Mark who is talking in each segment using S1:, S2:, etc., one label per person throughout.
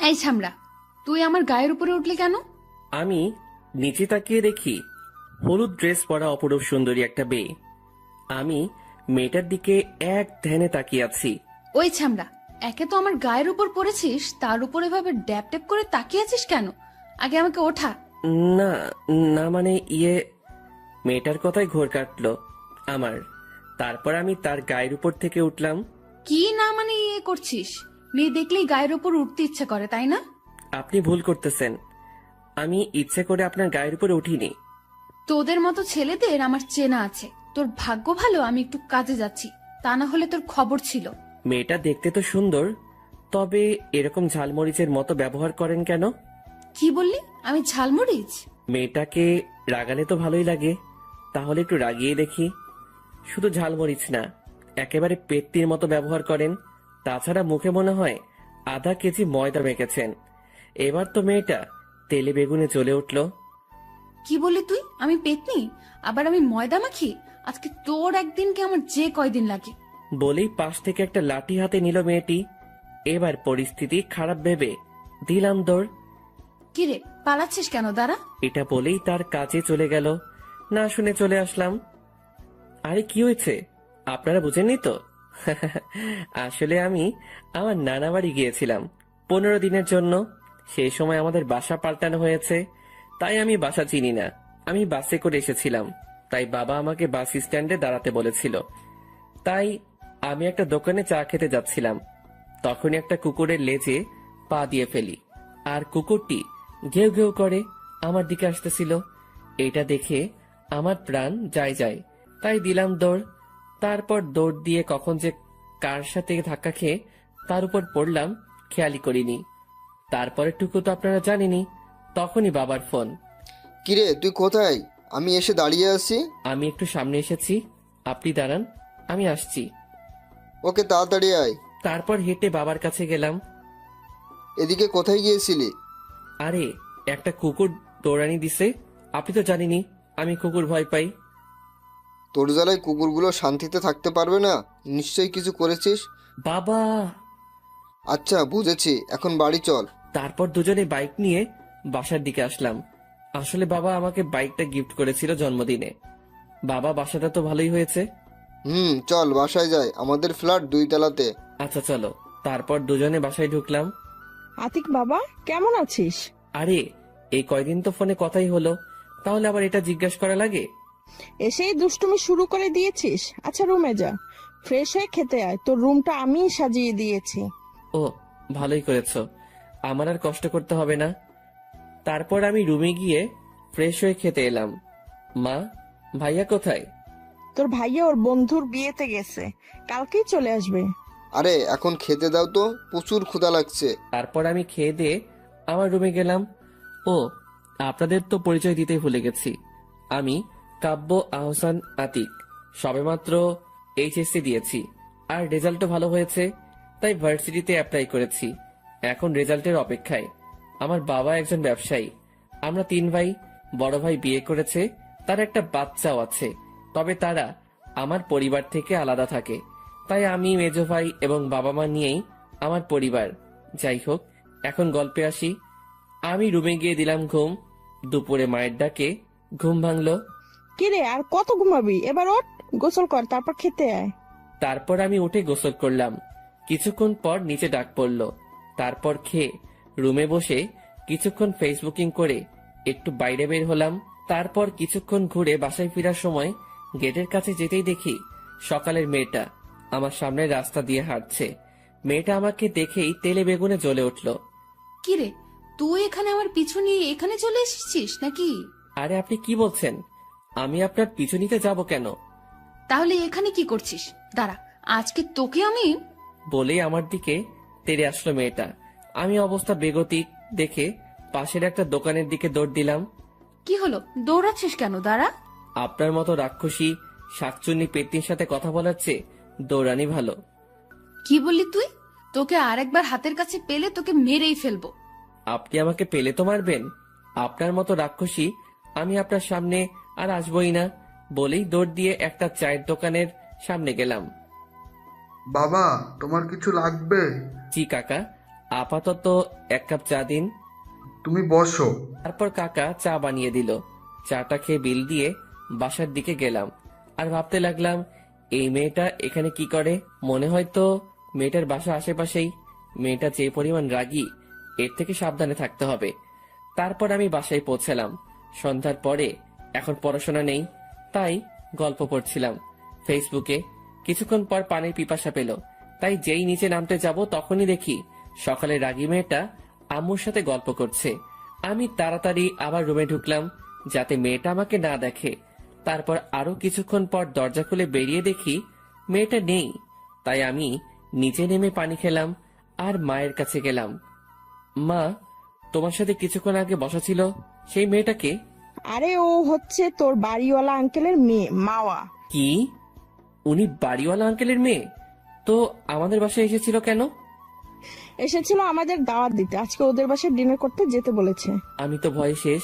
S1: এই ছামড়া, তুই আমার গায়ের উপরে উঠলি কেন?
S2: আমি নিচে তাকিয়ে দেখি হলুদ ড্রেস পরা অপরূপ সুন্দরী একটা মেয়ে। আমি মেয়েটার দিকে এক ধ্যানে তাকিয়ে আছি।
S1: ওই ছামড়া, একে তো আমার গায়ের উপর পড়েছিস, তার উপর এভাবে ড্যাপ ড্যাপ করে তাকিয়ে আছিস কেন? আগে আমাকে ওঠা।
S2: না, না মানে মেয়েটার কথাই ঘোর কাটলো আমার। তারপর আমি তার গায়ের উপর থেকে উঠলাম।
S1: কি না মানে করছিস? মেয়ে দেখলেই গায়ের উপর উঠতে ইচ্ছে করে, তাই না?
S2: আপনি ভুল করতেছেন। আমি ইচ্ছে করে আপনার গায়ের উপরে উঠিনি।
S1: তোদের মতো ছেলেদের আমার চেনা আছে। তোর ভাগ্য ভালো আমি একটু কাজে যাচ্ছি, তা না হলে তোর খবর ছিল।
S2: মেয়েটা দেখতে তো সুন্দর, তবে এরকম ঝালমরিচের মতো ব্যবহার করেন কেন?
S1: কি বললি? আমি ঝালমরিচ?
S2: মেয়েটাকে রাগালে তো ভালোই লাগে, তাহলে একটু রাগিয়ে দেখি। শুধু ঝালমরিচ না, একেবারে পেট্টির মতো ব্যবহার করেন। তাছাড়া মুখে মনে হয় আধা কেজি ময়দা মেখেছেন। এবার তো মেয়েটা তেলে বেগুনে জ্বলে উঠল।
S1: কি বললি তুই? আমি পেতনি? আবার আমি ময়দা মাখি? আজকে তোর একদিনকে আমার যে কয়দিন লাগে।
S2: বলেই পাশ থেকে একটা লাঠি হাতে নিল মেয়েটি। এবার পরিস্থিতি খারাপ ভেবে দিলাম দৌড়।
S1: কিরে, পালাচ্ছিস কেন? দাঁড়া।
S2: এটা বলেই তার কাছে চলে গেল। না শুনে চলে আসলাম। আরে কি হয়েছে, আপনারা বুঝেননি তো? আসলে আমি আমার নানা বাড়ি গিয়েছিলাম 15 দিনের জন্য। সেই সময় আমাদের বাসা পাল্টানো হয়েছে, তাই আমি বাসা চিনি না। আমি বাসে করে এসেছিলাম, তাই বাবা আমাকে বাস স্ট্যান্ডে দাঁড়াতে বলেছিল। তাই আমি একটা দোকানে চা খেতে যাচ্ছিলাম, তখনই একটা কুকুরের লেজে পা দিয়ে ফেলি, আর কুকুরটি ঘেউ ঘেউ করে আমার দিকে আসতেছিল। এটা দেখে আমার প্রাণ যায় যায়, তাই দিলাম দৌড়। তারপর দৌড় দিয়ে কখন যে কার সাথে ধাক্কা খেয়ে তার উপর পড়লাম খেয়ালই করিনি। তারপরের টুকু তো আপনারা জানেনই। তখনই বাবার ফোন।
S3: কিরে তুই কোথায়? আমি এসে দাঁড়িয়ে আছি।
S2: আমি একটু সামনে এসেছি, আপনি দাঁড়ান, আমি আসছি।
S3: ওকে তাড়াতাড়ি আয়।
S2: তারপর হেঁটে বাবার কাছে গেলাম।
S3: এদিকে কোথায় গিয়েছিলি?
S2: আরে একটা কুকুর দৌড়ানি দিছে, আপনি তো জানেনই আমি কুকুর ভয় পাই।
S3: তোর জ্বালায় কুকুরগুলো শান্তিতে থাকতে পারবে না, নিশ্চয়ই কিছু করেছিস।
S2: বাবা!
S3: আচ্ছা বুঝেছি, এখন বাড়ি চল।
S2: তারপর দুজনে বাইক নিয়ে বাসার দিকে আসলাম। আসলে বাবা আমাকে বাইকটা গিফট করেছিল জন্মদিনে। বাবা, বাসাটা তো ভালোই হয়েছে।
S3: চল বাসায় যাই, আমাদের ফ্ল্যাট 2 তলাতে।
S2: আচ্ছা চলো। তারপর দুজনে বাসায় ঢুকলাম।
S4: আতিক বাবা, কেমন আছিস?
S2: আরে এই কয়দিন তো ফোনে কথাই হলো, তাহলে আবার এটা জিজ্ঞাসা করা লাগে?
S4: এসেই দুষ্টুমি শুরু করে দিয়েছিস। আচ্ছা রুমে যা, ফ্রেশ হয়ে খেতে আয়, তোর রুমটা আমিই সাজিয়ে দিয়েছি।
S2: ও, ভালোই করেছো, আমার আর কষ্ট করতে হবে না। তারপর আমি রুমে গিয়ে ফ্রেশ হয়ে খেতে এলাম। মা, ভাইয়া কোথায়?
S4: তোর ভাইয়া ওর বন্ধুর বিয়েতে গেছে, কালকেই চলে আসবে।
S3: আরে এখন খেতে দাও তো, প্রচুর ক্ষুধা লাগছে।
S2: তারপর আমি খেয়ে দিয়ে আমার রুমে গেলাম। ও, আপনাদের তো পরিচয় দিতে ভুলে গেছি। আমি কাব্য আহসান আতিক। সবেমাত্র এইচএসসি দিয়েছি, আর রেজাল্টও ভালো হয়েছে, তাই ভার্সিটিতে অ্যাপ্লাই করেছি। এখন রেজাল্টের অপেক্ষায়। আমার বাবা একজন ব্যবসায়ী। আমরা 3 ভাই। বড় ভাই বিয়ে করেছে, তার একটা বাচ্চাও আছে, তবে তারা আমার পরিবার থেকে আলাদা থাকে। তাই আমি, মেজো ভাই এবং বাবা মা নিয়েই আমার পরিবার। যাই হোক, এখন গল্পে আসি। আমি রুমে গিয়ে দিলাম ঘুম। দুপুরে মায়ের ডাকে ঘুম ভাঙলো।
S4: কিরে আর কত ঘুমাবি? এবার ওঠ, গোসল কর, তারপর খেতে আয়।
S2: তারপর আমি উঠে গোসল করলাম। কিছুক্ষণ পর নিচে ডাক পড়লো। তারপর খেয়ে রুমে বসে কিছুক্ষণ ফেসবুকিং করে একটু বাইরে বের হলাম। তারপর কিছুক্ষণ ঘুরে বাসায় ফেরার সময় গেটের কাছে যেতেই দেখি সকালের মেয়েটা আমার সামনে রাস্তা দিয়ে হাঁটছে। মেয়েটা আমাকে দেখেই তেলে বেগুনে জ্বলে উঠল।
S1: কিরে, তুই এখানে আমার পিছু নিয়ে এখানে চলে এসেছিস নাকি?
S2: আরে আপনি কি বলছেন? আমি আপনার পিছু নিতে যাব কেন?
S1: তাহলে এখানে কি করছিস? দাঁড়া, আজকে তোকে আমি।
S2: বলেই আমার দিকে তেড়ে আসলো মেয়েটা। আমি অবস্থা বেগতিক দেখে পাশের একটা দোকানের দিকে দৌড় দিলাম।
S1: কি হলো, দৌড়াচ্ছিস কেন? দাঁড়া।
S2: আপনার মতো রাক্ষসী শাকচুন্নি পেটনির সাথে কথা বলার চেয়ে দৌড়ানি ভালো।
S1: কি বললি তুই? তোকে আরেকবার হাতের কাছে পেলে তোকে মেরেই ফেলবো।
S2: আপনি আমাকে পেলে তো মারবেন? আপনার মতো রাক্ষসী আমি আপনার সামনে আর আসবই না। বলেই দৌড় দিয়ে একটা চায়ের দোকানের সামনে গেলাম।
S5: বাবা, তোমার কিছু লাগবে?
S2: জি কাকা, আপাতত 1 কাপ চা দিন।
S5: তুমি বসো।
S2: তারপর কাকা চা বানিয়ে দিল। চাটা খেয়ে বিল দিয়ে বাসার দিকে গেলাম। আর ভাবতে লাগলাম, এই মেয়েটা এখানে কি করে? মনে হয় তো মেয়েটার বাসা আশেপাশেই। মেয়েটা যে পরিমাণ রাগী, এর থেকে সাবধানে থাকতে হবে। তারপর আমি বাসায় পৌঁছালাম সন্ধ্যার পরে। এখন পড়াশোনা নেই, তাই গল্প পড়ছিলাম ফেসবুকে। কিছুক্ষণ পর পানির পিপাসা পেল, তাই যেই নিচে নামতে যাব তখনই দেখি সকালে রাগী মেয়েটা আম্মুর সাথে গল্প করছে। আমি তাড়াতাড়ি আবার রুমে ঢুকলাম যাতে মেয়েটা আমাকে না দেখে। তারপর আরো কিছুক্ষণ পর দরজা খুলে বেরিয়ে দেখি মেয়েটা নেই। তাই আমি নিচে নেমে পানি খেলাম আর মায়ের কাছে গেলাম। মা, তোমার সাথে কিছুক্ষণ আগে বসা ছিল সেই মেয়েটাকে?
S4: আরে ও হচ্ছে তোর বাড়িওয়ালা আঙ্কেলের মেয়ে মাওয়া।
S2: কি? উনি বাড়িওয়ালা আঙ্কেলের মেয়ে? তো আমাদের বাসায় এসেছিল কেন?
S4: এসেছিল আমাদের দাওয়াত দিতে, আজকে ওদের বাসায় ডিনার করতে যেতে বলেছে।
S2: আমি তো ভয়ে শেষ।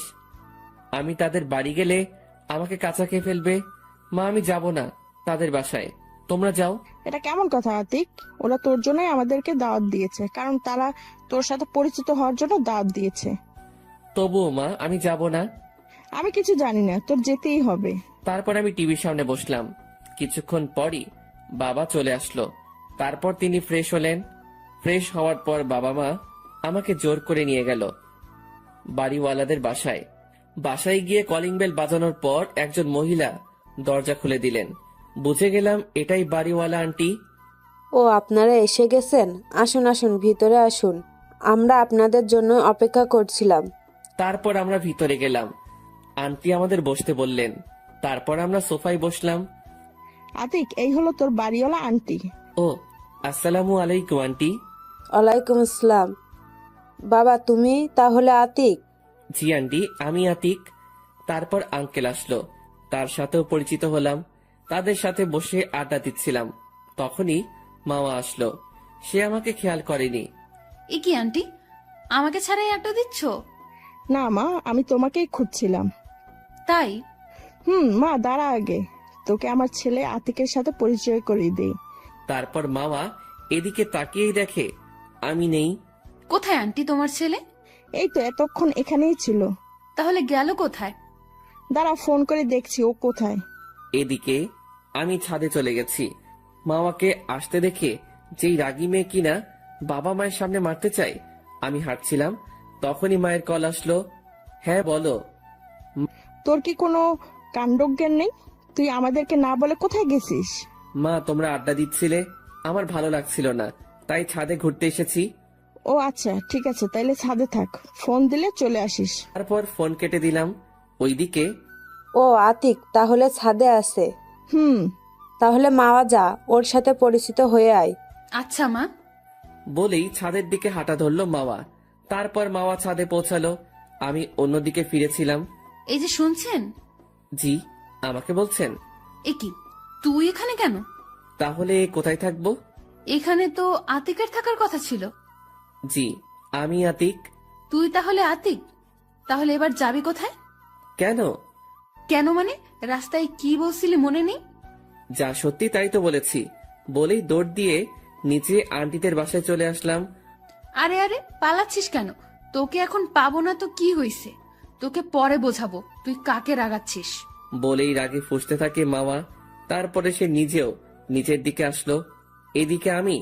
S2: আমি তাদের বাড়ি গেলে আমাকে কাঁচা খেয়ে ফেলবে। মা, আমি যাব না তাদের বাসায়, তোমরা যাও।
S4: এটা কেমন কথা আতিক? ওরা তোর জন্যই আমাদেরকে দাওয়াত দিয়েছে, কারণ তারা তোর সাথে পরিচিত হওয়ার জন্য দাওয়াত দিয়েছে।
S2: তবুও মা, আমি যাব না।
S4: আমি কিছু জানি না, তোর যেতেই হবে।
S2: তারপর আমি টিভির সামনে বসলাম। কিছুক্ষণ পরই বাবা চলে আসলো। তারপর তিনি ফ্রেশ হলেন। ফ্রেশ হওয়ার পর বাবা মা আমাকে জোর করে নিয়ে গেল বাড়িওয়ালাদের বাসায়। বাসায় গিয়ে কলিং বেল বাজানোর পর একজন মহিলা দরজা খুলে দিলেন। বুঝে গেলাম এটাই বাড়িওয়ালা আন্টি।
S6: ও, আপনারা এসে গেছেন। আসুন আসুন, ভিতরে আসুন, আমরা আপনাদের জন্য অপেক্ষা করছিলাম।
S2: তারপর আমরা ভিতরে গেলাম। আন্টি আমাদের বসতে বললেন। তারপর আমরা সোফায় বসলাম।
S4: আতিক, এই হলো তোর বাড়িওয়ালা আন্টি।
S2: ও, আসসালামু আলাইকুম আন্টি।
S6: ওয়ালাইকুম আসসালাম। বাবা, তুমি তাহলে আতিক?
S2: জি আন্টি, আমি আতিক। তারপর আঙ্কেল আসলো, তার সাথেও পরিচিত হলাম। তাদের সাথে বসে আড্ডা দিচ্ছিলাম, তখনই মামা আসলো। সে আমাকে খেয়াল করেনি।
S1: এ কি আন্টি, আমাকে ছাড়াই আড্ডা দিচ্ছ?
S4: না মা, আমি তোমাকেই খুঁজছিলাম।
S1: তাই?
S4: মা দাঁড়া, আগে তোকে আমার ছেলে আতিকের সাথে পরিচয় করিয়ে দেই।
S2: তারপর মামা এদিকে তাকিয়েই দেখে আমি নেই।
S1: কোথায় আন্টি তোমার ছেলে?
S4: এই তো এতক্ষণ এখানেই ছিল।
S1: তাহলে গেল কোথায়?
S4: দাঁড়া, ফোন করে দেখছি ও কোথায়।
S2: এদিকে আমি ছাদে চলে গেছি। মামাকে আসতে দেখে যেই রাগী মেয়ে কিনা বাবা মায়ের সামনে মারতে চায়, আমি হাঁটছিলাম, তখনই মায়ের কল আসলো। হ্যাঁ বলো।
S4: তোর কি কোনো কাণ্ডজ্ঞান নেই? তুই আমাদেরকে না বলে কোথায় গেছিস?
S2: মা, তোমরা আড্ডা দিচ্ছিলে, আমার ভালো লাগছিল না, তাই ছাদে ঘুরতে এসেছি।
S4: ও আচ্ছা, ঠিক আছে, তাইলে ছাদে থাক, ফোন দিলে চলে আসিস।
S2: তারপর ফোন কেটে দিলাম। ওইদিকে
S6: ও আতিক তাহলে ছাদে আছে।
S4: হুম
S6: তাহলে মাওয়া যা, ওর সাথে পরিচিত হয়ে আয়।
S1: আচ্ছা মা।
S2: বলেই ছাদের দিকে হাঁটা ধরলো মাওয়া। তারপর মাওয়া ছাদে পৌঁছালো, আমি অন্যদিকে ফিরেছিলাম।
S1: এই যে শুনছেন?
S2: জি, আমাকে বলছেন?
S1: এ কি, তুই এখানে কেন?
S2: তাহলে কোথায় থাকবো?
S1: এখানে তো আতিকের থাকার কথা ছিল।
S2: জি, আমি আতিক।
S1: তুই তাহলে আতিক? তাহলে এবার যাবি কোথায়?
S2: কেন?
S1: কেন মানে, রাস্তায় কি বলছিলি মনে নেই?
S2: যা সত্যি তাই তো বলেছি। বলেই দৌড় দিয়ে নিচে আন্টিদের বাসায় চলে আসলাম।
S1: আরে আরে, পালাচ্ছিস কেন? তোকে এখন পাবো না তো কি হইছে? তোকে পরে বোঝাবো তুই কাকে রাগাচ্ছিস।
S2: বলেই রাগে ফুঁসতে থাকে মামা। তারপরে সে নিজেও নিচের দিকে আসলো। এদিকে আমি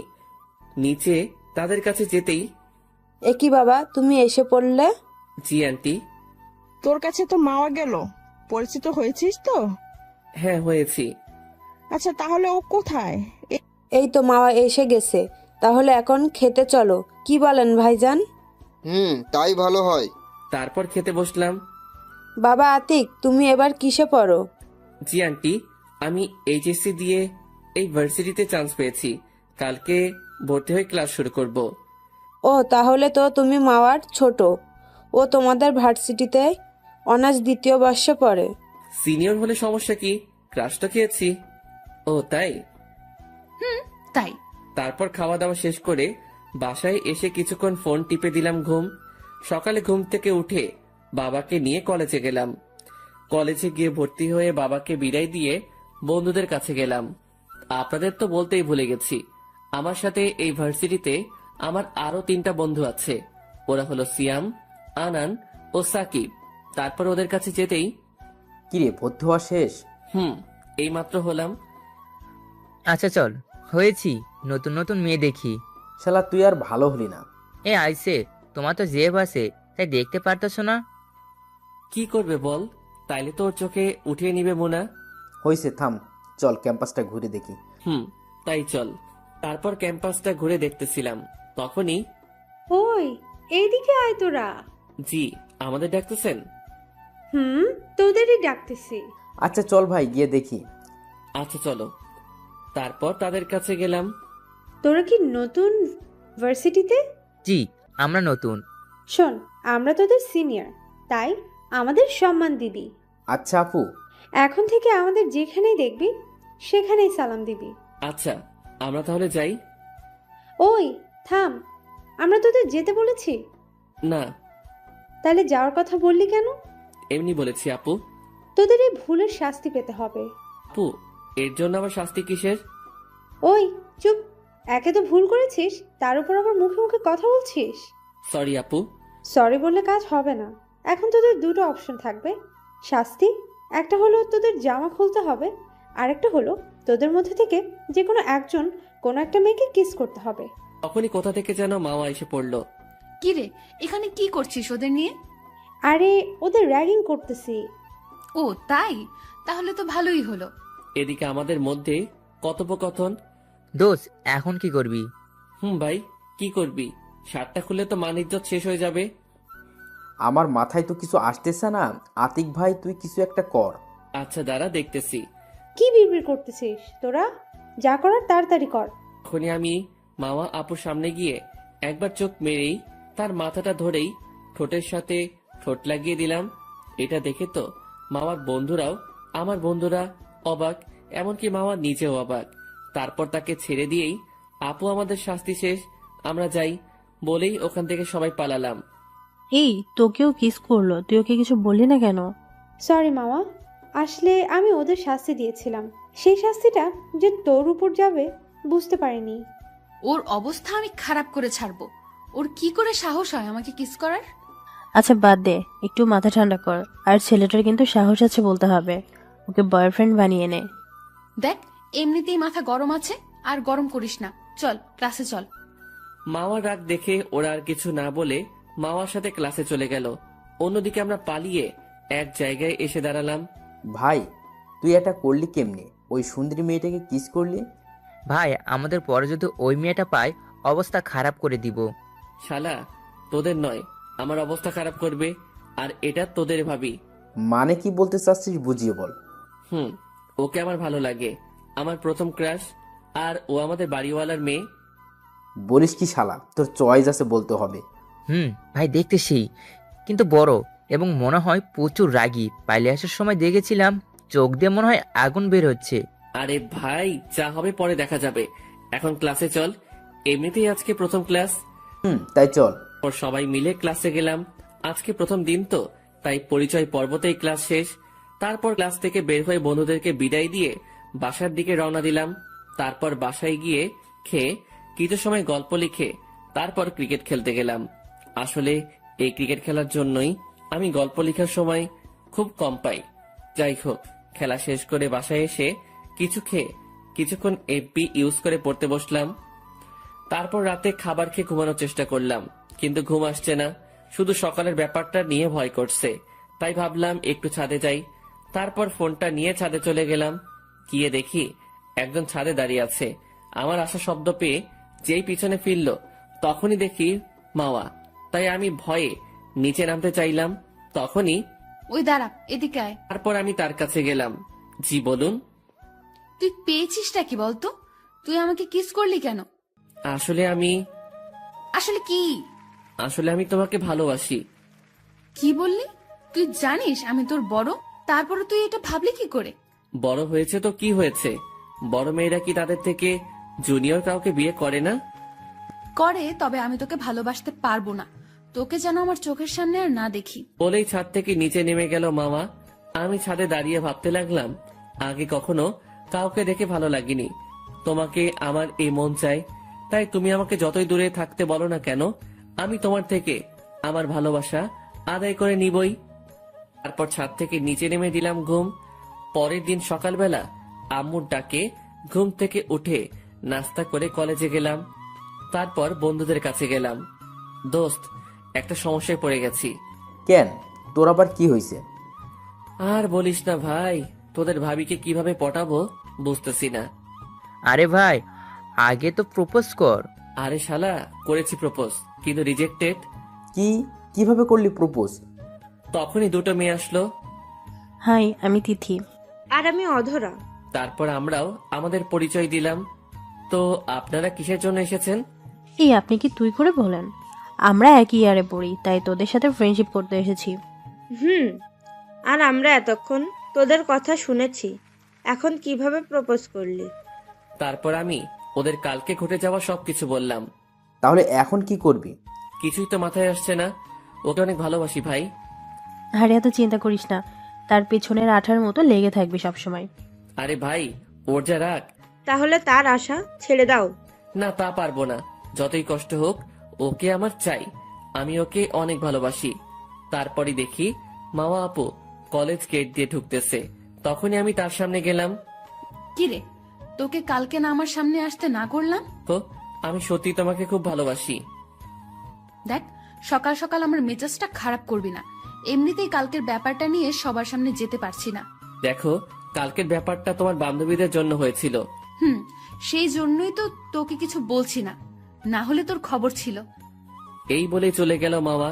S2: নিচে তাদের কাছে যেতেই,
S6: এ কি বাবা, তুমি এসে পড়লে?
S2: জি আন্টি।
S4: তোর কাছে তো মাওয়া গেল, পরিচিত হয়েছিস তো?
S2: হ্যাঁ, হয়েছি।
S4: আচ্ছা, তাহলে ও কোথায়?
S6: এই তো মাওয়া এসে গেছে, তাহলে এখন খেতে চলো, কি বলেন ভাইজান?
S3: তাই ভালো হয়।
S2: তারপর খেতে বসলাম।
S6: বাবা আতিক, তুমি এবার কিসে পড়ো?
S2: জি আন্টি, আমি এইচএসসি দিয়ে এই ভার্সিটিতে চান্স পেয়েছি। কালকে ভর্তি হয়ে ক্লাস শুরু করব।
S6: ও, তাহলে তো তুমি মাওয়ার ছোট। ও তোমাদের ভার্সিটিতে অনার্স 2য় বর্ষে পড়ে।
S2: সিনিয়র হলে সমস্যা কি? ক্লাস তো খেয়েছি। ও তাই?
S1: তাই?
S2: তারপর খাওয়া দাওয়া শেষ করে বাসায় এসে কিছুক্ষণ ফোন টিপে দিলাম ঘুম। সকালে ঘুম থেকে উঠে বাবাকে নিয়ে কলেজে গেলাম। কলেজে গিয়ে ভর্তি হয়ে বাবাকে বিদায় দিয়ে বন্ধুদের কাছে গেলাম। আপনাদের তো বলতেই ভুলে গেছি, আমার সাথে এই ভার্সিটিতে আমার আরো 3টা বন্ধু আছে। ওরা হলো সিয়াম, আনান ও সাকিব। তারপর ওদের কাছে যেতেই,
S7: কিরে ভর্তি হওয়া শেষ?
S2: এইমাত্র হলাম।
S8: আচ্ছা চল, হয়েছি, নতুন নতুন মেয়ে দেখি।
S7: শালা তুই আর ভালো হলি না।
S8: এ আইসে, তোমার তো জেব আছে, তাই দেখতে পারতেছ না?
S2: কি করবে বল? তাইলে তো ওর চোখে উঠিয়ে নিবে মোনা।
S7: হইছে, থাম, চল ক্যাম্পাসটা ঘুরে দেখি।
S2: তাই চল। তারপর ক্যাম্পাসটা ঘুরে দেখতেছিলাম, তখনই
S9: ওই এইদিকে আয় তোরা।
S2: জি, আমাদের ডাকতেছেন?
S9: তোদেরই ডাকতেছি।
S7: আচ্ছা চল ভাই গিয়ে দেখি।
S2: আচ্ছা চলো। তারপর তাদের কাছে গেলাম।
S9: তোরা কি নতুন ভার্সিটিতে?
S8: জি, আমরা নতুন।
S9: শোন, আমরা তোদের সিনিয়র, তাই আমাদের সম্মান দিবি।
S7: আচ্ছা আপু।
S9: এখন থেকে আমাদের যেখানেই দেখবি সেখানেই সালাম দিবি।
S2: আচ্ছা, আমরা তাহলে যাই।
S9: ওই থাম, আমরা তোদের যেতে বলেছি?
S2: না,
S9: তাহলে যাওয়ার কথা বললি কেন?
S2: এমনি বলেছি আপু।
S9: তোদের এই ভুলের শাস্তি পেতে হবে।
S2: আপু, এর জন্য আবার শাস্তি কিসের?
S9: ওই চুপ, একে তো ভুল করেছিস, তার উপর আবার মুখে মুখে কথা বলছিস।
S2: সরি আপু।
S9: সরি বললে কাজ হবে না। এখন তোদের দুটো অপশন থাকবে শাস্তি। একটা হলো তোদের জামা খুলতে হবে, আর একটা হলো তোদের মধ্যে থেকে যে কোনো একজন কোনো একটা মেয়েকে কিস করতে হবে।
S2: তখনই কোথা থেকে যেন মামা এসে পড়লো।
S1: কি রে, এখানে কি করছিস ওদের নিয়ে?
S9: আরে ওদের র্যাগিং করতেছি।
S1: ও তাই, তাহলে তো ভালোই হলো।
S2: এদিকে আমাদের মধ্যে কথোপকথন।
S8: দোষ, এখন কি করবি?
S2: ভাই, কি করবি? শার্টটা খুলে তো মান ইজ্জত শেষ হয়ে যাবে।
S7: আমার মাথায় তো কিছু আসতেছে না। আতিক ভাই তুই কিছু একটা কর।
S2: আচ্ছা দাঁড়া, দেখতেছি।
S9: কি বিড়বিড় করতেছিস তোরা? যা করার তাড়াতাড়ি কর।
S2: তখনই আমি মামা আপুর সামনে গিয়ে একবার চোখ মেরেই তার মাথাটা ধরেই ঠোঁটের সাথে ঠোঁট লাগিয়ে দিলাম। এটা দেখে তো মামার বন্ধুরাও, আমার বন্ধুরা অবাক, এমনকি মামা নিজেও অবাক। তারপর তাকে ছেড়ে দিয়েই আপু আমাদের শাস্তি শেষ, আমরা যাই বলেই ওখান থেকে সবাই পালালাম।
S10: এই তোকেও কিস করলো, তুই ওকে কিছু বললি না কেন?
S9: সরি মামা, আসলে আমি ওদের শাস্তি দিয়েছিলাম, সেই শাস্তিটা যে তোর উপর যাবে বুঝতে পারিনি।
S1: ওর অবস্থা আমি খারাপ করে ছাড়বো। ওর কি করে সাহস হয় আমাকে কিস করার?
S10: আচ্ছা বাদ দে, একটু মাথা ঠান্ডা কর। আর ছেলেটার কিন্তু সাহস আছে বলতে হবে, ওকে বয়ফ্রেন্ড বানিয়ে নে।
S1: দেখ, এমনিতেই মাথা গরম আছে, আর গরম করিস না। চল ক্লাসে চল।
S2: মামার রাগ দেখে ওরা আর কিছু না বলে মামার সাথে ক্লাসে চলে গেল। অন্যদিকে আমরা পালিয়ে এক জায়গায় এসে দাঁড়ালাম।
S7: ভাই তুই এটা করলি কেমনে? ওই সুন্দরী মেয়েটাকে কিস করলি?
S8: ভাই, আমাদের পরে যদি ওই মেয়েটা পায়, অবস্থা খারাপ করে দিব।
S2: শালা, তোদের নয়, আমার অবস্থা খারাপ করবে, আর এটা তোদের ভাবি।
S7: মানে কি বলতে চাচ্ছিস বুঝিয়ে বল।
S2: ওকে আমার ভালো লাগে, আমার প্রথম ক্রাশ, আর ও আমাদের বাড়িওয়ালার মেয়ে।
S7: বলিস কি শালা, তোর চয়েস আছে বলতে হবে।
S8: ভাই দেখতে সেই, কিন্তু বড়, এবং মনে হয় প্রচুর রাগী। পাইলে আসার সময় দেখেছিলাম, চোখ দিয়ে মনে হয় আগুন বের হচ্ছে।
S2: আরে ভাই, যা হবে পরে দেখা যাবে, এখন ক্লাসে চল। এমনিতেই আজকে প্রথম ক্লাস।
S7: তাই চল।
S2: ওর সবাই মিলে ক্লাসে গেলাম। আজকে প্রথম দিন তো, তাই পরিচয় পর্বতেই ক্লাস শেষ। তারপর ক্লাস থেকে বের হয়ে বন্ধুদেরকে বিদায় দিয়ে বাসার দিকে রওনা দিলাম। তারপর বাসায় গিয়ে খেয়ে কিছু সময় গল্প লিখে তারপর ক্রিকেট খেলতে গেলাম। আসলে এই ক্রিকেট খেলার জন্যই আমি গল্প লেখার সময় খুব কম পাই। যাই হোক, খেলা শেষ করে বাসায় এসে কিছু খেয়ে কিছুক্ষণ এফবি ইউজ করে পড়তে বসলাম। তারপর রাতে খাবার খেয়ে ঘুমানোর চেষ্টা করলাম, কিন্তু ঘুম আসছে না। শুধু সকালের ব্যাপারটা নিয়ে ভয় করছে, তাই ভাবলাম একটু ছাদে যাই। তারপর ফোনটা নিয়ে ছাদে চলে গেলাম। গিয়ে দেখি একজন ছাদে দাঁড়িয়ে আছে। আমার আসা শব্দ পেয়ে যেই পিছনে ফিরল, তখনই দেখি মাওয়া। তাই আমি ভয়ে নিচে নামতে চাইলাম, তখনই
S1: ওই দাঁড়া, এদিকে আয়।
S2: তারপর আমি তার কাছে গেলাম। জি বলুন।
S1: তুই পেয়েছিসটা কি বলতো? তুই আমাকে কিস করলি কেন?
S2: আসলে আমি তোমাকে ভালোবাসি।
S1: কি বললি? তুই জানিস আমি তোর বড়, তারপরে তুই এটা ভাবলি কি করে?
S2: বড় হয়েছে তো কি হয়েছে, বড় মেয়েরা কি তাদের থেকে জুনিয়র কাউকে বিয়ে করে না?
S1: করে, তবে আমি তোকে ভালোবাসতে পারবো না। তোকে যেন আমার চোখের সামনে আর না দেখি।
S2: বলেই ছাদ থেকে নিচে নেমে গেল মামা। আমি ছাদে দাঁড়িয়ে ভাবতে লাগলাম, আগে কখনো কাউকে দেখে ভালো লাগেনি। তোমাকে আমার এই মন চায়, তাই তুমি আমাকে যতই দূরে থাকতে বলো না কেন, আমি তোমার থেকে আমার ভালোবাসা আদায় করে নিবই। তারপর ছাদ থেকে নিচে নেমে দিলাম ঘুম। পরের দিন সকালবেলা আম্মুর ডাকে ঘুম থেকে উঠে নাস্তা করে কলেজে গেলাম। তারপর বন্ধুদের কাছে গেলাম। দোস্ত, একটা সমস্যায় পড়ে গেছি।
S7: কেন, তোর আবার কি হয়েছে?
S2: আর বলিস না ভাই, তোদের ভাবিকে কিভাবে পটাবো বুঝতেছি না।
S8: আরে ভাই, আগে তো প্রপোজ কর।
S2: আরে শালা, করেছি প্রপোজ, কিন্তু রিজেক্টেড।
S7: কিভাবে করলি প্রপোজ?
S2: তখনই দুটো মেয়ে আসলো।
S10: হাই, আমি তিথি।
S6: আর আমি অধরা।
S2: তারপর আমরাও আমাদের পরিচয় দিলাম। তো আপনারা কিসের জন্য এসেছেন?
S10: এই আপনি কি তুই করে বলেন? আমরা একই ইয়ারে পড়ি, তাই তোদের সাথে ফ্রেন্ডশিপ করতে এসেছি।
S6: আর আমরা এতক্ষণ তোদের কথা শুনেছি, এখন কিভাবে প্রপোজ করলি?
S2: তারপর আমি ওদের কালকে ঘটে যাওয়া সবকিছু বললাম।
S7: তাহলে এখন কি করবি?
S2: কিছুই তো মাথায় আসছে না। ওকে অনেক ভালোবাসি ভাই।
S10: আরে এত চিন্তা করিস না, তার পেছনের আঠার মতো লেগে থাকবি সবসময়।
S2: আরে ভাই, ওর যা রাগ।
S6: তাহলে তার আশা ছেড়ে দাও।
S2: না, তা পারবো না। যতই কষ্ট হোক, ওকে আমার চাই। আমি ওকে অনেক ভালোবাসি। তারপরই দেখি মাওয়া আপু কলেজ গেট দিয়ে ঢুকতেছে। তখনই আমি তার সামনে গেলাম।
S1: কিরে, তোকে কালকে না আমার সামনে আসতে না করলাম?
S2: তো আমি সত্যি তোমাকে খুব ভালোবাসি।
S1: দেখ, সকাল সকাল আমার মেজাজটা খারাপ করবি না। এমনিতেই কালকের ব্যাপারটা নিয়ে সবার সামনে যেতে পারছি না।
S2: দেখো, কালকের ব্যাপারটা তোমার বান্ধবীদের জন্য হয়েছিল।
S1: সেই জন্যই তো তোকে কিছু বলছি না, না হলে তোর খবর ছিল।
S2: এই বলেই চলে গেল মাওয়া।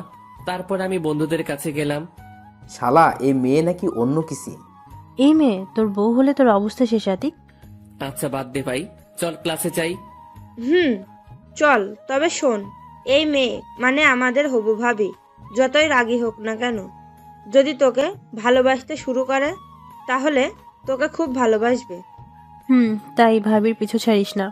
S2: তারপর আমি বন্ধুদের কাছে গেলাম।
S7: শালা, এই মেয়ে নাকি অন্য কিছু।
S10: এই মেয়ে তোর বউ হলে তোর অবস্থা শেষ। আতিক,
S2: আচ্ছা বাদ দে ভাই, চল ক্লাসে যাই।
S6: চল, তবে শোন, এই মেয়ে মানে আমাদের হবু ভাবি, যতই রাগী হোক না কেন, যদি তোকে ভালোবাসতে শুরু করে তাহলে তোকে খুব ভালোবাসবে।
S10: তাই ভাবির পিছু ছাড়িস না।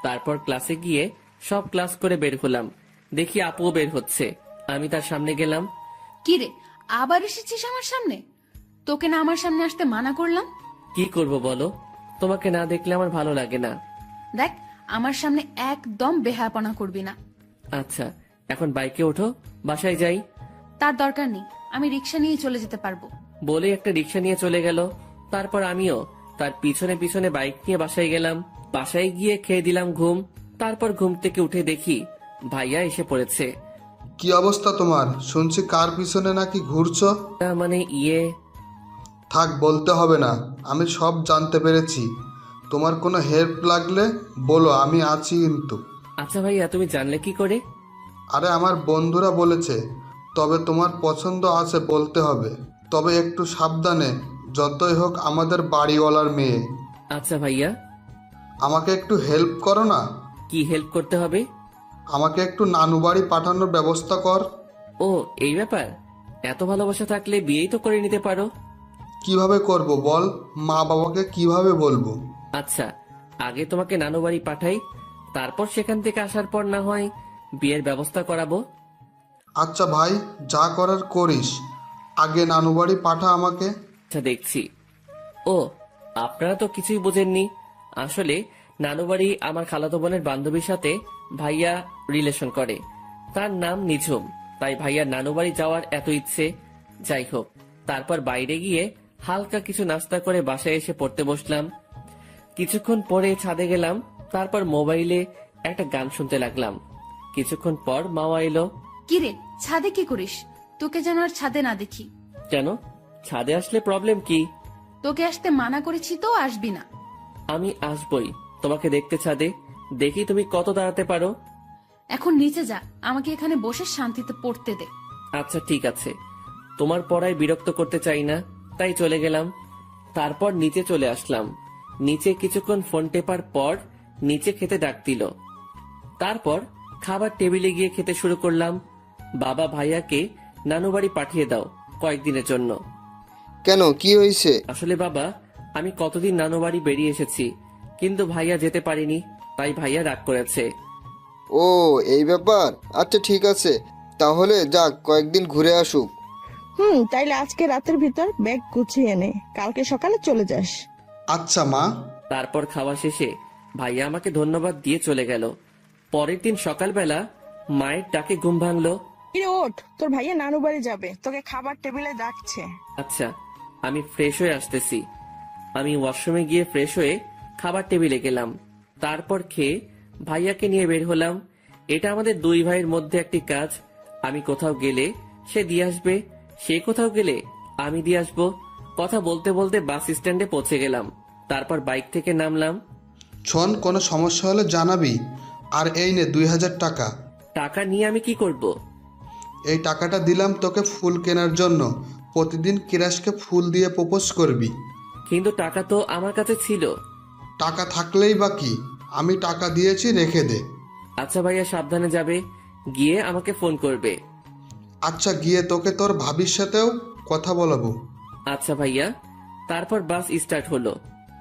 S2: তারপর ক্লাসে গিয়ে সব ক্লাস করে বের হলাম। দেখি আপুও বের হচ্ছে। আমি তার সামনে গেলাম।
S1: কিরে, আবার এসেছিস আমার সামনে? তোকে না আমার সামনে আসতে মানা করলাম?
S2: কি করব বলো, তোমাকে না দেখলে আমার ভালো লাগে না।
S1: দেখ, আমার সামনে একদম বেহায়াপনা করবি না।
S2: আচ্ছা, এখন বাইকে ওঠো, বাসায় যাই।
S1: তার দরকার নেই, আমি রিক্সা নিয়ে চলে যেতে পারবো।
S2: বলে একটা রিক্সা নিয়ে চলে গেল। তারপর আমিও তার পিছনে পিছনে বাইক নিয়ে বাসায় গেলাম। বাসায় গিয়ে খেয়ে দিলাম ঘুম। তারপর ঘুম থেকে উঠে দেখি ভাইয়া এসে পড়েছে।
S5: কি অবস্থা তোমার? শুনছি কার পিছনে নাকি ঘুরছো।
S2: মানে
S5: থাক, বলতে হবে না, আমি সব জানতে পেরেছি। তোমার কোনো হেল্প লাগলে বলো, আমি আছি কিন্তু।
S2: আচ্ছা ভাইয়া, তুমি জানলে কি করে?
S5: আরে আমার বন্ধুরা বলেছে। তবে তোমার পছন্দ আছে বলতে হবে, তবে একটু সাবধানে, যতই হোক আমাদের বাড়িওয়ালার মেয়ে।
S2: আচ্ছা ভাইয়া।
S5: আমাকে একটু হেল্প করো না।
S2: কি হেল্প করতে হবে?
S5: আমাকে একটু নানু বাড়ি পাঠানোর ব্যবস্থা কর।
S2: ও, এই ব্যাপার? এত ভালোবাসা থাকলে বিয়েই তো করে নিতে পারো।
S5: কিভাবে করব বল? মা বাবাকে কিভাবে বলবো?
S2: আচ্ছা, আগে তোমাকে নানু বাড়ি পাঠাই, তারপর সেখান থেকে আসার পর না হয় বিয়ের ব্যবস্থা করাবো।
S5: আচ্ছা ভাই, যা করার করিস, আগে নানু বাড়ি পাঠা আমাকে।
S2: আচ্ছা, দেখছি। ও, আপনারা তো কিছুই বোঝেননি। আসলে নানু বাড়ি আমার খালাতো বোনের বান্ধবীর সাথে ভাইয়া রিলেশন করে। তার নাম নিঝুম, তাই ভাইয়ার নানু বাড়ি যাওয়ার এত ইচ্ছে। যাই হোক, তারপর বাইরে গিয়ে হালকা কিছু নাস্তা করে বাসায় এসে পড়তে বসলাম। কিছুক্ষণ পরে ছাদে গেলাম। তারপর মোবাইলে একটা গান শুনতে লাগলাম। কিছুক্ষণ পর মাওয়া এলো।
S1: কিরে, ছাদে কি করিস? তোকে যেন আর ছাদে না দেখি।
S2: কেন, ছাদে আসলে প্রবলেম কি?
S1: তোকে আসতে মানা করেছি তো, আসবি না।
S2: আমি আসবই তোমাকে দেখতে ছাদে, দেখি তুমি কত দাঁড়াতে পারো।
S1: এখন নিচে যা, আমাকে এখানে বসে শান্তিতে পড়তে দে।
S2: আচ্ছা ঠিক আছে, তোমার পড়ায় বিরক্ত করতে চাই না, তাই চলে গেলাম। তারপর নিচে চলে আসলাম। নিচে কিছুক্ষণ ফোন টেপার পর নিচে খেতে ডাক দিল। তারপর খাবার টেবিলে গিয়ে খেতে শুরু করলাম। বাবা ভাইয়াকে নানু বাড়ি পাঠিয়ে দাও কয়েকদিনের জন্য।
S3: কেন, কি হয়েছে?
S2: আসলে বাবা, আমি কতদিন নানু বাড়ি বেরিয়ে এসেছি, কিন্তু ভাইয়া যেতে পারিনি, তাই ভাইয়া রাগ করেছে।
S3: ও, এই ব্যাপার। আচ্ছা ঠিক আছে, তাহলে যাক, কয়েকদিন ঘুরে আসুক।
S4: তাইলে আজকে রাতের ভিতর ব্যাগ গুছিয়ে নে, কালকে সকালে চলে যাস।
S5: আচ্ছা মা।
S2: তারপর খাওয়া শেষে ভাইয়া আমাকে ধন্যবাদ দিয়ে চলে গেল। পরের দিন সকালবেলা মায়ের ডাকে ঘুম ভাঙলো।
S4: কিরে ওঠ, তোর ভাইয়া নানু বাড়ি যাবে, তোকে খাবার টেবিলে ডাকছে।
S2: আচ্ছা, আমি ফ্রেশ হয়ে আসতেছি। আমি ওয়াশরুমে গিয়ে ফ্রেশ হয়ে খাবার টেবিলে গেলাম। তারপর খেয়ে ভাইয়াকে নিয়ে বের হলাম। এটা আমাদের দুই ভাইয়ের মধ্যে একটি কাজ। আমি কোথাও গেলে সে দিয়ে আসবে, সে কোথাও গেলে আমি দিয়ে আসবো। কথা বলতে বলতে বাস স্ট্যান্ডে পৌঁছে গেলাম। তারপর বাইক থেকে নামলাম।
S5: শোন, কোনো সমস্যা হলে জানাবি। আর এই নে 2000 টাকা।
S2: টাকা নিয়ে আমি কি করব?
S5: এই টাকাটা দিলাম তোকে ফুল কেনার জন্য। প্রতিদিন কিরাসকে ফুল দিয়ে প্রপোজ করবি।
S2: কিন্তু টাকা তো আমার কাছে ছিল।
S5: টাকা থাকলেই বা কি, আমি টাকা দিয়েছি, রেখে দে।
S2: আচ্ছা ভাইয়া, সাবধানে যাবে, গিয়ে আমাকে ফোন করবে।
S5: আচ্ছা, গিয়ে তোকে তোর ভাবির সাথেও কথা বলাবো।
S2: আচ্ছা ভাইয়া। তারপর বাস স্টার্ট হলো।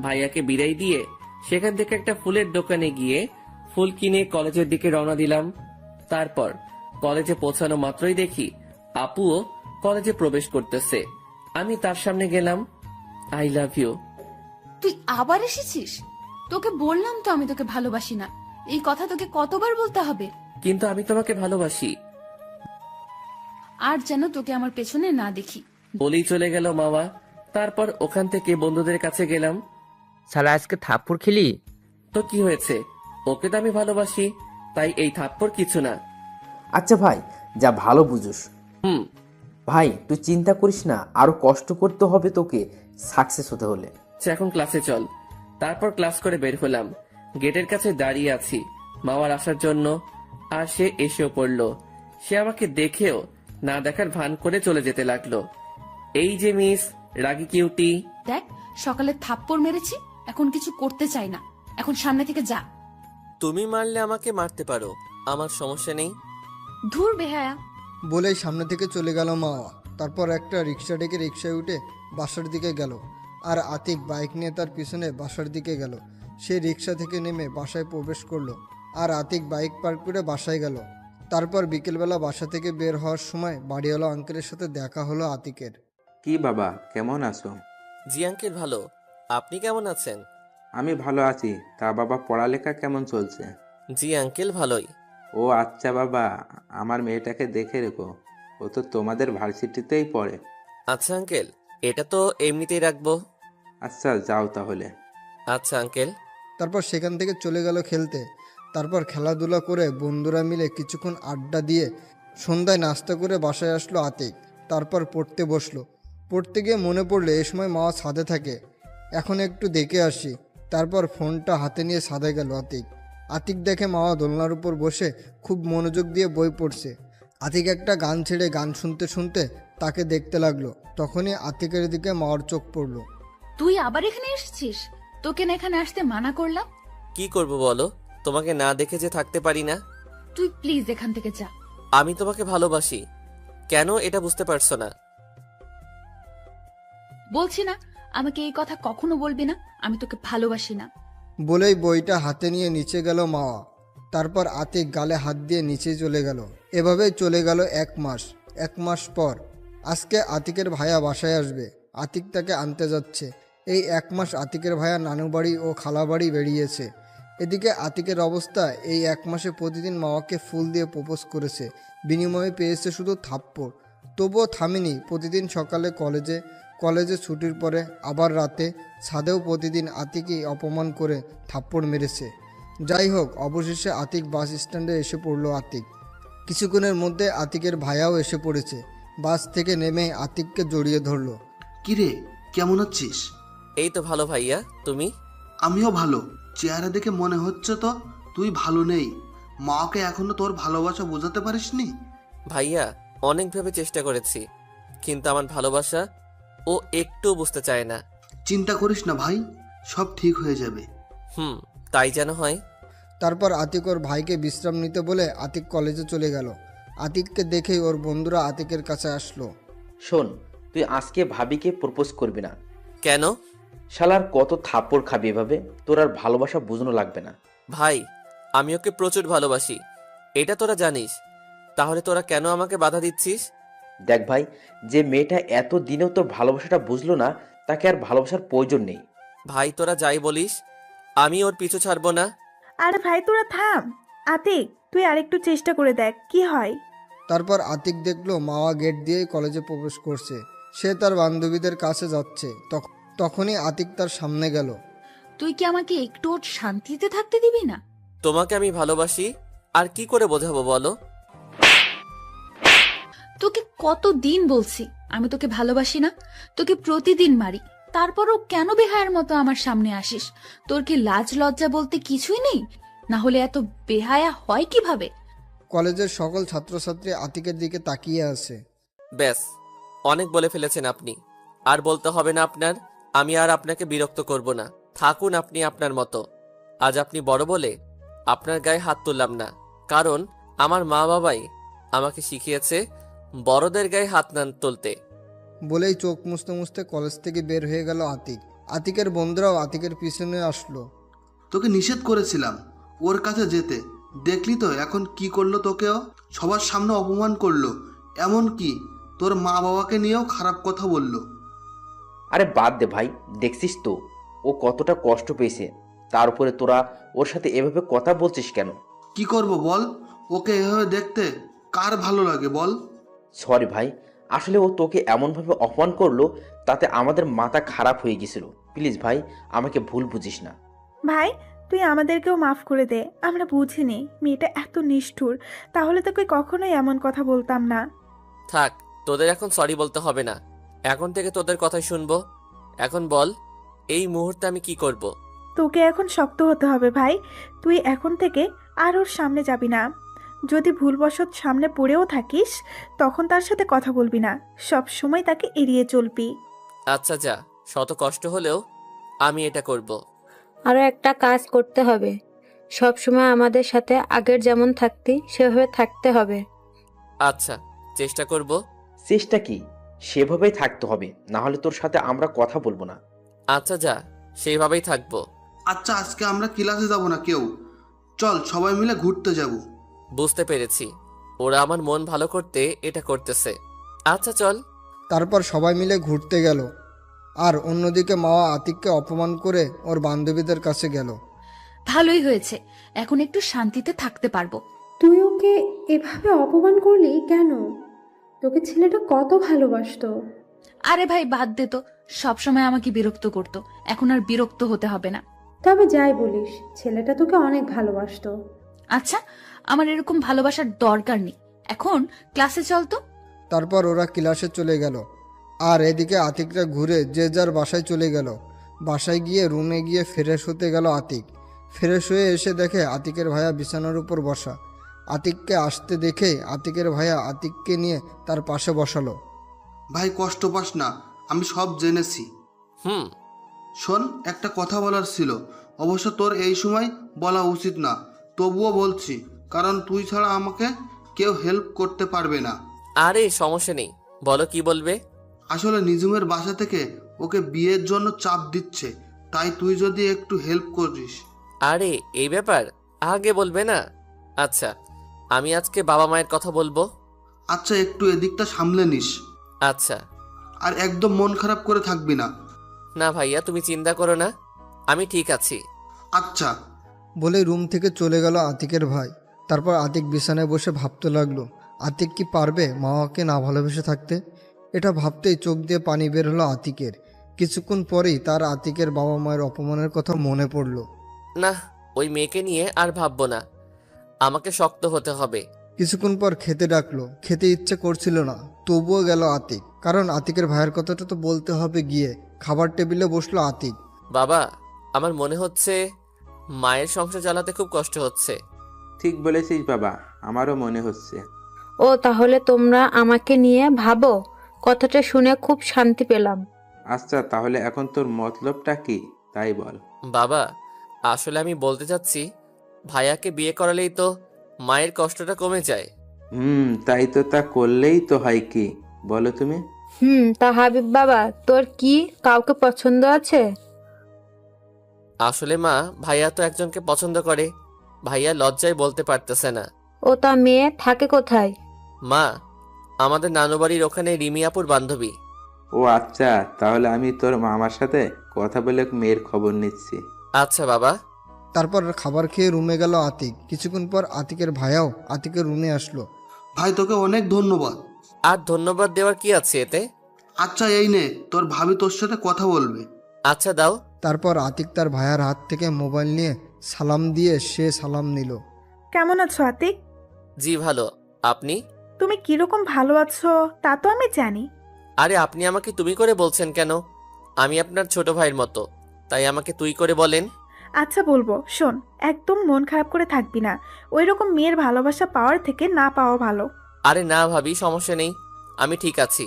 S2: ভাইয়াকে বিদায় দিয়ে সেখান থেকে একটা ফুলের দোকানে গিয়ে ফুল কিনে কলেজের দিকে রওনা দিলাম। তারপর কলেজে পৌঁছানো মাত্রই দেখি আপুও কলেজে প্রবেশ করতেছে। আমি তার সামনে গেলাম। I love you.
S1: তুই আবার এসেছিস? তোকে বললাম তো আমি তোকে ভালোবাসি না। এই কথা তোকে কতবার বলতে হবে?
S2: কিন্তু আমি তোমাকে ভালোবাসি।
S1: আর যেন তোকে আমার পেছনে না দেখি।
S2: বলেই চলে গেল মামা। তারপর ওখান থেকে বন্ধুদের কাছে গেলাম।
S8: শালা আজকে থাপ্পড় খেলি?
S2: তো কি হয়েছে, ওকে তো আমি ভালোবাসি, তাই এই থাপ্পড় কিছু না।
S7: আচ্ছা ভাই, যা ভালো বুঝোস।
S2: হুম।
S7: ভাই তুই চিন্তা করিস না, আরো কষ্ট করতে হবে তোকে সাকসেস হতে হলে।
S2: আচ্ছা, এখন ক্লাসে চল। তারপর ক্লাস করে বের হলাম। গেটের কাছে দাঁড়িয়ে আছি মামার আসার জন্য, আর সে এসেও পড়লো। সে আমাকে দেখেও না দেখার ভান করে চলে যেতে লাগলো। এই যে মিস রাগি কিউটি।
S1: দেখ, সকালে থাপ্পড় মেরেছি, এখন কিছু করতে চাই না। এখন সামনে থেকে যা।
S2: তুমি মারলে আমাকে মারতে পারো, আমার সমস্যা নেই।
S1: ধুর বেহায়া।
S3: বলেই সামনে থেকে চলে গেল মাওয়া। তারপর একটা রিক্সা ডেকে রিক্সায় উঠে বাসার দিকে গেল, আর আতিক বাইক নিয়ে তার পিছনে বাসার দিকে গেল। সে রিক্সা থেকে নেমে বাসায় প্রবেশ করলো, আর আতিক বাইক পার্ক করে বাসায় গেল। তারপর বিকেলবেলা বাসা থেকে বের হওয়ার সময় বাড়িওয়ালা আঙ্কেলের সাথে দেখা হলো আতিকের।
S11: কি বাবা, কেমন আছো?
S2: জি আঙ্কেল, ভালো। আপনি কেমন আছেন?
S11: আমি ভালো আছি। তা বাবা, পড়ালেখা কেমন চলছে?
S2: জি আঙ্কেল, ভালোই।
S11: ও আচ্ছা বাবা, আমার মেয়েটাকে দেখে রেখো, ও তো তোমাদের ভার্সিটিতেই পড়ে।
S2: আচ্ছা আঙ্কেল, এটা তো এমনিতেই রাখবো।
S11: আচ্ছা, যাও তাহলে।
S2: আচ্ছা আঙ্কেল।
S3: তারপর সেখান থেকে চলে গেল খেলতে। তারপর খেলাধুলা করে বন্ধুরা মিলে কিছুক্ষণ আড্ডা দিয়ে সন্ধ্যায় নাস্তা করে বাসায় আসলো আতিক। তারপর পড়তে বসলো। পড়তে গিয়ে মনে পড়লো এ সময় মা ছাদে থাকে, এখন একটু দেখে আসি। তারপর ফোনটা হাতে নিয়ে ছাদে গেল আতিক। আতিক দেখে মাওয়া দোলনার উপর বসে খুব মনোযোগ দিয়ে বই পড়ছে। আতিক একটা গান ছেড়ে গান শুনতে শুনতে তাকে দেখতে লাগলো। তখনই আতিকের দিকে মাওয়ার চোখ পড়লো।
S1: তুই আবার এখানে এসেছিস? তোকে না এখানে আসতে মানা করলাম।
S2: কি করব বলো, তোমাকে না দেখে যে থাকতে পারি না।
S1: তুই প্লিজ এখান থেকে যা।
S2: আমি তোমাকে ভালোবাসি, কেন এটা বুঝতে পারছো না?
S1: বলছি না, আমাকে এই কথা কখনো বলবি না। আমি তোকে ভালোবাসি না।
S3: বলেই বইটা হাতে নিয়ে নিচে গেল মাওয়া। তারপর আতিক গালে হাত দিয়ে নিচে চলে গেল। এভাবেই চলে গেল 1 মাস। 1 মাস পর আজকে আতিকের ভাইয়া বাসায় আসবে। আতিক তাকে আনতে যাচ্ছে। এই 1 মাস আতিকের ভাইয়া নানু বাড়ি ও খালা বাড়ি বেরিয়েছে। এদিকে আতিকের অবস্থা, এই 1 মাসে প্রতিদিন মাওয়াকে ফুল দিয়ে প্রপোজ করেছে, বিনিময়ে পেয়েছে শুধু থাপ্পড়। তবুও থামেনি। প্রতিদিন সকালে কলেজে ছুটির পরে আবার রাতে ছাদেও প্রতিদিন আতিকই অপমান করে থাপ্পড় মেরেছে। যাই হোক, অবশেষে আতিক বাস স্ট্যান্ডে এসে পড়লো। আতিক কিছুক্ষণের মধ্যে আতিকের ভাইয়াও এসে পড়েছে। বাস থেকে নেমে আতিককে জড়িয়ে ধরলো।
S12: কিরে, কেমন আছিস?
S2: এই তো ভালো ভাইয়া, তুমি?
S12: আমিও ভালো। চেহারা দেখে মনে হচ্ছে তো তুই ভালো নেই। মাকে এখনো তোর ভালোবাসা বোঝাতে পারিসনি?
S2: ভাইয়া, অনেকভাবে চেষ্টা করেছি, কিন্তু আমার ভালোবাসা ও একটু বুঝতে চায় না।
S12: চিন্তা করিস না ভাই, সব ঠিক হয়ে যাবে।
S2: তাই যেন হয়।
S3: তারপর আতিক ওর ভাইকে বিশ্রাম নিতে বলে আতিক কলেজে চলে গেল। আতিককে দেখেই ওর বন্ধুরা আতিকের কাছে আসলো।
S7: শোন, তুই আজকে ভাবিকে প্রপোজ করবি না।
S2: কেন?
S7: শালার কত থাপ্পড় খাবি এভাবে, তোর আর ভালোবাসা বুঝনো লাগবে না।
S2: ভাই, আমি ওকে প্রচুর ভালোবাসি, এটা তোরা জানিস, তাহলে তোরা কেন আমাকে বাধা দিচ্ছিস?
S7: দেখ ভাই, যে মেয়েটা এত দিনেও তোর ভালোবাসাটা বুঝলো না, তাকে আর ভালোবাসার প্রয়োজন নেই।
S2: ভাই, তোরা যাই বলিস, আমি ওর পিছু ছাড়বো না।
S13: আরে ভাই তোরা থাম। আতিক, তুই আরেকটু চেষ্টা করে দেখ কি হয়।
S3: তারপর আতিক দেখলো মাওয়া গেট দিয়েই কলেজে প্রবেশ করছে। সে তার বান্ধবীদের কাছে যাচ্ছে। তখনই আতিক তার সামনে গেল।
S1: তুই কি আমাকে একটু শান্তিতে থাকতে দিবি না?
S2: তোমাকে আমি ভালোবাসি, আর কি করে বোঝাবো বলো?
S1: তোকে কতদিন বলছি আমি তোকে ভালোবাসি না, তোকে প্রতিদিন মারি, তারপরও কেন বেহায়ার মতো আমার সামনে আসিস? তোর কি লাজ লজ্জা বলতে কিছুই নেই? না হলে এত বেহায়া হয় কিভাবে?
S3: কলেজের সকল ছাত্রছাত্রী আতিকের দিকে তাকিয়ে আছে।
S2: ব্যাস, অনেক বলে ফেলেছেন আপনি, আর বলতে হবে না আপনার। আমি আর আপনাকে বিরক্ত করব না, থাকুন আপনি আপনার মতো। আজ আপনি বড় বলে আপনার গায়ে হাত তুললাম না, কারণ আমার মা বাবাই আমাকে শিখিয়েছে বড়দের গায়ে হাত না তুলতে।
S3: বলেই চোখ মুছতে মুছতে কলেজ থেকে বের হয়ে গেল আতিক। আতিকের বন্ধুরাও আতিকের পিছনে আসলো।
S12: তোকে নিষেধ করেছিলাম ওর কাছে যেতে, দেখলি তো এখন কি করলো তোকেও? সবার সামনে অপমান করলো, এমন কি তোর মা বাবাকে নিয়েও খারাপ কথা বললো।
S7: আরে বাদ দে ভাই, দেখছিস তো ও কতটা কষ্ট পেয়েছে, তার উপরে তোরা ওর সাথে এভাবে কথা বলছিস কেন?
S12: কি করব বল, ওকে এভাবে দেখতে কার ভালো লাগে বল?
S7: সরি ভাই, আসলে ও তোকে এমনভাবে অপমান করলো তাতে আমাদের মাথা খারাপ হয়ে গেছিল। প্লিজ ভাই, আমাকে ভুল বুঝিস না।
S13: ভাই তুই আমাদেরকেও মাফ করে দে, আমরা বুঝিনি মেয়েটা এত নিষ্ঠুর, তাহলে তোকে কখনোই এমন কথা বলতাম না।
S2: থাক, তোদের এখন সরি বলতে হবে না, এখন থেকে তোদের কথাই শুনবো। এখন বল, এই মুহূর্তে আমি কি করব?
S13: তোকে এখন শক্ত হতে হবে ভাই। তুই এখন থেকে আর ওর সামনে যাবি না। যদি ভুলবশত সামনে পড়েও থাকিস তখন তার সাথে কথা বলবি না, সব সময় তাকে এড়িয়ে চলবি।
S2: আচ্ছা যা, শত কষ্ট হলেও আমি এটা করব।
S14: আরও একটা কাজ করতে হবে, সব সময় আমাদের সাথে আগের যেমন থাকতি সেভাবে থাকতে হবে।
S2: আচ্ছা, চেষ্টা করব।
S7: চেষ্টা কি, সেভাবেই থাকতে হবে, না হলে তোর সাথে আমরা কথা বলবো না।
S2: আচ্ছা যা, সেইভাবেই থাকবো।
S12: আচ্ছা আজকে আমরা ক্লাসে যাব না কেউ, চল সবাই মিলে ঘুরতে যাব।
S2: বুঝতে পেরেছি, ওরা আমার মন ভালো করতে এটা করতেছে। আচ্ছা চল।
S3: তারপর সবাই মিলে ঘুরতে গেল। আর অন্যদিকে মাওয়া আতিককে অপমান করে ওর বান্ধবীদের কাছে গেল।
S1: ভালোই হয়েছে, এখন একটু শান্তিতে থাকতে পারবো।
S9: তুই ওকে এভাবে অপমান করলি কেন? তোকে ছেলেটা কত ভালোবাসতো।
S1: আরে ভাই বাদ দে তো, সবসময় আমাকে বিরক্ত করতো, এখন আর বিরক্ত হতে হবে না।
S9: তবে যাই বলিস, ছেলেটা তোকে অনেক ভালোবাসতো।
S1: আচ্ছা, আমার এরকম ভালোবাসার দরকার নেই, এখন ক্লাসে চল তো।
S3: তারপর ওরা ক্লাসে চলে গেল। আর এদিকে আতিকরা ঘুরে যে যার বাসায় চলে গেল। বাসায় গিয়ে রুমে গিয়ে ফ্রেশ হতে গেল আতিক। ফ্রেশ হয়ে এসে দেখে আতিকের ভাইয়া বিছানার উপর বসা। আতিককে আসতে দেখে আতিকের ভাইয়া আতিককে নিয়ে তার পাশে বসালো।
S12: ভাই কষ্ট পাস না, আমি সব জেনেছি। শোন, একটা কথা বলার ছিল, অবশ্য তোর এই সময় বলা উচিত না, তবুও বলছি, কারণ তুই ছাড়া আমাকে কেউ হেল্প করতে পারবে না।
S2: আরে সমস্যা নেই, বলো কি বলবে।
S12: আসলে নিজুমের বাসা থেকে ওকে বিয়ের জন্য চাপ দিচ্ছে, তাই তুই যদি একটু হেল্প করিস।
S2: আরে এই ব্যাপার আগে বলবে না? আচ্ছা, আমি আজকে বাবা মায়ের কথা বলবো।
S12: আচ্ছা, একটু এদিকটা সামলে নিস।
S2: আচ্ছা।
S12: আর একদম মন খারাপ করে থাকবি না।
S2: না ভাইয়া, তুমি চিন্তা করো না, আমি ঠিক আছি।
S12: আচ্ছা।
S3: বলে রুম থেকে চলে গেল আতিকের ভাই। তারপর আতিক বিছানায় বসে ভাবতে লাগলো, আতিক কি পারবে মাওয়াকে না ভালোবেসে থাকতে? এটা ভাবতেই চোখ দিয়ে পানি বের হলো আতিকের। কিছুক্ষণ পরেই তার আতিকের বাবা মায়ের অপমানের কথা মনে পড়ল।
S2: না, ওই মেয়েকে নিয়ে আর ভাববো না, আমাকে শক্ত হতে হবে।
S3: কিছুক্ষণ পর খেতে ডাকলো। খেতে ইচ্ছে করছিল না, তবুও গেল আতিক, কারণ আতিকের ভাইয়ের কথাটা তো বলতে হবে গিয়ে। খাবার টেবিলে বসলো আতিক।
S2: বাবা, আমার মনে হচ্ছে মায়ের সংসার চালাতে খুব কষ্ট হচ্ছে।
S11: ঠিক বলেছিস বাবা, আমারও মনে হচ্ছে।
S14: ও তাহলে তোমরা আমাকে নিয়ে ভাবো, কথাটা শুনে খুব শান্তি পেলাম।
S11: আচ্ছা তাহলে এখন তোর মতলবটা কি তাই বল।
S2: বাবা, আসলে আমি বলতে চাচ্ছি, ভাইয়াকে বিয়ে করালেই তো মায়ের কষ্টটা কমে যায়।
S11: তাই তো, তা করলেই তো হয় কি বলো তুমি?
S14: তা হাবিব বাবা, তোর কি কাউকে পছন্দ আছে?
S2: আসলে মা, ভাইয়া তো একজনকে পছন্দ করে, ভাইয়া লজ্জায় বলতে পারতেছে না।
S14: ও তা মেয়ে থাকে কোথায়?
S2: মা, আমাদের নানু বাড়ির ওখানে রিমি আপুর বান্ধবী।
S11: ও আচ্ছা, তাহলে আমি তোর মামার সাথে কথা বলে মেয়ের খবর নিচ্ছি।
S2: আচ্ছা বাবা।
S3: তারপর খাবার খেয়ে রুমে গেল আতিক। কিছুক্ষণ পর আতিকের ভাইয়াও আতিকের রুমে আসলো।
S12: ভাই তোকে অনেক ধন্যবাদ।
S2: আর ধন্যবাদ দেওয়ার কি আছে এতে?
S12: আচ্ছা এই নে, তোর ভাবি তোর সাথে কথা বলবে।
S2: আচ্ছা দাও।
S3: তারপর আতিক তার ভাইয়ার হাত থেকে মোবাইল নিয়ে সালাম দিয়ে সে সালাম নিল।
S13: কেমন আছো আতিক?
S2: জি ভালো, আপনি?
S13: তুমি কিরকম ভালো আছো তা তো আমি জানি।
S2: আরে আপনি আমাকে তুমি করে বলছেন কেন? আমি আপনার ছোট ভাইয়ের মতো, তাই আমাকে তুই করে বলেন।
S13: আচ্ছা বলবো, শোন, একদম মন খারাপ করে থাকবি না। ওই রকম মেয়ের ভালোবাসা পাওয়ার থেকে না পাওয়া ভালো।
S2: আরে না ভাবি, সমস্যা নেই, আমি ঠিক আছি।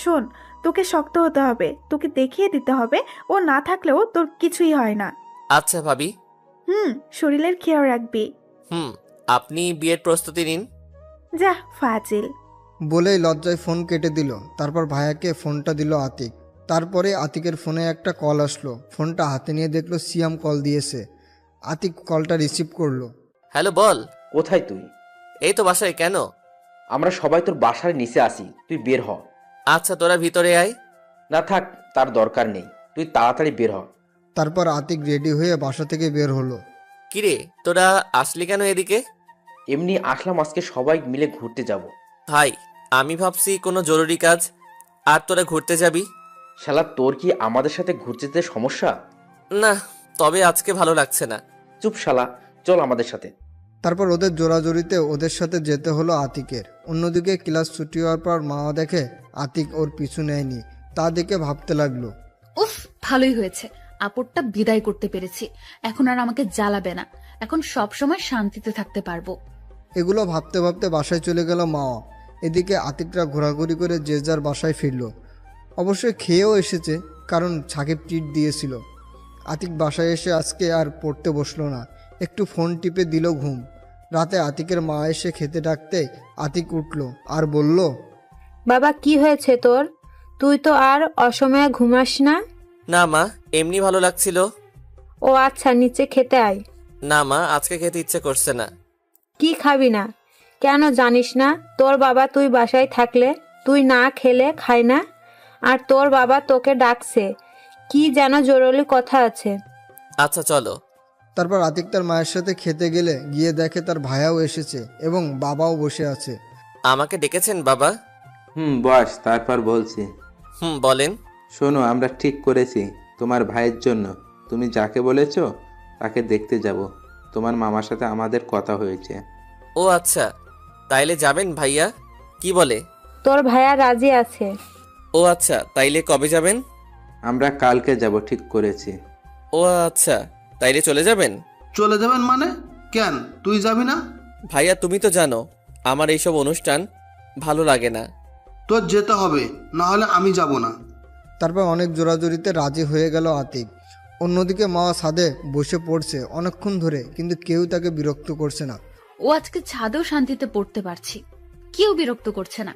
S13: শোন, তোকে শক্ত হতে হবে, তোকে দেখিয়ে দিতে হবে ও না থাকলেও তোর কিছুই হয় না।
S2: আচ্ছা ভাবি।
S13: শরীরের খেয়াল রাখবি।
S2: আপনি বিয়ের প্রস্তুতি নিন।
S13: যা ফাজিল।
S3: বলেই লজ্জায় ফোন কেটে দিল। তারপর ভাইয়াকে ফোনটা দিল আতিক। তারপরে আতিকের ফোনে একটা কল আসলো। ফোনটা হাতে নিয়ে দেখলো সিয়াম কল দিয়েছে। আতিক কলটা রিসিভ করলো।
S2: হ্যালো বল।
S7: কোথায় তুই?
S2: এই তো বাসায়। কেন?
S7: আমরা সবাই তোর বাসার নিচে আসি, তুই বের হ।
S2: আচ্ছা তোরা ভিতরে আয়।
S7: না থাক, তার দরকার নেই, তুই তাড়াতাড়ি বের হ।
S3: তারপর আতিক রেডি হয়ে বাসা থেকে বের হলো।
S2: কিরে তোরা আসলি কেন এদিকে?
S7: এমনি আসলাম, আজকে সবাই মিলে ঘুরতে যাব।
S2: ভাই আমি ভাবছি কোনো জরুরি কাজ, আর তোরা ঘুরতে যাবি।
S7: শালা তোর কি আমাদের সাথে ঘুরতে যেতে সমস্যা?
S2: না, তবে আজকে ভালো লাগছে না।
S7: চুপ শালা, চল আমাদের সাথে।
S3: তারপর ওদের জোরাজোরিতে ওদের সাথে যেতে হলো আতিকের। অন্যদিকে ক্লাস ছুটি হওয়ার পর মা দেখে আতিক ওর পিছু নেয়নি। তা দেখে ভাবতে লাগলো,
S1: উফ, ভালোই হয়েছে, আপদটা বিদায় করতে পেরেছি। এখন আর আমাকে জ্বালাবে না, এখন সব সময় শান্তিতে থাকতে পারবো।
S3: এগুলো ভাবতে ভাবতে বাসায় চলে গেল মাওয়া। এদিকে আতিকরা ঘোরাঘুরি করে যে যার বাসায় ফিরল। অবশ্যই খেয়েও এসেছে, কারণ সাকিব ট্রিট দিয়েছিল। আতিক বাসায় এসে আজকে আর পড়তে বসলো না, একটু ফোন টিপে দিল ঘুম। রাতে আতিকের মা এসে খেতে ডাকতে আতিক উঠল আর বলল,
S14: বাবা কি হয়েছে তোর? তুই তো আর অসময়ে ঘুমাস না।
S2: না মা, এমনি ভালো লাগছিল।
S14: ও আচ্ছা, নিচে খেতে আয়।
S2: না মা, আজকে খেতে ইচ্ছে করছে না।
S14: কি খাবি না? কেন জানিস না তোর বাবা তুই বাসায় থাকলে তুই না খেলে খায় না? আর তোর বাবা তোকে ডাকছে, কি যেন জরুরি কথা আছে।
S2: আচ্ছা চলো।
S3: তারপর আতিক তার মায়ের সাথে খেতে গেলে গিয়ে দেখে তার ভাইয়াও এসেছে এবং বাবাও বসে আছে।
S2: আমাকে ডেকেছেন বাবা?
S11: বস, তারপর বলছি।
S2: বলেন।
S11: শোনো, আমরা ঠিক করেছি তোমার ভাইয়ের জন্য তুমি যাকে বলেছো তাকে দেখতে যাব। তোমার মামার সাথে আমাদের কথা হয়েছে।
S2: ও আচ্ছা, তাইলে যাবেন ভাইয়া? কি বলে?
S14: তোর ভাইয়া রাজি আছে।
S2: ও আচ্ছা, তাইলে কবে যাবেন?
S11: আমরা কালকে যাব ঠিক করেছি।
S2: ও আচ্ছা, তাইলে চলে যাবেন?
S12: চলে যাবেন মানে? কেন, তুই যাবি না?
S2: ভাইয়া তুমি তো জানো আমার এইসব অনুষ্ঠান ভালো লাগে না।
S12: তোর যেতে হবে, না হলে আমি যাব না।
S3: তারপর অনেক জোরাজোরিতে রাজি হয়ে গেল আতিক। অন্যদিকে মা ছাদে বসে পড়ছে অনেকক্ষণ ধরে, কিন্তু কেউ তাকে বিরক্ত করছে না।
S1: ও আজকে ছাদেও শান্তিতে পড়তে পারছি, কেউ বিরক্ত করছে না।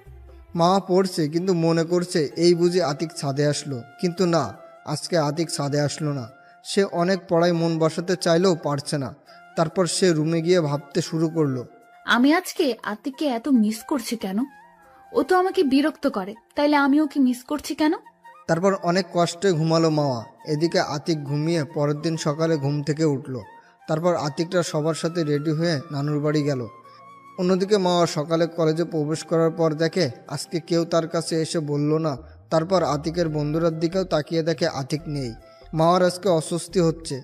S3: মা পড়ছে কিন্তু মনে করছে এই বুঝি আতিক ছাদে আসলো, কিন্তু না, আজকে আতিক ছাদে আসলো না। সে অনেক পড়ায় মন বসাতে চাইলেও পারছে না। তারপর সে রুমে গিয়ে ভাবতে শুরু করলো,
S1: আমি আজকে আতিককে এত মিস করছি কেন? ও তো আমাকে বিরক্ত করে, তাইলে আমি ওকে মিস করছি কেন?
S3: তারপর অনেক কষ্টে ঘুমালো মাওয়া। এদিকে আতিক ঘুমিয়ে পরের দিন সকালে ঘুম থেকে উঠলো। তারপর আতিকরা সবার সাথে রেডি হয়ে নানুর বাড়ি গেল। অন্যদিকে মাওয়া সকালে কলেজে প্রবেশ করার পর দেখে আজকে কেউ তার কাছে এসে বলল না। তারপর আতিকের বন্ধুরার দিকেও তাকিয়ে দেখে আতিক নেই। মাওয়ার আজকে অস্বস্তি হচ্ছে,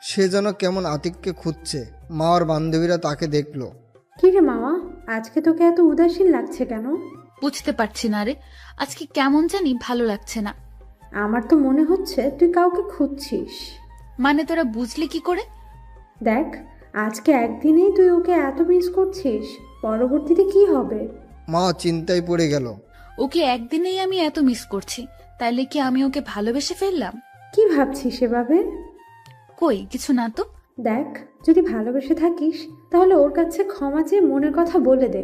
S3: সে যেন কেমন আতিককে খুঁজছে। মাওয়ার বান্ধবীরা তাকে দেখলো।
S9: কি রে মামা, আজকে তোকে এত উদাসীন লাগছে কেন?
S1: বুঝতে পারছি না রে, আজকে কেমন জানি ভালো লাগছে না।
S9: আমার তো মনে হচ্ছে তুই কাউকে খুঁজছিস।
S1: মানে তোরা বুঝলি কি করে?
S9: দেখ, আজকে একদিনেই তুই ওকে এত মিস করছিস, পরবর্তীতে কি হবে?
S3: মা চিন্তায় পড়ে গেল।
S1: ওকে একদিনেই আমি এত মিস করছি, তাইলে কি আমি ওকে ভালোবেসে ফেললাম?
S9: কি ভাবছিস এভাবে?
S1: কই কিছু না তো।
S9: দেখ, যদি ভালোবেসে থাকিস তাহলে ওর কাছে ক্ষমা চেয়ে মনের কথা বলে দে।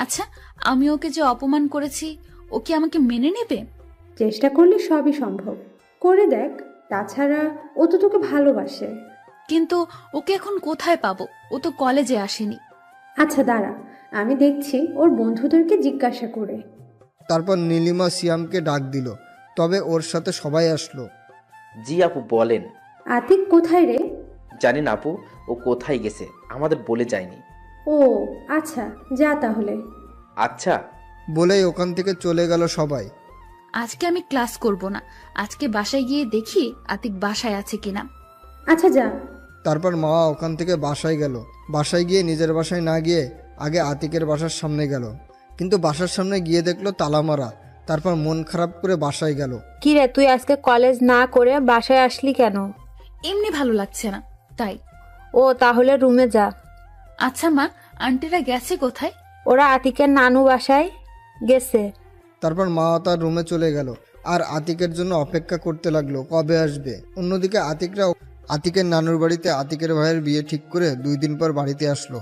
S1: আচ্ছা, আমি ওকে যে অপমান করেছি ও কি আমাকে মেনে নেবে?
S9: চেষ্টা করলে সবই সম্ভব, করে দেখ। তাছাড়া ও তো তোকে ভালোবাসে।
S1: কিন্তু ওকে এখন কোথায় পাবো? ও তো কলেজে আসেনি।
S9: আচ্ছা দাঁড়া, আমি দেখছি ওর বন্ধুদেরকে জিজ্ঞাসা করে।
S3: তারপর নীলিমা সিয়ামকে ডাক দিল, তবে ওর সাথে সবাই আসলো।
S7: জি আপু বলেন।
S9: আতিক কোথায় রে?
S7: জানি না আপু, ও কোথায় গেছে আমাদের বলে যায়নি।
S9: ও আচ্ছা, যা তাহলে।
S7: আচ্ছা।
S3: বলেই ওখান থেকে চলে গেল সবাই।
S1: আজকে আমি ক্লাস করব না, আজকে বাসায় গিয়ে দেখি আতিক বাসায় আছে কিনা।
S9: আচ্ছা যা।
S3: তারপর মা ওখান থেকে বাসায় গেল। বাসায় গিয়ে নিজের বাসায় না গিয়ে আগে আতিকের বাসার সামনে গেল, কিন্তু বাসার সামনে গিয়ে দেখলো তালা মারা। তারপর মন খারাপ করে বাসায় গেল।
S14: কি রে, তুই আজকে কলেজ না করে বাসায় আসলি কেন?
S1: এমনি ভালো লাগছে না তাই।
S14: ও তাহলে রুমে যা।
S1: আচ্ছা মা, আন্টিরা গেছে কোথায়?
S14: ওরা আতিকের নানু বাসায় গেছে।
S3: তারপর মা তার রুমে চলে গেল আর আতিকের জন্য অপেক্ষা করতে লাগলো কবে আসবে। অন্যদিকে আতিকের নানুর বাড়িতে আতিকের ভাইয়ের বিয়ে ঠিক করে 2 দিন পর বাড়িতে আসলো।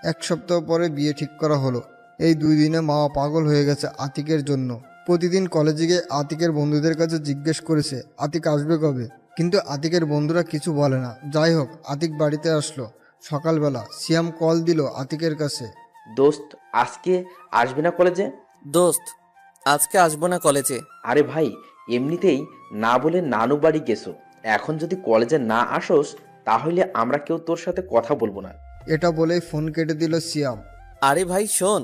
S3: 1 সপ্তাহ পরে বিয়ে ঠিক করা হলো। এই 2 দিনে মা পাগল হয়ে গেছে আতিকের জন্য। প্রতিদিন কলেজে গিয়ে আতিকের বন্ধুদের কাছে জিজ্ঞেস করেছে আতিক আসবে কবে, কিন্তু আতিকের বন্ধুরা কিছু বলে না। যাই হোক, আতিক বাড়িতে আসলো। সকালবেলা সিয়াম কল দিল আতিকের কাছে।
S7: দোস্ত, আজকে আসবে না কলেজে?
S2: দোস্ত, আজকে আসবো না কলেজে।
S7: আরে ভাই, এমনিতেই না বলে নানু বাড়ি গেছো, এখন যদি কলেজে না আসোস তাহলে আমরা কেউ তোর সাথে কথা বলবো না।
S3: এটা বলেই ফোন কেটে দিল সিয়াম।
S2: আরে ভাই শোন।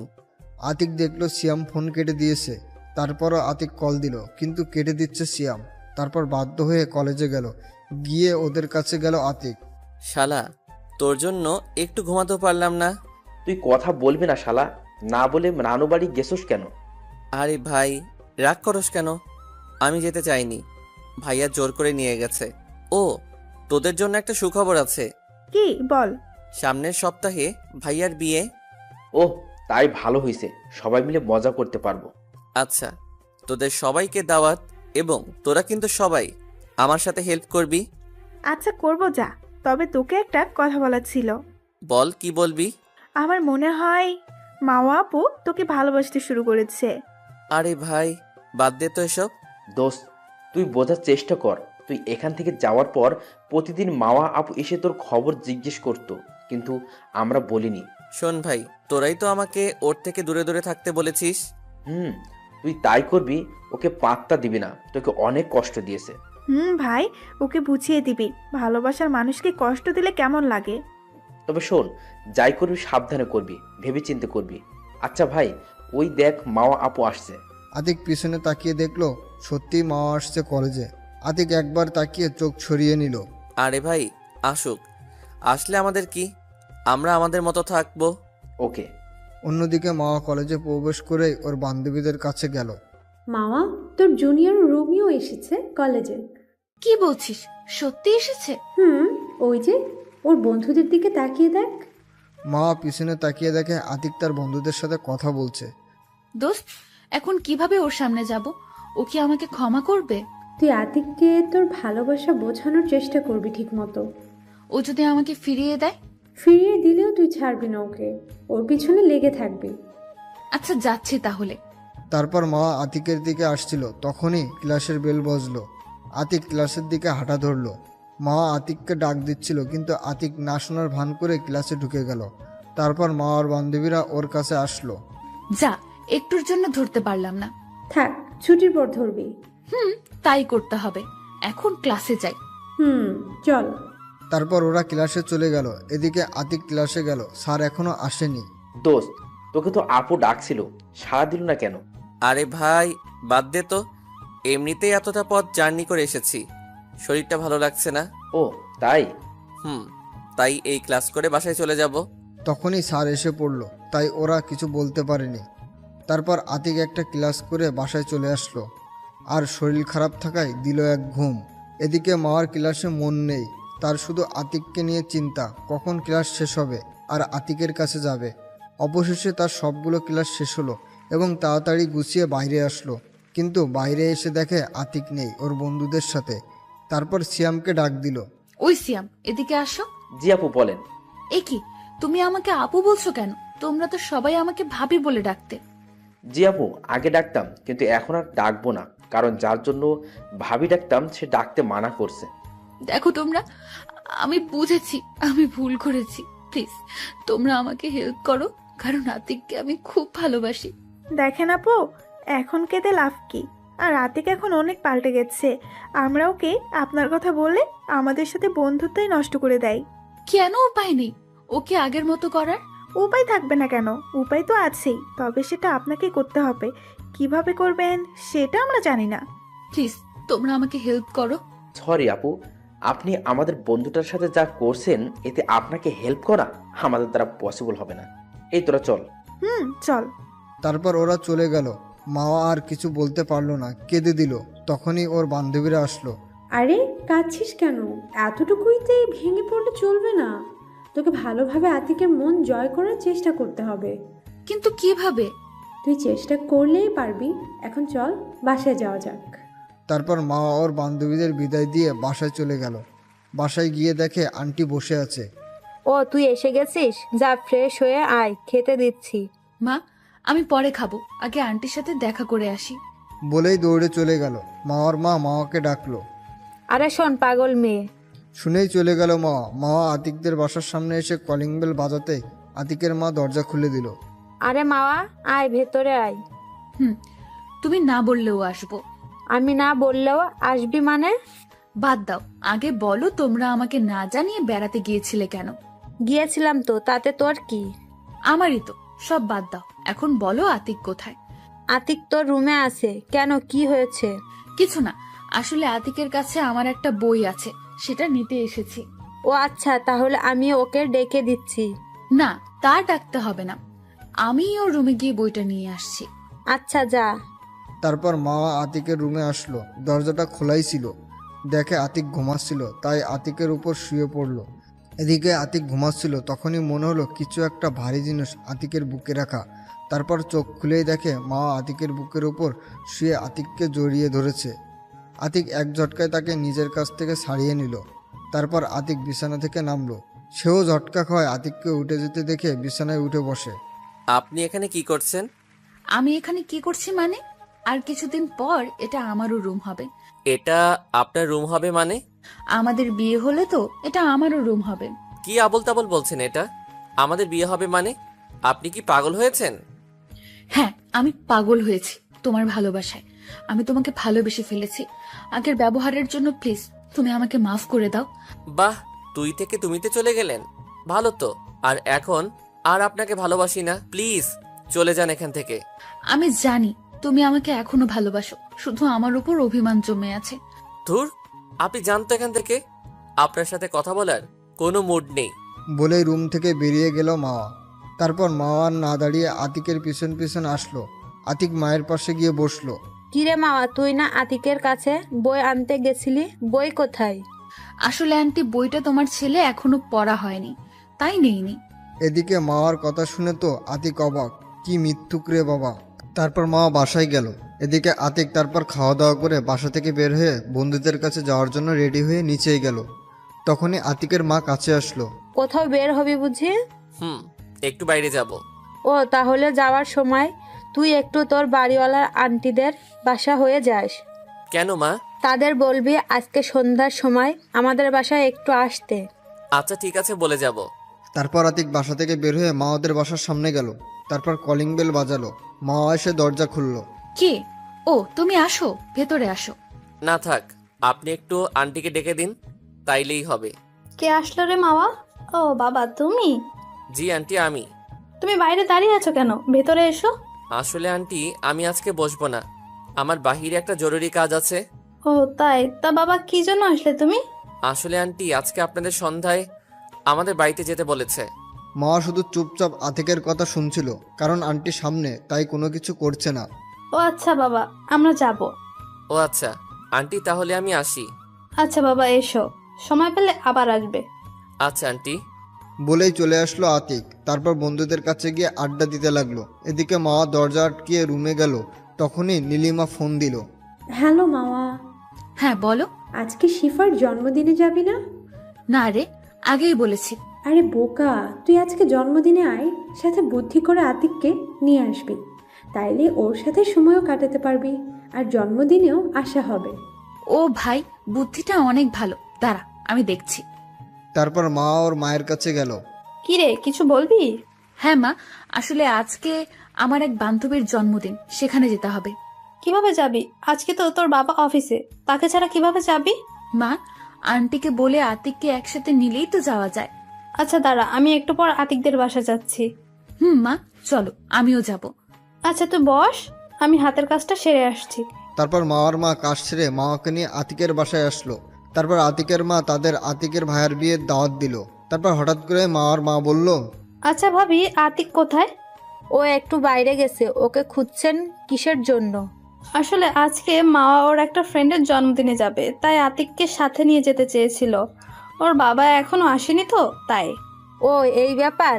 S3: আতিক দেখলো সিয়াম ফোন কেটে দিয়েছে। তারপরও আতিক কল দিল, কিন্তু কেটে দিচ্ছে সিয়াম। তারপর বাধ্য হয়ে কলেজে গেল। গিয়ে ওদের কাছে গেল আতিক।
S2: শালা, তোর জন্য একটু ঘুমাতেও পারলাম না।
S7: তুই কথা বলবি না শালা, না বলে নানু বাড়ি গেছোস কেন?
S2: আরে ভাই, রাগ করস কেন? আমি যেতে চাইনি, ভাইয়া জোর করে নিয়ে গেছে। ও, তোদের জন্য একটা সুখবর আছে।
S13: কি বল?
S2: সামনের সপ্তাহে ভাইয়ার বিয়ে।
S7: ওহ, তাই ভালো হয়েছে, সবাই মিলে মজা করতে পারবো।
S2: আচ্ছা, তোদের সবাইকে দাওয়াত, এবং তোরা কিন্তু সবাই আমার সাথে হেল্প করবি।
S13: আচ্ছা করব, যা। তবে তোকে একটা কথা বলার ছিল।
S2: বল, কি বলবি?
S13: আমার মনে হয় মাওয়া আপু তোকে ভালোবাসতে শুরু করেছে।
S2: আরে ভাই, বাদ দে তো এসব।
S7: দোস্ত, তুই বোঝার চেষ্টা কর। তুই এখান থেকে যাওয়ার পর প্রতিদিন মাওয়া আপু এসে তোর খবর জিজ্ঞেস করতো, কিন্তু আমরা বলিনি।
S2: শোন ভাই, তোরাই তো আমাকে ওর থেকে দূরে দূরে থাকতে বলেছিস।
S7: তুই তাই করবি, ওকে পাত্তা দিবি না, তোকে অনেক কষ্ট দিয়েছে।
S13: ভাই, ওকে বুঝিয়ে দিবি ভালোবাসার মানুষকে কষ্ট দিলে কেমন লাগে।
S7: তবে শোন, যাই করবি সাবধানে করবি, ভেবেচিন্তে করবি। আচ্ছা ভাই, ওই দেখ মাওয়া আপু আসছে।
S3: আতিক পিছনে তাকিয়ে দেখলো সত্যিই মাওয়া আসছে কলেজে। আতিক একবার তাকিয়ে চোখ সরিয়ে নিল।
S2: আরে ভাই, আসুক, আসলে আমাদের কি, আমরা আমাদের মতো থাকবো।
S7: ওকে।
S3: অন্যদিকে মাওয়া কলেজে প্রবেশ করে ওর বান্ধবীদের কাছে গেল।
S9: মামা, তোর জুনিয়র রোমিও এসেছে কলেজে।
S1: কি বলছিস, সত্যি এসেছে?
S9: ওই যে ওর বন্ধুদের দিকে তাকিয়ে দেখ।
S3: মাওয়া পিছনে তাকিয়ে দেখে আতিক তার বন্ধুদের সাথে কথা বলছে।
S1: দোস্ত, এখন কিভাবে ওর সামনে যাব? ও কি আমাকে ক্ষমা করবে?
S9: তুই আতিককে তোর ভালোবাসা বোঝানোর চেষ্টা করবি ঠিক মতো।
S1: ও যদি আমাকে ফিরিয়ে দেয়?
S9: ফিরিয়ে দিলেও তুই ছাড়বি না ওকে, ওর পিছনে লেগে থাকবি।
S1: আচ্ছা, যাচ্ছি তাহলে।
S3: তারপর মা আতিকের দিকে আসছিল, তখনই ক্লাসের বেল বাজলো। আতিক ক্লাসের দিকে হাঁটা ধরলো। মা আতিককে ডাক দিচ্ছিল, কিন্তু আতিক না শোনার ভান করে ক্লাসে ঢুকে গেল। তারপর মা আর বান্ধবীরা ওর কাছে আসলো।
S1: যা, একটুর জন্য ধরতে পারলাম না।
S9: থাক, ছুটির পর ধরবি।
S1: তাই করতে হবে। এখন ক্লাসে যাই।
S9: চল।
S3: তারপর ওরা ক্লাসে চলে গেল। এদিকে আতিক ক্লাসে গেল, স্যার এখনো আসেনি।
S7: দোস্ত, তোকে তো আপু ডাকছিল, সাড়া দিল না কেন?
S2: আরে ভাই, বাদ দে তো, এমনিতেই এতটা পথ জার্নি করে এসেছি, শরীরটা ভালো লাগছে না।
S7: ও তাই?
S2: তাই এই ক্লাস করে বাসায় চলে যাব।
S3: তখনই স্যার এসে পড়লো, তাই ওরা কিছু বলতে পারেনি। তারপর আতিক একটা ক্লাস করে বাসায় চলে আসলো, আর শরীর খারাপ থাকায় দিল এক ঘুম। এদিকে মাওয়ার ক্লাসে মন নেই, তার শুধু আতিককে নিয়ে চিন্তা, কখন ক্লাস শেষ হবে আর আতিকের কাছে যাবে। অবশেষে তার সবগুলো ক্লাস শেষ হলো এবং তাড়াতাড়ি গুছিয়ে বাইরে আসলো, কিন্তু বাইরে এসে দেখে আতিক নেই ওর বন্ধুদের সাথে। তারপর সিয়ামকে ডাক দিল।
S1: ওই সিয়াম, এদিকে আসো।
S7: জি আপু, বলেন।
S1: এ কি, তুমি আমাকে আপু বলছো কেন? তোমরা তো সবাই আমাকে ভাবি বলে ডাকতে।
S7: জি আপু, আগে ডাকতাম, কিন্তু এখন আর ডাকবো না, কারণ যার জন্য ভাবি ডাকতাম সে ডাকতে মানা করছে।
S1: দেখো তোমরা, আমি বুঝেছি আমি ভুল করেছি। প্লিজ তোমরা আমাকে হেল্প করো, কারণ আতিককে আমি খুব ভালোবাসি।
S13: দেখেন আপু, এখন কেঁদে লাভ কি? আর আতিক এখন অনেক পাল্টে গেছে। আমরা ওকে আপনার কথা বললে আমাদের সাথে বন্ধুত্বই নষ্ট করে দেয়।
S1: কেন উপায় নেই ওকে আগের মতো করার?
S13: উপায় থাকবে না কেন, উপায় তো আছেই, তবে সেটা আপনাকে করতে হবে। কিভাবে করবেন সেটা আমরা জানি না।
S1: প্লিজ তোমরা আমাকে হেল্প করো।
S7: সরি আপু, আপনি আমাদের বন্ধুটার সাথে যা করছেন এতে আপনাকে হেল্প করা আমাদের দ্বারা পসিবল হবে না। এই তোরা চল।
S13: চল।
S3: তারপর ওরা চলে গেল। মাওয়া আর কিছু বলতে পারলো না, কেঁদে দিল। তখনই ওর বান্ধবীরা আসলো।
S9: আরে কাঁদছিস কেন? এতটুকুইতে ভেঙে পড়লে চলবে না। তোকে ভালোভাবে আতিকের মন জয় করার চেষ্টা করতে হবে।
S1: কিন্তু কিভাবে?
S9: তুই চেষ্টা করলেই পারবি। এখন চল বাসায় যাওয়া যাক।
S3: তারপর মাওয়া ওর বান্ধবীদের বিদায় দিয়ে বাসায় চলে গেল। বাসায় গিয়ে দেখে আন্টি বসে আছে।
S14: ও তুই এসে গেছিস, যা ফ্রেশ হয়ে আয়, খেতে দিচ্ছি।
S1: মা আমি পরে খাবো, আগে আন্টির সাথে দেখা করে আসি।
S3: বলেই দৌড়ে চলে গেল। মাওয়ার মা মাওয়াকে ডাকলো।
S14: আরে শোন পাগল মেয়ে।
S3: শুনেই চলে গেল মাওয়া। মাওয়া আতিকদের বাসার সামনে এসে কলিং বেল বাজাতে আতিকের মা দরজা খুলে দিল।
S14: আরে মাওয়া, আয় ভেতরে আয়।
S1: তুমি না বললেও আসবো।
S14: আমি না বললেও আসবি মানে?
S1: বাদ দাও, আগে বলো তোমরা আমাকে না জানিয়ে বেড়াতে গিয়েছিলে কেন?
S14: গিয়েছিলাম তো, তাতে তোর কি?
S1: আমারই তো, সব বাদ দাও। এখন বলো আতিক কোথায়?
S14: আতিক তোর রুমে আছে। কেন, কি হয়েছে?
S1: কিছু না, আসলে আতিকের কাছে আমার একটা বই আছে, সেটা নিতে এসেছি।
S14: ও আচ্ছা, তাহলে আমি ওকে ডেকে দিচ্ছি।
S1: না, তা ডাকতে হবে না, আমি ওর রুমে গিয়ে বইটা নিয়ে আসছি।
S14: আচ্ছা যা।
S3: তারপর মাওয়া আতিকের রুমে আসলো। দরজাটা খোলাই ছিল। দেখে আতিক ঘুমাচ্ছিল, তাই আতিকের উপর শুয়ে পড়লো। এদিকে আতিক ঘুমাচ্ছিল, তখনই মনে হলো কিছু একটা ভারী জিনিস আতিকের বুকে রাখা। তারপর চোখ খুলেই দেখে মাওয়া আতিকের বুকের উপর শুয়ে আতিককে জড়িয়ে ধরেছে। আতিক এক ঝটকায় তাকে নিজের কাছ থেকে ছাড়িয়ে নিল। তারপর আতিক বিছানা থেকে নামলো। সেও ঝটকা খাওয়ায় আতিককে উঠে যেতে দেখে বিছানায় উঠে বসে।
S2: আপনি এখানে কি করছেন?
S1: আমি এখানে কি করছি মানে? আর কিছুদিন পর এটা আমারও রুম হবে।
S2: এটা আপনার রুম হবে মানে?
S1: আমাদের বিয়ে হলে তো এটা আমারও রুম হবে।
S2: কি আবল তাবল বলছেন? এটা আমাদের বিয়ে হবে মানে? আপনি কি পাগল হয়েছেন?
S1: হ্যাঁ, আমি পাগল হয়েছি তোমার ভালোবাসায়। আমি তোমাকে ভালোবেসে ফেলেছি। আগের ব্যবহারের জন্য প্লিজ তুমি আমাকে মাফ করে দাও।
S2: বাহ, তুই থেকে তুমিতে চলে গেলেন, ভালো তো। আর এখন আর আপনাকে ভালোবাসি না, প্লিজ চলে যান এখান থেকে।
S1: আমি জানি তুমি আমাকে এখনো ভালোবাসো, শুধু আমার উপর অভিমান জমে আছে।
S2: ধুর, আপনি জানতো এখান থেকে, আপনার সাথে কথা বলার কোনো মুড নেই।
S3: বলেই রুম থেকে বেরিয়ে গেল মাওয়া। তারপর মাওয়া না দাঁড়িয়ে আতিকের পিছন পিছন আসলো। আতিক মায়ের পাশে গিয়ে বসলো।
S14: কিরে মাওয়া, তুই না আতিকের কাছে বই আনতে গেছিলি, বই কোথায়?
S1: আসলে আন্টি বইটা তোমার ছেলে এখনো পড়া হয়নি, তাই নেইনি।
S3: এদিকে মাওয়ার কথা শুনে তো আতিক অবাক। কি মিথ্যুক রে বাবা। তারপর মাওয়া বাসায় গেল। এদিকে আতিক তারপর খাওয়া দাওয়া করে বাসা থেকে বের হয়ে বন্ধুদের কাছে যাওয়ার জন্য রেডি হয়ে নিচেই গেল। তখনই আতিকের মা কাছে আসলো।
S14: কোথাও বের হবি বুঝি?
S2: একটু বাইরে যাব।
S14: ও তাহলে যাওয়ার সময় তুই একটু তোর বাড়িওয়ালার আন্টিদের বাসা হয়ে যাস।
S2: কেন মা?
S14: তাদের বলবি আজকে সন্ধ্যার সময় আমাদের বাসায় একটু আসতে।
S2: আচ্ছা ঠিক আছে, বলে যাব।
S3: তারপর আতিক বাসা থেকে বের হয়ে মাওয়াদের বাসার সামনে গেল। তারপর কলিং বেল বাজালো। মাওয়া এসে দরজা খুললো।
S1: কে? ও তুমি আসো, ভেতরে আসো।
S2: না থাক, আপনি একটু আন্টিকে ডেকে দিন, তাইলেই হবে।
S15: কে আসলো রে মাওয়া? ও বাবা তুমি?
S2: জি আন্টি, আমি।
S15: তুমি বাইরে দাঁড়িয়ে আছো কেন? ভেতরে এসো।
S2: আসলে আন্টি, আমি আজকে বসবো না, আমার বাহিরে একটা জরুরি কাজ আছে।
S15: ও তাই? তা বাবা কি জন্য আসলে তুমি?
S2: আসলে আন্টি, আজকে আপনাদের সন্ধ্যায় আমাদের বাড়িতে যেতে বলেছে।
S3: মাওয়া শুধু চুপচাপ আতিকের কথা শুনছিল, কারণ আন্টি সামনে, তাই কোনো কিছু করছে না।
S15: ও আচ্ছা বাবা, আমরা যাব।
S2: ও আচ্ছা আন্টি, তাহলে আমি আসি।
S15: আচ্ছা বাবা এসো, সময় পেলে আবার আসবে।
S2: আচ্ছা আন্টি।
S3: বলেই চলে আসলো আতিক। তারপর বন্ধুদের কাছে গিয়ে আড্ডা দিতে লাগলো। এদিকে মাওয়া দরজা আটকিয়ে রুমে গেল। তখনই নীলিমা ফোন দিল।
S9: হ্যালো মাওয়া।
S1: হ্যাঁ বলো।
S9: আজকে শিফার জন্মদিনে যাবি না?
S1: না রে, আগেই বলেছি।
S9: আরে বোকা, তুই আজকে জন্মদিনে আয়, সাথে বুদ্ধি করে আতিককে নিয়ে আসবি। তাইলে ওর সাথে সময়ও কাটাতে পারবি, আর জন্মদিনেও আসা হবে।
S1: ও ভাই, বুদ্ধিটা অনেক ভালো, দাঁড়া আমি দেখছি।
S3: তারপর মা ওর মায়ের কাছে গেল।
S15: কি রে, কিছু বলবি?
S1: হ্যাঁ মা, আসলে আজকে আমার এক বান্ধবীর জন্মদিন, সেখানে যেতে হবে।
S15: কিভাবে যাবি? আজকে তো তোর বাবা অফিসে, তাকে ছাড়া কিভাবে যাবি?
S1: মা, আন্টিকে বলে আতিককে একসাথে নিলেই তো যাওয়া যায়।
S15: আচ্ছা দাঁড়া, আমি একটু পর আতিকদের বাসা যাচ্ছি।
S1: মা চলো, আমিও যাব।
S15: আচ্ছা তুই বস, আমি হাতের কাজটা সেরে আসছি।
S3: তারপর মাওয়ার মা কাজ সেরে মাওয়াকে নিয়ে আতিকের বাসায় আসলো। তারপর আতিকের মা তাদের আতিকের ভাইয়ের বিয়ের দাওয়াত দিল। তারপর হঠাৎ করে মাওয়ার মা বলল,
S15: আচ্ছা ভাবি, আতিক কোথায়?
S14: ও একটু বাইরে গেছে, ওকে খুঁজছেন কিসের জন্য?
S15: আসলে আজকে মাওয়া ওর একটা ফ্রেন্ডের জন্মদিনে যাবে, তাই আতিককে সাথে নিয়ে যেতে চেয়েছিল। ওর বাবা এখনো আসেনি তো তাই।
S14: ও এই ব্যাপার।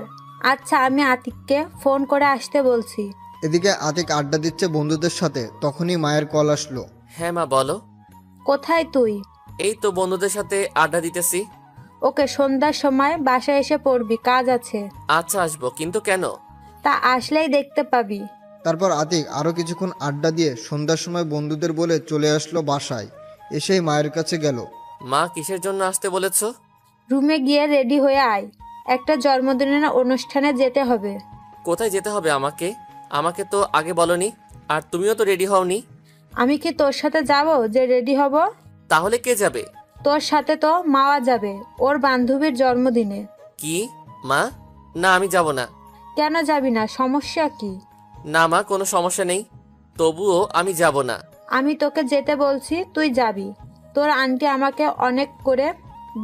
S14: আচ্ছা আমি আতিককে ফোন করে আসতে বলছি।
S3: এদিকে আতিক আড্ডা দিচ্ছে বন্ধুদের সাথে, তখনই মায়ের কল আসলো।
S2: হ্যাঁ মা বলো।
S14: কোথায় তুই?
S2: এই তো বন্ধুদের সাথে আড্ডা দিতেছি।
S14: ওকে সন্ধ্যার সময় বাসায় এসে পড়বি, কাজ আছে।
S2: আচ্ছা আসবো, কিন্তু কেন?
S14: তা আসলেই দেখতে পাবি।
S3: তারপর আতিক আরও কিছুক্ষণ আড্ডা দিয়ে সন্ধ্যার সময় বন্ধুদের বলে চলে আসলো বাসায়। এসেই মায়ের কাছে গেল।
S2: মা কিসের জন্য আসতে বলেছো?
S14: রুমে গিয়ে রেডি হয়ে আয়, একটা জন্মদিনের অনুষ্ঠানে যেতে হবে।
S2: কোথায় যেতে হবে আমাকে? আমাকে তো আগে বলনি, আর তুমিও তো রেডি হওনি।
S14: আমি কি তোর সাথে যাব যে রেডি হব?
S2: তাহলে কে যাবে?
S14: তোর সাথে তো মাওয়া যাবে, ওর বান্ধবীর জন্মদিনে।
S2: কি মা? না আমি যাব না।
S14: কেন যাবি না? সমস্যা কি?
S2: না মা, কোনো সমস্যা নেই, তবুও আমি যাব না।
S14: আমি তোকে যেতে বলছি, তুই যাবি। তোর আন্টি আমাকে অনেক করে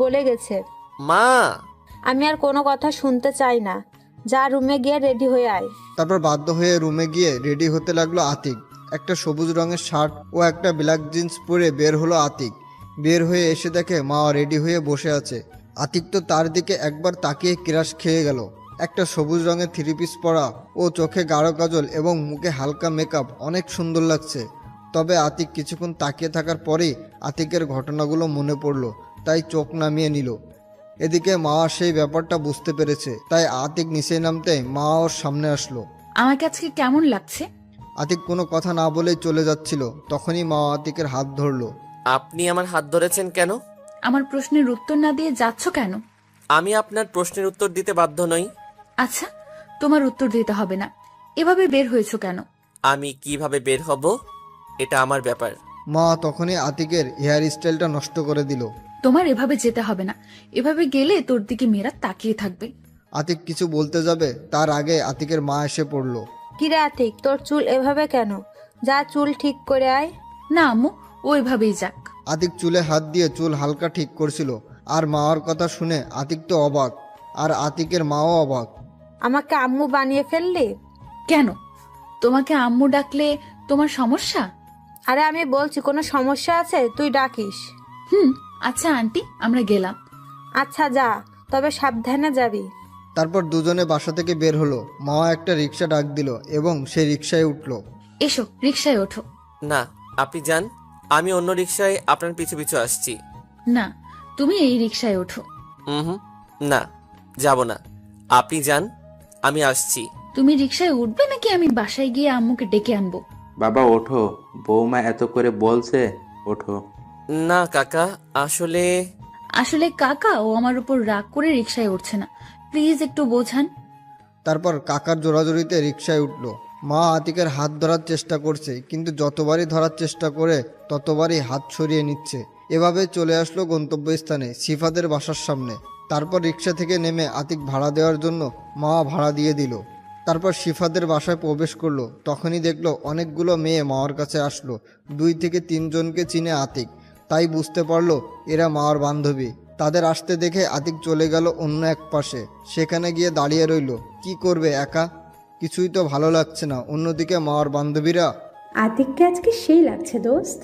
S14: বলে গেছে।
S2: মা!
S14: আমি আর কোনো কথা শুনতে চাই না, যা রুমে গিয়ে রেডি হয়ে আয়।
S3: তারপর বাধ্য হয়ে রুমে গিয়ে রেডি হতে লাগলো আতিক। একটা সবুজ রঙের শার্ট ও একটা ব্ল্যাক জিন্স পরে বের হলো আতিক। বের হয়ে এসে দেখে মা রেডি হয়ে বসে আছে। আতিক তো তার দিকে একবার তাকিয়ে ক্রাশ খেয়ে গেল। একটা সবুজ রঙের থ্রি পিস পরা ও চোখে গাঢ় কাজল এবং মুখে হালকা মেকআপ, অনেক সুন্দর লাগছে। তবে আতিক কিছুক্ষণ তাকিয়ে থাকার পরেই আতিকের ঘটনাগুলো মনে পড়লো, তাই চোখ নামিয়ে নিল। এদিকে মা সেই ব্যাপারটা বুঝতে পেরেছে, তাই আতিক নিচে নামতে মা ওর সামনে আসলো।
S1: আমাকে আজকে কেমন লাগছে?
S3: আতিক কোনো কথা না বলেই চলে যাচ্ছিল, তখনই মা আতিকের হাত ধরলো।
S2: আপনি আমার হাত ধরেছেন কেন?
S1: আমার প্রশ্নের উত্তর না দিয়ে যাচ্ছ কেন?
S2: আমি আপনার প্রশ্নের উত্তর দিতে বাধ্য নই।
S1: আচ্ছা, তোমার উত্তর দিতে হবে না। এভাবে বের হয়েছো কেন?
S2: আমি কিভাবে বের হব এটা আমার ব্যাপার।
S3: মা তখনই আতিকের হেয়ার স্টাইলটা নষ্ট করে দিল।
S1: তোমার এভাবে যেতে হবে না, এভাবে গেলে তোর দিকে মেয়েরা তাকিয়ে থাকবে।
S3: আতিক কিছু বলতে যাবে, তার আগে আতিকের মা এসে পড়লো।
S14: কিরে আতিক, তোর চুল এভাবে কেন? যা চুল ঠিক করে আয়।
S1: না আম্মু, ও এভাবেই যাক।
S3: আতিক চুলে হাত দিয়ে চুল হালকা ঠিক করছিল, আর মার কথা শুনে আতিক তো অবাক, আর আতিকের মাও অবাক।
S14: আমাকে আম্মু বানিয়ে ফেললি
S1: কেন? তোমাকে আম্মু ডাকলে তোমার সমস্যা?
S14: আরে আমি বলছি, কোনো সমস্যা আছে? তুই ডাকিস।
S1: আচ্ছা আন্টি, আমরা গেলাম।
S14: আচ্ছা যা, তবে সাবধানে যাবি।
S3: তারপর দুজনে বাসা থেকে বের হলো। মা একটা রিক্সা ডাক দিল এবং সেই রিক্সায় উঠলো।
S1: এসো, রিক্সায় ওঠো।
S2: না আপনি যান, আমি অন্য রিক্সায় আপনার পিছু পিছু আসছি।
S1: না, তুমি এই রিক্সায় ওঠো।
S2: না, যাব না, আপনি যান, আমি আসছি।
S1: তুমি রিক্সায় উঠবে নাকি আমি বাসায় গিয়ে আম্মুকে ডেকে আনবো?
S11: বাবা ওঠো, বৌমা এত করে বলছে, ওঠো।
S2: না কাকা, আসলে
S1: কাকা ও আমার উপর রাগ করে রিক্সায় উঠছে না, প্লিজ একটু বোঝান।
S3: তারপর কাকার জোরাজোরিতে রিক্সায় উঠলো। মা আতিকের হাত ধরার চেষ্টা করছে, কিন্তু যতবারই ধরার চেষ্টা করে ততবারই হাত সরিয়ে নিচ্ছে। এভাবে চলে আসলো গন্তব্যস্থানে, সিফাদের বাসার সামনে। তারপর রিক্সা থেকে নেমে আতিক ভাড়া দেওয়ার জন্য মা ভাড়া দিয়ে দিল। তারপর সিফাদের বাসায় প্রবেশ করলো, তখনই দেখলো অনেকগুলো মেয়ে মাওয়ার কাছে আসলো। 2 থেকে 3 জনকে চিনে আতিক, তাই বুঝতে পারলো এরা মাওয়ার বান্ধবী। তাদের আসতে দেখে আতিক চলে গেল অন্য এক পাশে, সেখানে গিয়ে দাঁড়িয়ে রইল। কি করবে একা, কিছুই তো ভালো লাগছে না। অন্যদিকে মাওয়ার বান্ধবীরা।
S9: আতিককে আজকে সেই লাগছে দোস্ত।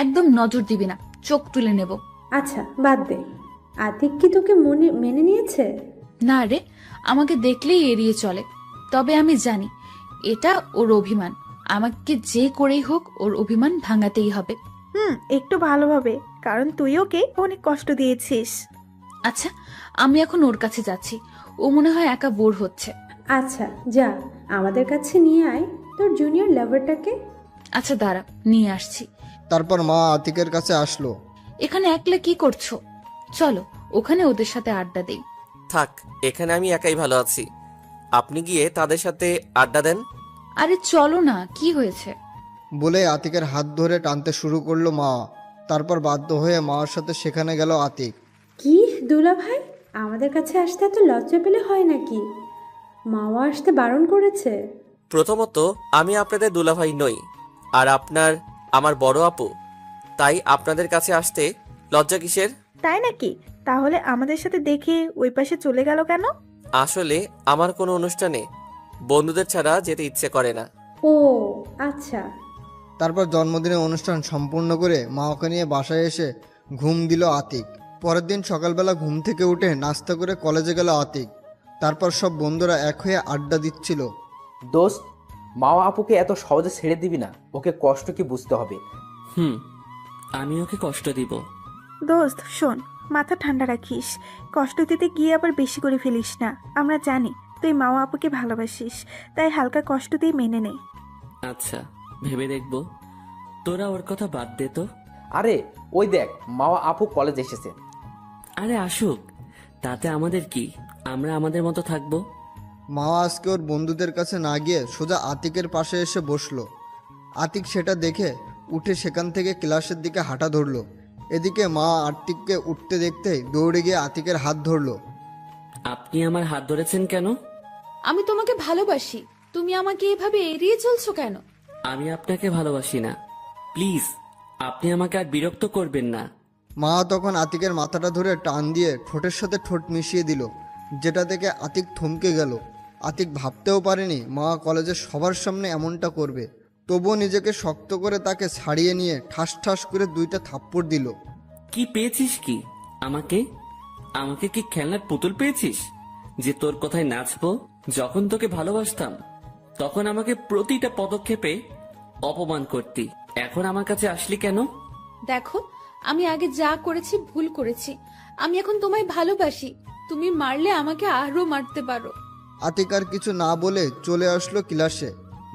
S1: একদম নজর দিবি না, চোখ তুলে নেব।
S9: আচ্ছা বাদ দে, আতিক কি তোকে মেনে নিয়েছে?
S1: না রে, আমাকে দেখলেই এড়িয়ে চলে। তবে আমি জানি এটা ওর অভিমান, আমাকে যে করেই হোক ওর অভিমান ভাঙাতেই হবে।
S13: একটু ভালোভাবে, কারণ তুই ওকে অনেক কষ্ট দিয়েছিস।
S1: আচ্ছা, আমি এখন ওর কাছে যাচ্ছি, ও মনে হয় একা বোর হচ্ছে।
S9: আচ্ছা যা, আমাদের কাছে নিয়ে আয় তোর জুনিয়র লাভারটাকে।
S1: আচ্ছা দাঁড়া, নিয়ে আসছি।
S3: তারপর মা আতিকের কাছে আসলো।
S1: এখানে একলা কি করছো? চলো ওখানে ওদের সাথে আড্ডা দেই।
S2: থাক, এখানে আমি একাই ভালো আছি, আপনি গিয়ে তাদের সাথে আড্ডা দেন।
S1: আরে চলো না, কি হয়েছে?
S3: বলে আতিকের হাত ধরে টানতে শুরু করলো মা। তারপর বাধ্য হয়ে মার সাথে সেখানে গেল আতিক।
S9: কি দুলা ভাই, আমাদের কাছে আসতে এত লজ্জা পেলে হয় নাকি? মাও আসতে বারণ করেছে।
S16: প্রথমত আমি আপনাদের দুলাভাই নই, আর আপনার আমার বড় আপু, তাই আপনাদের কাছে আসতে লজ্জা কিসের?
S13: তাই নাকি? তাহলে আমাদের সাথে দেখে ওই পাশে চলে গেল কেন?
S16: আসলে আমার কোনো অনুষ্ঠানে বন্ধুদের ছাড়া যেতে ইচ্ছে করে না।
S9: ও আচ্ছা।
S3: তারপর জন্মদিনের অনুষ্ঠান সম্পূর্ণ করে মাকে নিয়ে বাসায় এসে ঘুম দিল আতিক। পরের দিন সকালবেলা ঘুম থেকে উঠে নাস্তা করে কলেজে গেল আতিক। তারপর সব বন্ধুরা এক হয়ে আড্ডা দিচ্ছিল।
S7: দোস্ত, মাওয়া আপুকে এত সহজে ছেড়ে দিবি না, ওকে কষ্ট কি বুঝতে হবে।
S2: আমি ওকে কষ্ট দিব।
S13: দোস্ত শোন, মাথা ঠান্ডা রাখিস, কষ্ট দিতে গিয়ে আবার বেশি করে ফেলিস না। আমরা জানি তুই মাওয়া আপুকে ভালোবাসিস, তাই হালকা কষ্ট দিয়ে মেনে নে।
S2: আচ্ছা, ভেবে দেখবো। তোরা ওর কথা বাদ দে তো।
S7: আরে ওই দেখ, মাওয়া আপু কলেজ এসেছে।
S2: আরে আসুক, তাতে আমাদের কি? আমরা আমাদের মতো থাকবো।
S3: মা আজকে ওর বন্ধুদের কাছে না গিয়ে সোজা আতিকের পাশে এসে বসলো। আতিক সেটা দেখে উঠে সেখান থেকে ক্লাসের দিকে হাঁটা ধরলো। এদিকে মা আতিককে উঠতে দেখতেই দৌড়ে গিয়ে আতিকের হাত ধরলো।
S2: আপনি আমার হাত ধরেছেন কেন?
S1: আমি তোমাকে ভালোবাসি, তুমি আমাকে এভাবে এড়িয়ে চলছো কেন?
S2: আমি আপনাকে ভালোবাসি না। প্লিজ, আপনি আমাকে আর বিরক্ত করবেন না।
S3: মা তখন আতিকের মাথাটা ধরে টান দিয়ে ঠোঁটের সাথে ঠোঁট মিশিয়ে দিল, যেটা দেখে আতিক থমকে গেল। আতিক ভাবতেও পারেনি মা কলেজের সবার সামনে এমনটা করবে। তবুও নিজেকে শক্ত করে তাকে ছাড়িয়ে নিয়ে ঠাস ঠাস করে 2টা থাপ্পড় দিল।
S2: কি পেয়েছিস কি? আমাকে আমাকে কি খেলনার পুতুল পেয়েছিস যে তোর কথায় নাচবো? যখন তোকে ভালোবাসতাম তখন আমাকে প্রতিটা পদক্ষেপে অপমান করতি। এখন আমার কাছে আসলি কেন?
S1: দেখো, আমি আগে যা করেছি ভুল করেছি। আমি এখন তোমায় ভালোবাসি, তুমি মারলে আমাকে আরো মারতে পারো।
S3: আতিক আর কিছু না বলে চলে আসলো ক্লাসে।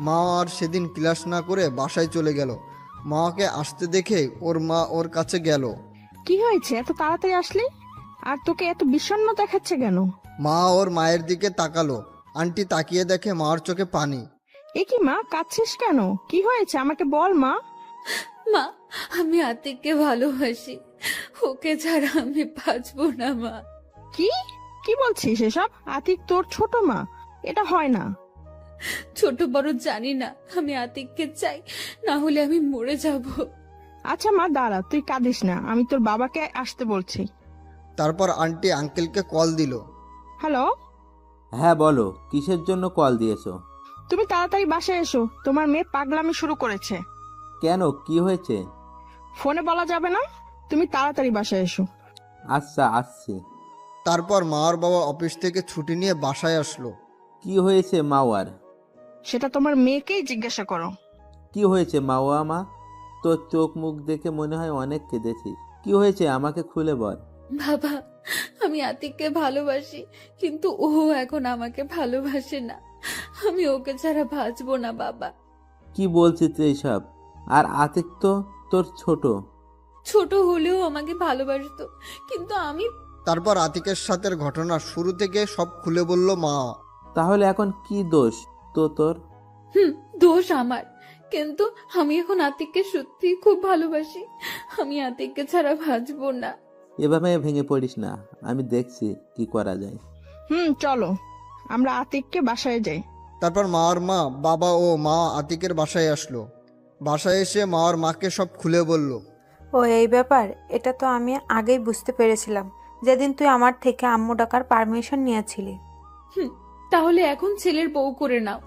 S3: মা আর সেদিন ক্লাস না করে বাসায় চলে গেল। মাকে আসতে দেখে ওর মা ওর কাছে গেল।
S4: কি হয়েছে, এত তাড়াতাড়ি আসলি? আর তোকে এত বিষণ্ণ দেখাচ্ছে কেন?
S3: মা ওর মায়ের দিকে তাকালো। আন্টি তাকিয়ে দেখে মার চোখে পানি।
S4: এ কি মা, কাঁদছিস কেন? কি হয়েছে আমাকে বল মা।
S1: মা, আমি আতিককে ভালোবাসি, ওকে ছাড়া আমি বাঁচবো না মা।
S4: কি কি বলছিস এসব? আতিক তোর ছোট মা, এটা হয় না।
S1: ছোট বড় জানি না, আমি আতিককে চাই, না হলে আমি মরে যাব।
S4: আচ্ছা মা দাঁড়া, তুই কাঁদিস না, আমি তোর বাবাকে আসতে বলছি।
S3: তারপর আন্টি আঙ্কেলকে কল দিল।
S4: হ্যালো।
S11: হ্যাঁ বলো, কিসের জন্য কল দিয়েছো?
S4: তুমি তাড়াতাড়ি বাসায় এসো, তোমার মেয়ে পাগলামি শুরু করেছে।
S11: কেন, কি হয়েছে?
S4: ফোনে বলা যাবে না, তুমি তাড়াতাড়ি বাসায় এসো।
S11: আচ্ছা আসছি।
S3: তারপর মার বাবা অফিস থেকে ছুটি নিয়ে বাসায় আসলো।
S11: কি হয়েছে মাওয়ার?
S4: সেটা তোমার মেয়েকেই জিজ্ঞাসা করো।
S11: কি হয়েছে মাওয়া মা? তোর চোখ মুখ দেখে মনে হয় অনেক কেঁদেছিস। কি হয়েছে আমাকে খুলে বল।
S1: বাবা, আমি আতিককে ভালোবাসি, কিন্তু ও এখন আমাকে ভালোবাসে না। আমি ওকে ছাড়া বাঁচবো না বাবা।
S11: কি বলছিস এইসব? আর আতিক তো তোর ছোট।
S1: ছোট হলেও আমাকে ভালোবাসতো, কিন্তু আমি।
S3: তারপর আতিকের সাথে ঘটনা শুরু থেকে সব খুলে বলল মা।
S11: তাহলে এখন কি দোষ তোর?
S1: দোষ আমার, কিন্তু আমি এখন আতিককে সত্যি খুব ভালোবাসি। আমি আতিককে ছাড়া বাঁচবো না।
S11: এভাবে ভেঙে পড়িস না, আমি দেখছি কি করা যায়।
S4: চলো আমরা আতিককে বাসায় যাই।
S3: তারপর মার মা, বাবা ও মা আতিকের বাসায় আসলো। বাসায় এসে মার মাকে সব খুলে বলল।
S14: ও এই ব্যাপার, এটা তো আমি আগেই বুঝতে পেরেছিলাম, যেদিন তুই আমার থেকে আম্মু ডাকার পারমিশন নিয়েছিলি।
S1: তাহলে এখন ছেলের বউ করে নাও।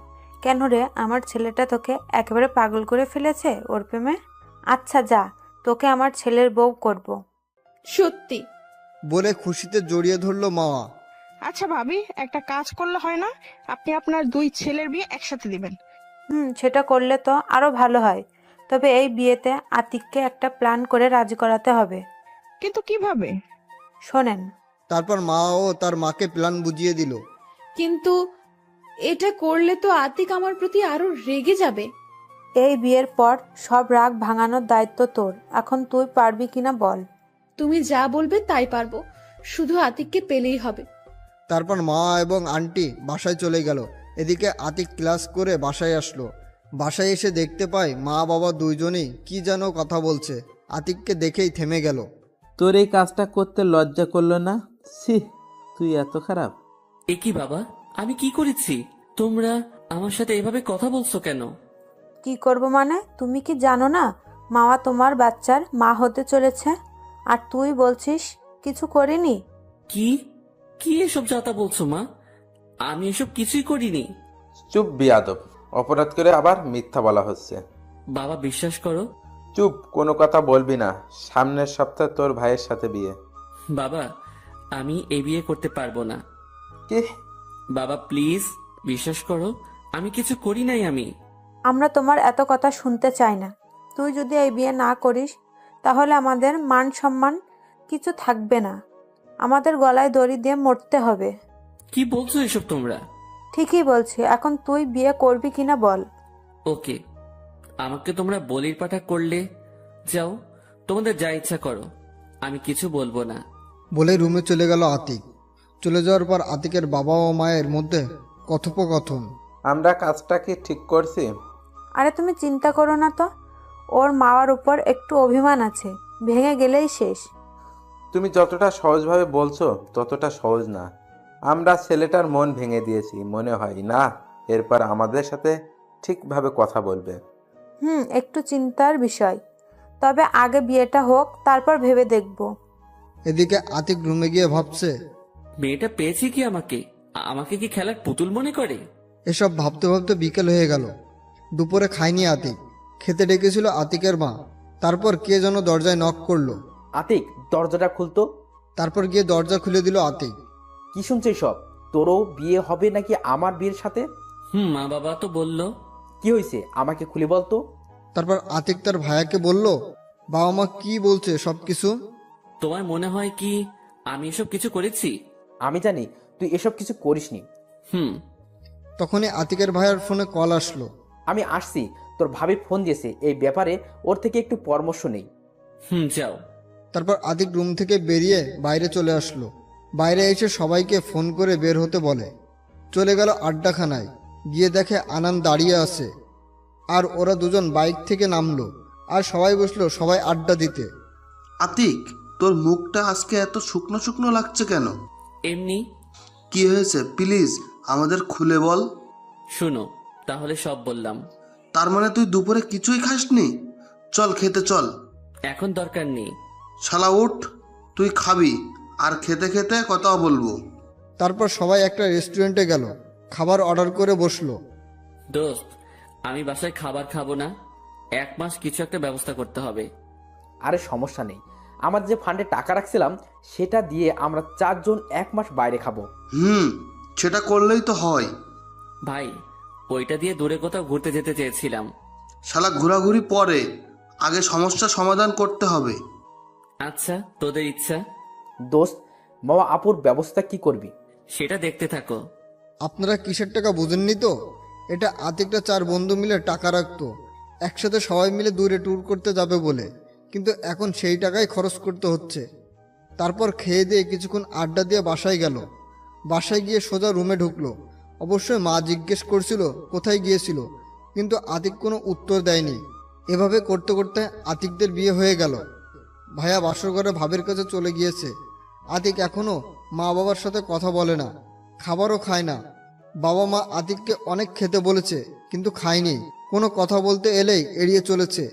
S14: কেন রে, আমার ছেলেটা তোকে একেবারে পাগল করে ফেলেছে ওর প্রেমে? আচ্ছা যা, তোকে আমার ছেলের বউ করব।
S1: সত্যি
S3: বলে খুশিতে জড়িয়ে ধরলো মা।
S4: আচ্ছা ভাবি, একটা কাজ করলে হয় না? আপনি আপনার 2 ছেলের বিয়ে একসাথে দিবেন।
S14: সেটা করলে তো আরো ভালো হয়, তবে এই বিয়েতে আতিককে একটা প্ল্যান করে রাজি করাতে হবে।
S4: কিন্তু কিভাবে?
S14: শোনেন।
S3: তারপর মা ও তার মাকে প্ল্যান বুঝিয়ে দিল।
S1: কিন্তু এটা করলে তো আতিক আমার প্রতি আরো রেগে যাবে।
S14: এই বিয়ের পর সব রাগ ভাঙানোর দায়িত্ব তোর, এখন তুই পারবি কিনা বল।
S1: তুমি যা বলবে তাই পারবো, শুধু আতিককে পেলেই হবে।
S3: তারপর মা এবং আন্টি বাসায় চলে গেল। এদিকে আতিক ক্লাস করে বাসায় আসলো। বাসায় এসে দেখতে পায় মা বাবা দুইজনেই কি যেন কথা বলছে। আতিককে দেখেই থেমে গেল।
S11: তোর এই কাজটা করতে লজ্জা করলো না? ছি। তুই এত খারাপ?
S2: এ কি বাবা, আমি কি করেছি? তোমরা আমার সাথে এভাবে কথা বলছো কেন?
S14: কি করব মানে, তুমি কি জানো না মামা তোমার বাচ্চার মা হতে চলেছে? আর তুই বলছিস কিছু করিনি?
S2: কি কি এসব যাতা বলছো মা? আমি এসব কিছুই করিনি।
S11: চুপ বিয়াদব, অপরাধ করে আবার মিথ্যা বলা হচ্ছে।
S2: বাবা বিশ্বাস করো।
S11: চুপ, কোনো কথা বলবি না। সামনের সপ্তাহে তোর ভাইয়ের সাথে বিয়ে।
S2: বাবা আমি এই বিয়ে করতে পারবো না।
S11: কি?
S2: বাবা প্লিজ বিশ্বাস করো, আমি কিছু করি নাই। আমি
S14: আমরা তোমার এত কথা শুনতে চাই না। তুই যদি এই বিয়ে না করিস তাহলে আমাদের মান সম্মান কিছু থাকবে না, আমাদের গলায় দড়ি দিয়ে মরতে হবে।
S2: কি বলছো এসব তোমরা?
S14: ঠিকই বলছি, এখন তুই বিয়ে করবি কিনা বল।
S2: ওকে, আমাকে তোমরা বলির পাঠা করলে যাও, তোমাদের যা ইচ্ছা করো, আমি কিছু বলবো না।
S3: বলে রুমে চলে গেল আতিক। চলে যাওয়ার পর আতিকের বাবা ও মায়ের মধ্যে কথোপকথন।
S11: আমরা কাজটা কি ঠিক করছি?
S14: আরে তুমি চিন্তা করো না তো, ওর মাওয়ার উপর একটু অভিমান আছে, ভেঙে গেলেই শেষ।
S11: তুমি যতটা সহজভাবে বলছো ততটা সহজ না। আমরা ছেলেটার মন ভেঙে দিয়েছি মনে হয় না, এরপর আমাদের সাথে ঠিকভাবে কথা বলবে।
S14: একটু চিন্তার বিষয়, তবে আগে বিয়েটা হোক, তারপর ভেবে দেখব।
S3: এদিকে আতিক রুমে গিয়ে ভাবছে,
S2: মেয়েটা পেয়েছে কি আমাকে? আমাকে কি খেলার পুতুল মনে করে?
S3: এসব ভাবতে ভাবতে বিকেল হয়ে গেল। দুপুরে খায়নি আতিক। খেতে ডেকেছিল আতিকের মা। তারপর কে যেন দরজায় নক করলো।
S7: আতিক, দরজাটা খুলতো।
S3: তারপর গিয়ে দরজা খুলে দিল আতিক।
S7: কি শুনছিস সব? তোরও বিয়ে হবে নাকি আমার বিয়ের সাথে?
S2: মা বাবা তো বললো।
S7: কি হয়েছে আমাকে খুলে বলতো।
S3: তারপর আতিক তার ভাইয়াকে বলল, বাবা মা কি বলছে সবকিছু।
S2: তোমার মনে হয় কি আমি এসব কিছু করেছি?
S7: আমি জানি তুই এসব কিছু করিসনি।
S3: তখনই আতিকের ভাইয়ার ফোনে কল আসলো।
S7: আমি আসছি, তোর ভাবি ফোন দিয়েছে, এই ব্যাপারে ওর থেকে একটু পরামর্শ নেই।
S3: যাও। তারপর আতিক রুম থেকে বেরিয়ে বাইরে চলে আসলো। বাইরে এসে সবাইকে ফোন করে বের হতে বলে। চলে গেল আড্ডাখানায়। গিয়ে দেখে আনান দাঁড়িয়ে আছে, আর ওরা দুজন বাইক থেকে নামলো, আর সবাই বসলো সবাই আড্ডা দিতে।
S12: আতিক, তোর মুখটা আজকে এত শুকনো শুকনো লাগছে কেন?
S2: এমনি।
S12: কি হয়েছে প্লিজ আমাদের খুলে বল।
S2: শুনো, তাহলে সব বললাম।
S12: তার মানে তুই দুপুরে কিছুই খাসনি? চল খেতে চল।
S2: এখন দরকার নেই।
S12: শালা উঠ, তুই খাবি আর খেতে খেতে কথা বলবো।
S3: তারপর সবাই একটা রেস্টুরেন্টে গেল, খাবার অর্ডার করে বসলো।
S2: দোস্ত, আমি বাসায় খাবার খাবো না, 1 মাস কিছু একটা ব্যবস্থা করতে হবে।
S7: আরে সমস্যা নেই, আমার যে ফান্ডে টাকা রাখছিলাম সেটা দিয়ে আমরা 4 জন 1 মাস বাইরে খাবো।
S12: সেটা করলেই তো হয়।
S2: ভাই, ওইটা দিয়ে দূরে কোথাও ঘুরতে যেতে চেয়েছিলাম।
S12: শালা ঘোরাঘুরি পরে, আগে সমস্যা সমাধান করতে হবে।
S2: আচ্ছা, তোদের ইচ্ছা।
S7: দোস্ত, মামা আপুর ব্যবস্থা কি করবি?
S2: সেটা দেখতে থাকো।
S3: আপনারা কিসের টাকা বুঝেননি তো? এটা আতিকটা 4 বন্ধু মিলে টাকা রাখতো, একসাথে সবাই মিলে দূরে ট্যুর করতে যাবে বলে, কিন্তু এখন সেই টাকাই খরচ করতে হচ্ছে। তারপর খেয়ে দিয়ে কিছুক্ষণ আড্ডা দিয়ে বাসায় গেল। বাসায় গিয়ে সোজা রুমে ঢুকলো। অবশ্যই মা জিজ্ঞেস করছিল কোথায় গিয়েছিল, কিন্তু আতিক কোনো উত্তর দেয়নি। এভাবে করতে করতে আতিকদের বিয়ে হয়ে গেল। ভাইয়া বাসর ঘরে ভাবের কাছে চলে গিয়েছে। আতিক এখনো মা বাবার সাথে কথা বলে না, খাবারও খায় না। বাবা মা আতিককে অনেক খেতে বলেছে, কিন্তু খায়নি। কোনো কথা বলতে এলেই এড়িয়ে চলেছে।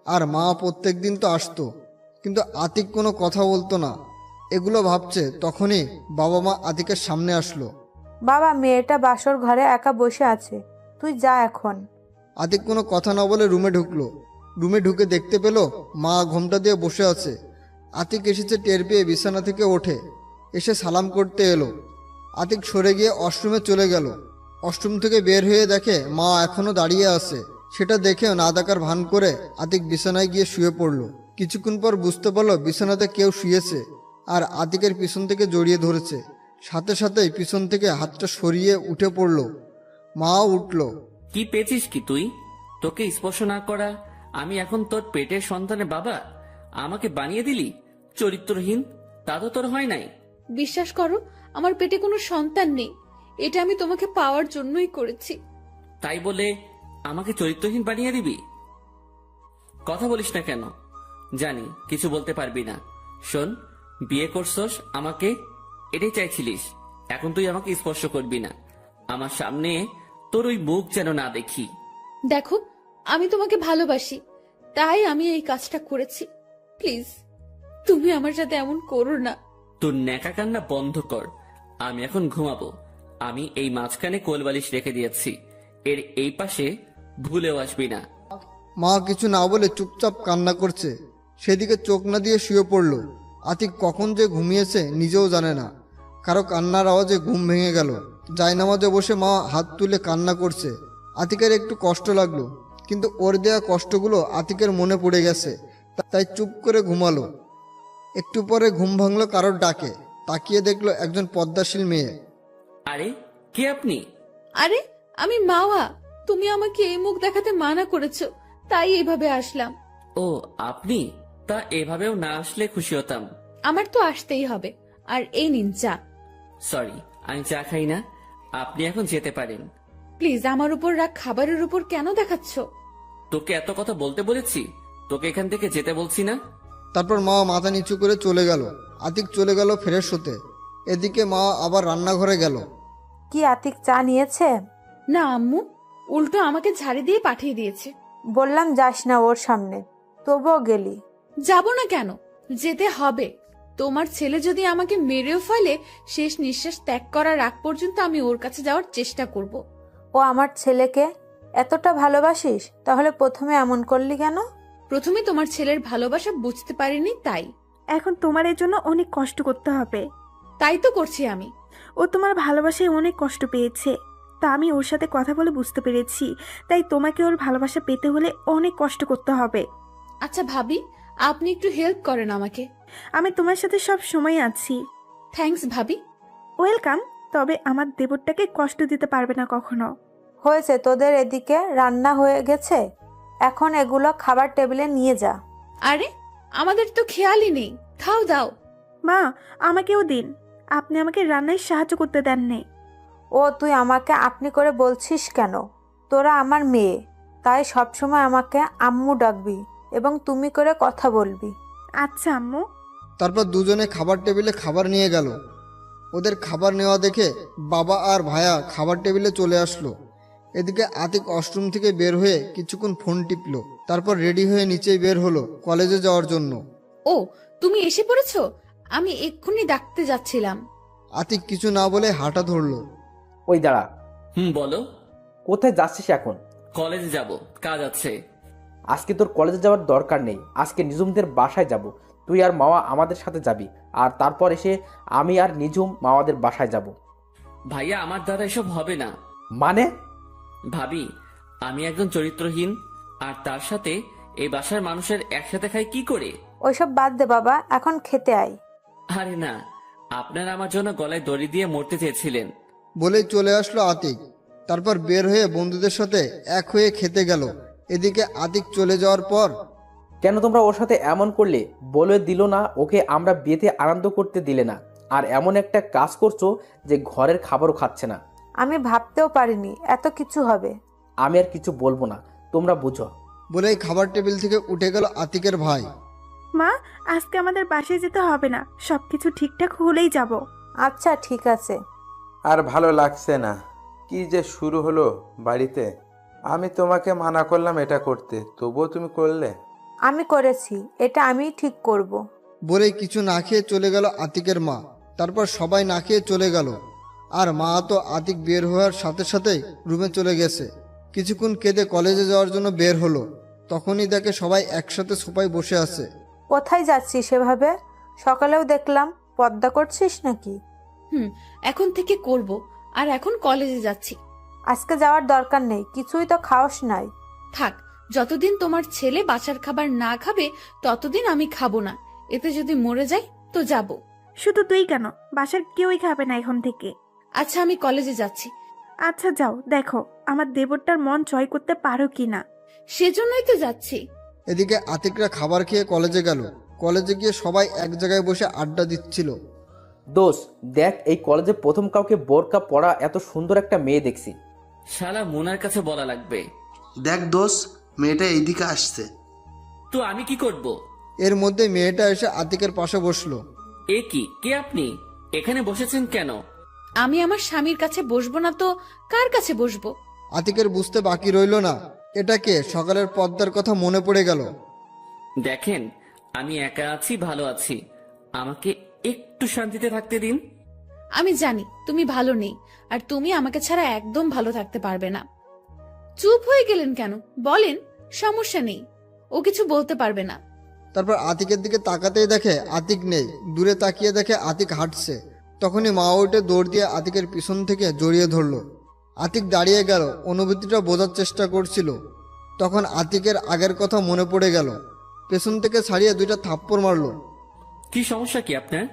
S3: আর মা প্রত্যেক দিন তো আসতো, কিন্তু আতিক কোনো কথা বলতো না। এগুলো ভাবছে, তখনই বাবা মা আতিকের সামনে আসলো।
S14: বাবা, মেয়েটা বাসর ঘরে একা বসে আছে, তুই যা এখন।
S3: আতিক কোনো কথা না বলে রুমে ঢুকলো। রুমে ঢুকে দেখতে পেল মা ঘোমটা দিয়ে বসে আছে। আতিক এসেছে টের পেয়ে বিছানা থেকে ওঠে, এসে সালাম করতে এলো। আতিক সরে গিয়ে ওয়াশরুমে চলে গেল। ওয়াশরুম থেকে বের হয়ে দেখে মা এখনো দাঁড়িয়ে আছে। সেটা দেখেও না দেখার ভান করে আতিক বিছানায় গিয়ে শুয়ে পড়ল। কিছুক্ষণ পর বুঝতে পারলো বিছানাতে কেউ শুয়েছে, আর আতিকের পিছন থেকে জড়িয়ে ধরেছে। সাথে সাথেই পিছন থেকে হাতটা সরিয়ে উঠে পড়ল। মাও উঠল।
S2: কি পেয়েছিস কি তুই? তোকে স্পর্শ না করা আমি এখন তোর পেটের সন্তানের বাবা? আমাকে বানিয়ে দিলি চরিত্রহীন। তা তো তোর হয় নাই।
S1: বিশ্বাস করো, আমার পেটে কোনো সন্তান নেই। এটা আমি তোমাকে পাওয়ার জন্যই করেছি।
S2: তাই বলে আমাকে চরিত্রহীন বানিয়ে দিবি? কথা বলিস না কেন? জানি কিছু বলতে পারবি না। শোন, বিয়ে করছস আমাকে, এটাই চাইছিলিস,
S17: এখন তুই আমাকে স্পর্শ করবি না। আমার সামনে তোর ওই মুখ যেন না দেখি।
S1: দেখো, আমি তোমাকে ভালোবাসি, তাই আমি এই কাজটা করেছি। প্লিজ, তুমি আমার সাথে এমন করো না।
S17: তোর ন্যাকা কান্না বন্ধ কর। আমি এখন ঘুমাবো। আমি এই মাঝখানে কোলবালিশ রেখে দিয়েছি, এর এই পাশে ভুলেও আসবি না।
S3: মা কিছু না বলে চুপচাপ কান্না করছে, সেদিকে চোখ না দিয়ে শুয়ে পড়ল। আতিক কখন যে ঘুমিয়েছে নিজেও জানে না। কারো কান্নার আওয়াজে ঘুম ভেঙে গেল। জায়নামাজে বসে মা হাত তুলে কান্না করছে। আতিকের একটু কষ্ট লাগলো, কিন্তু ওর দেয়া কষ্টগুলো আতিকের মনে পড়ে গেছে, তাই চুপ করে ঘুমালো। একটু পরে ঘুম ভাঙলো কারোর ডাকে। তাকিয়ে দেখলো একজন পদ্মাশীল মেয়ে।
S17: আরে কে আপনি?
S1: আরে আমি মাওয়া, তুমি আমাকে এই মুখ দেখাতে মানা করেছো, তাই এইভাবে আসলাম।
S17: ও আপনি? তা এভাবেও না আসলে খুশি হতাম।
S1: আমার তো আসতেই হবে। আর এই নিন চা।
S17: সরি, আমি চা খাই না। আপনি এখন যেতে পারেন।
S1: প্লিজ, আমার উপর রাগ খাবারের উপর কেন দেখাচ্ছ?
S17: তোকে এত কথা বলতে বলেছি? তোকে এখান থেকে যেতে বলছি না?
S3: তারপর মা মাথা নিচু করে চলে গেল। আতিক চলে গেল ফ্রেশ হতে। এদিকে মা আবার রান্নাঘরে গেল।
S14: কি আতিক চা নিয়েছে?
S1: না আম্মু, উল্টো আমাকে ঝাড়ি দিয়ে পাঠিয়ে দিয়েছে।
S14: বললাম যাস না ওর সামনে, তবুও গেলি।
S1: যাব না কেন, যেতে হবে। তোমার ছেলে যদি আমাকে মেরেও ফেলে, শেষ নিঃশ্বাস ত্যাগ করার আগ পর্যন্ত আমি ওর কাছে যাওয়ার চেষ্টা করব।
S14: ও আমার ছেলেকে এতটা ভালোবাসিস, তাহলে প্রথমে এমন করলি কেন?
S1: প্রথমে তোমার ছেলের ভালোবাসা বুঝতে পারিনি, তাই।
S13: এখন তোমার এর জন্য অনেক কষ্ট করতে হবে।
S1: তাই তো করছি আমি।
S13: ও তোমার ভালোবাসায় অনেক কষ্ট পেয়েছে, তা আমি ওর সাথে কথা বলে বুঝতে পেরেছি। তাই তোমাকে ওর ভালোবাসা পেতে হলে অনেক কষ্ট করতে হবে।
S1: আচ্ছা ভাবি, আপনি একটু হেল্প করেন আমাকে।
S13: আমি তোমার সাথে সব সময় আছি।
S1: থ্যাঙ্কস ভাবি।
S13: ওয়েলকাম। তবে আমার দেবরটাকে কষ্ট দিতে পারবে না কখনো।
S14: হয়েছে, তোদের এদিকে রান্না হয়ে গেছে, এখন এগুলো খাবার টেবিলে নিয়ে যা।
S1: আরে আমাদের তো খেয়ালই নেই, খাও দাও।
S13: মা, আমাকেও দিন। আপনি আমাকে রান্নায় সাহায্য করতে দেননি।
S14: ও তুই আমাকে আপনি করে বলছিস কেন? তোরা আমার মেয়ে, তাই সবসময় আমাকে আম্মু ডাকবি এবং তুমি করে কথা বলবি।
S13: আচ্ছা আম্মু।
S3: তারপর দুজনে খাবার টেবিলে খাবার নিয়ে গেল। ওদের খাবার নেওয়া দেখে বাবা আর ভায়া খাবার টেবিলে চলে আসলো। এদিকে আতিক ওয়াশরুম থেকে বের হয়ে কিছুক্ষণ ফোন টিপলো। তারপর রেডি হয়ে নিচেই বের হলো কলেজে যাওয়ার জন্য।
S1: ও, তুমি এসে পড়েছো? আমি এক্ষুনি ডাকতে যাচ্ছিলাম।
S3: আতিক কিছু না বলে হাঁটা ধরলো।
S11: ওই দাঁড়া।
S17: বলো।
S11: কোথায় যাচ্ছিস এখন?
S17: কলেজে যাব, কাজ আছে।
S11: আজকে তোর কলেজে যাওয়ার দরকার নেই। আজকে নিজুমদের বাসায় যাব। তুই আর মাওয়া আমাদের সাথে যাবি, আর তারপর এসে আমি আর নিজুম মাওয়াদের বাসায় যাব।
S17: ভাইয়া, আমার দ্বারা এসব হবে না।
S11: মানে?
S17: ভাবি, আমি একজন চরিত্রহীন, আর তার সাথে এই বাসার মানুষের একসাথে খাই কি করে?
S14: ওইসব বাদ দে বাবা, এখন খেতে আয়।
S17: আরে না, আপনারা আমার জন্য গলায় দড়ি দিয়ে মরতে চেয়েছিলেন।
S3: বলেই চলে আসলো আতিক। তারপর বের হয়ে বন্ধুদের সাথে এক হয়ে খেতে গেল। এদিকে আতিক চলে যাওয়ার পর,
S11: কেন তোমরা ওর সাথে এমন করলে? বলে দিল না ওকে আমরা বিয়েতে আনন্দ করতে দিলে না, আর এমন একটা কাজ করছো যে ঘরের খাবারও খাচ্ছে না।
S14: আমি ভাবতেও পারিনি এত কিছু হবে।
S11: আমি আর কিছু বলবো না, তোমরা বুঝো।
S3: বলেই খাবার টেবিল থেকে উঠে গেল আতিকের ভাই।
S13: মা, আজকে আমাদের বাসায় যেতে হবে না, সবকিছু ঠিকঠাক হলেই যাব।
S14: আচ্ছা ঠিক আছে।
S11: আর ভালো লাগছে না। কি যে শুরু হলো বাড়িতে। আমি তোমাকে মানা করলাম এটা করতে, তবুও তুমি করলে।
S14: আমি করেছি, এটা আমিই ঠিক করব।
S3: বলেই কিছু না খেয়ে চলে গেল আতিকের মা। তারপর সবাই না খেয়ে চলে গেল। আর মা তো আতিক বের হওয়ার সাথে সাথেই রুমে চলে গেছে। কিছুক্ষণ কেঁদে কলেজে যাওয়ার জন্য বের হলো। তখনই দেখে সবাই একসাথে সোফায় বসে আছে।
S14: কোথায় যাচ্ছিস সেভাবে? সকালেও দেখলাম পর্দা করছিস নাকি?
S1: এখন থেকে করব। আর এখন কলেজে যাচ্ছি।
S14: আজকে যাওয়ার দরকার নেই, কিছুই তো খাওয়াস নাই।
S1: থাক, যতদিন তোমার ছেলে বাসার খাবার না খাবে ততদিন আমি খাবো না। এতে যদি মরে যাই তো যাব।
S13: শুধু তুই কেন, বাসার কেউই খাবে না এখন থেকে।
S1: আচ্ছা, আমি কলেজে যাচ্ছি।
S13: আচ্ছা যাও, দেখো আমার দেবরটার মন জয় করতে পারো কিনা।
S1: সেজন্যই তো যাচ্ছি।
S3: এদিকে আতিকরা খাবার খেয়ে কলেজে গেল। কলেজে গিয়ে সবাই এক জায়গায় বসে আড্ডা দিচ্ছিল।
S11: দোষ, দেখ এই কলেজে প্রথম কাউকে বোরকা পরা এত সুন্দর একটা মেয়ে দেখছি।
S17: শালা মোনার কাছে বলা লাগবে।
S12: দেখ দোষ, মেয়েটা এইদিকে আসছে।
S17: তো আমি কি করব?
S3: এর মধ্যে মেয়েটা এসে আতিকের পাশে বসলো।
S17: এ কি, কে আপনি? এখানে বসেছেন কেন?
S1: আমি আমার স্বামীর কাছে বসবো না তো কার কাছে বসবো?
S3: আতিকের বুঝতে বাকি রইল না এটাকে সকালের পদ্মার কথা মনে পড়ে গেল।
S17: দেখেন, আমি একা আছি, ভালো আছি, আমাকে একটু শান্তিতে থাকতে দিন।
S1: আমি জানি তুমি ভালো নেই, আর তুমি আমাকে ছাড়া একদম ভালো থাকতে পারবে না। চুপ হয়ে গেলেন কেন? বলেন, সমস্যা নেই, ও কিছু বলতে পারবে না।
S3: তারপর আতিকের দিকে তাকাতেই দেখে আতিক নেই। দূরে তাকিয়ে দেখে আতিক হাঁটছে। তখনই মা উঠে দৌড় দিয়ে আতিকের পিছন থেকে জড়িয়ে ধরলো। আতিক দাঁড়িয়ে গেল, অনুভূতিটা বোঝার চেষ্টা করছিল। তখন আতিকের আগের কথা মনে পড়ে গেল। পেছন থেকে ছাড়িয়ে 2টা থাপ্পড় মারলো।
S17: কি সমস্যা কি আপনার?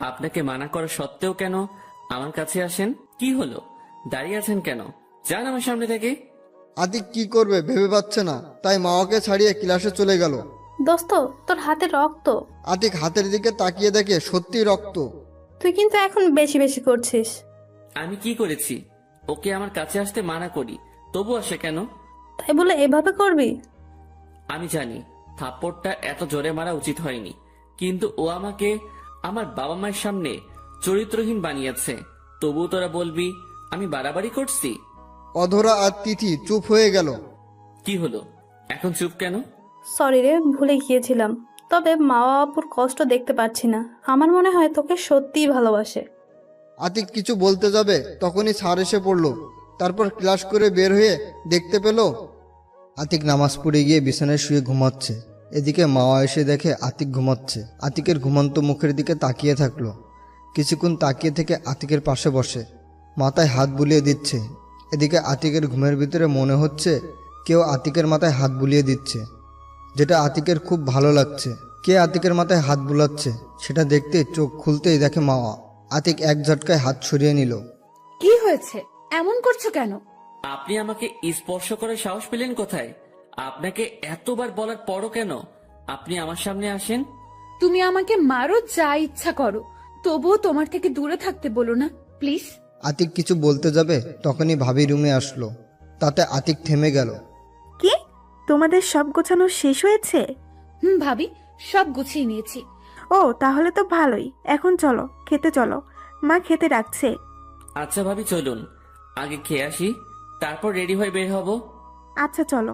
S17: আপনাকে মানা করা সত্ত্বেও কেন আমার কাছে আসেন? কি হলো, দাঁড়িয়ে আছেন কেন? যান আমার সামনে থেকে।
S3: আতিক কি করবে ভেবে পাচ্ছে না, তাই মাওয়াকে ছাড়িয়ে ক্লাসে চলে গেল।
S15: দোস্ত, তোর হাতে রক্ত।
S3: আতিক হাতের দিকে তাকিয়ে দেখে সত্যি রক্ত।
S15: তুই কিন্তু এখন বেশি বেশি করছিস।
S17: আমি কি করেছি? ওকে আমার কাছে আসতে মানা করি, তবু আসে কেন?
S15: তাই বলে এভাবে করবি?
S17: আমি জানি থাপ্পড়টা এত জোরে মারা উচিত হয়নি, কিন্তু ও আমাকে আমার বাবা মায়ের সামনে চরিত্রহীন বানিয়েছে, তবু তোরা বলবি আমি বাড়াবাড়ি করছি?
S3: অধরা আর তিথি চুপ হয়ে গেল।
S17: কি হলো, এখন চুপ কেন?
S15: সরি রে, ভুলে গিয়েছিলাম। তবে মা বাপুর কষ্ট দেখতে পাচ্ছি না। আমার মনে হয় তোকে সত্যিই ভালোবাসে।
S3: আতিক কিছু বলতে যাবে তখনই স্যার এসে পড়লো। তারপর ক্লাস করে বের হয়ে দেখতে পেল আতিক নামাজ পড়ে গিয়ে বিছানায় শুয়ে ঘুমাচ্ছে। এদিকে মাওয়া এসে দেখে আতিক ঘুমাচ্ছে। আতিকের ঘুমন্ত মুখের দিকে তাকিয়ে থাকলো। কিছুক্ষণ তাকিয়ে থেকে আতিকের পাশে বসে মাথায় হাত বুলিয়ে দিচ্ছে। এদিকে আতিকের ঘুমের ভিতরে মনে হচ্ছে কেউ আতিকের মাথায় হাত বুলিয়ে দিচ্ছে, যেটা আতিকের খুব ভালো লাগছে। কে আতিকের মাথায় হাত বুলাচ্ছে সেটা দেখতে চোখ খুলতেই দেখে মাওয়া। আতিক এক ঝটকায় হাত সরিয়ে নিল।
S1: কি হয়েছে, এমন করছো কেন?
S17: আপনি আমাকে স্পর্শ করার সাহস পেলেন কোথায়? আপনাকে এতবার বলার পরও কেন আপনি আমার সামনে আসেন?
S1: তুমি আমাকে মারো, যা ইচ্ছা করো, তবুও তোমার থেকে দূরে থাকতে বলো না প্লিজ।
S3: আতিক কিছু বলতে যাবে তখনই ভাবি রুমে আসলো। তাতে আতিক থেমে গেল।
S13: কি, তোমাদের সব গোছানো শেষ হয়েছে?
S1: ভাবি, সব গুছিয়ে নিয়েছি।
S13: ও, তাহলে তো ভালোই। এখন চলো, খেতে চলো, মা খেতে ডাকছে।
S17: আচ্ছা ভাবি, চলুন আগে খেয়ে আসি, তারপর রেডি হয়ে বের হব।
S13: আচ্ছা চলো।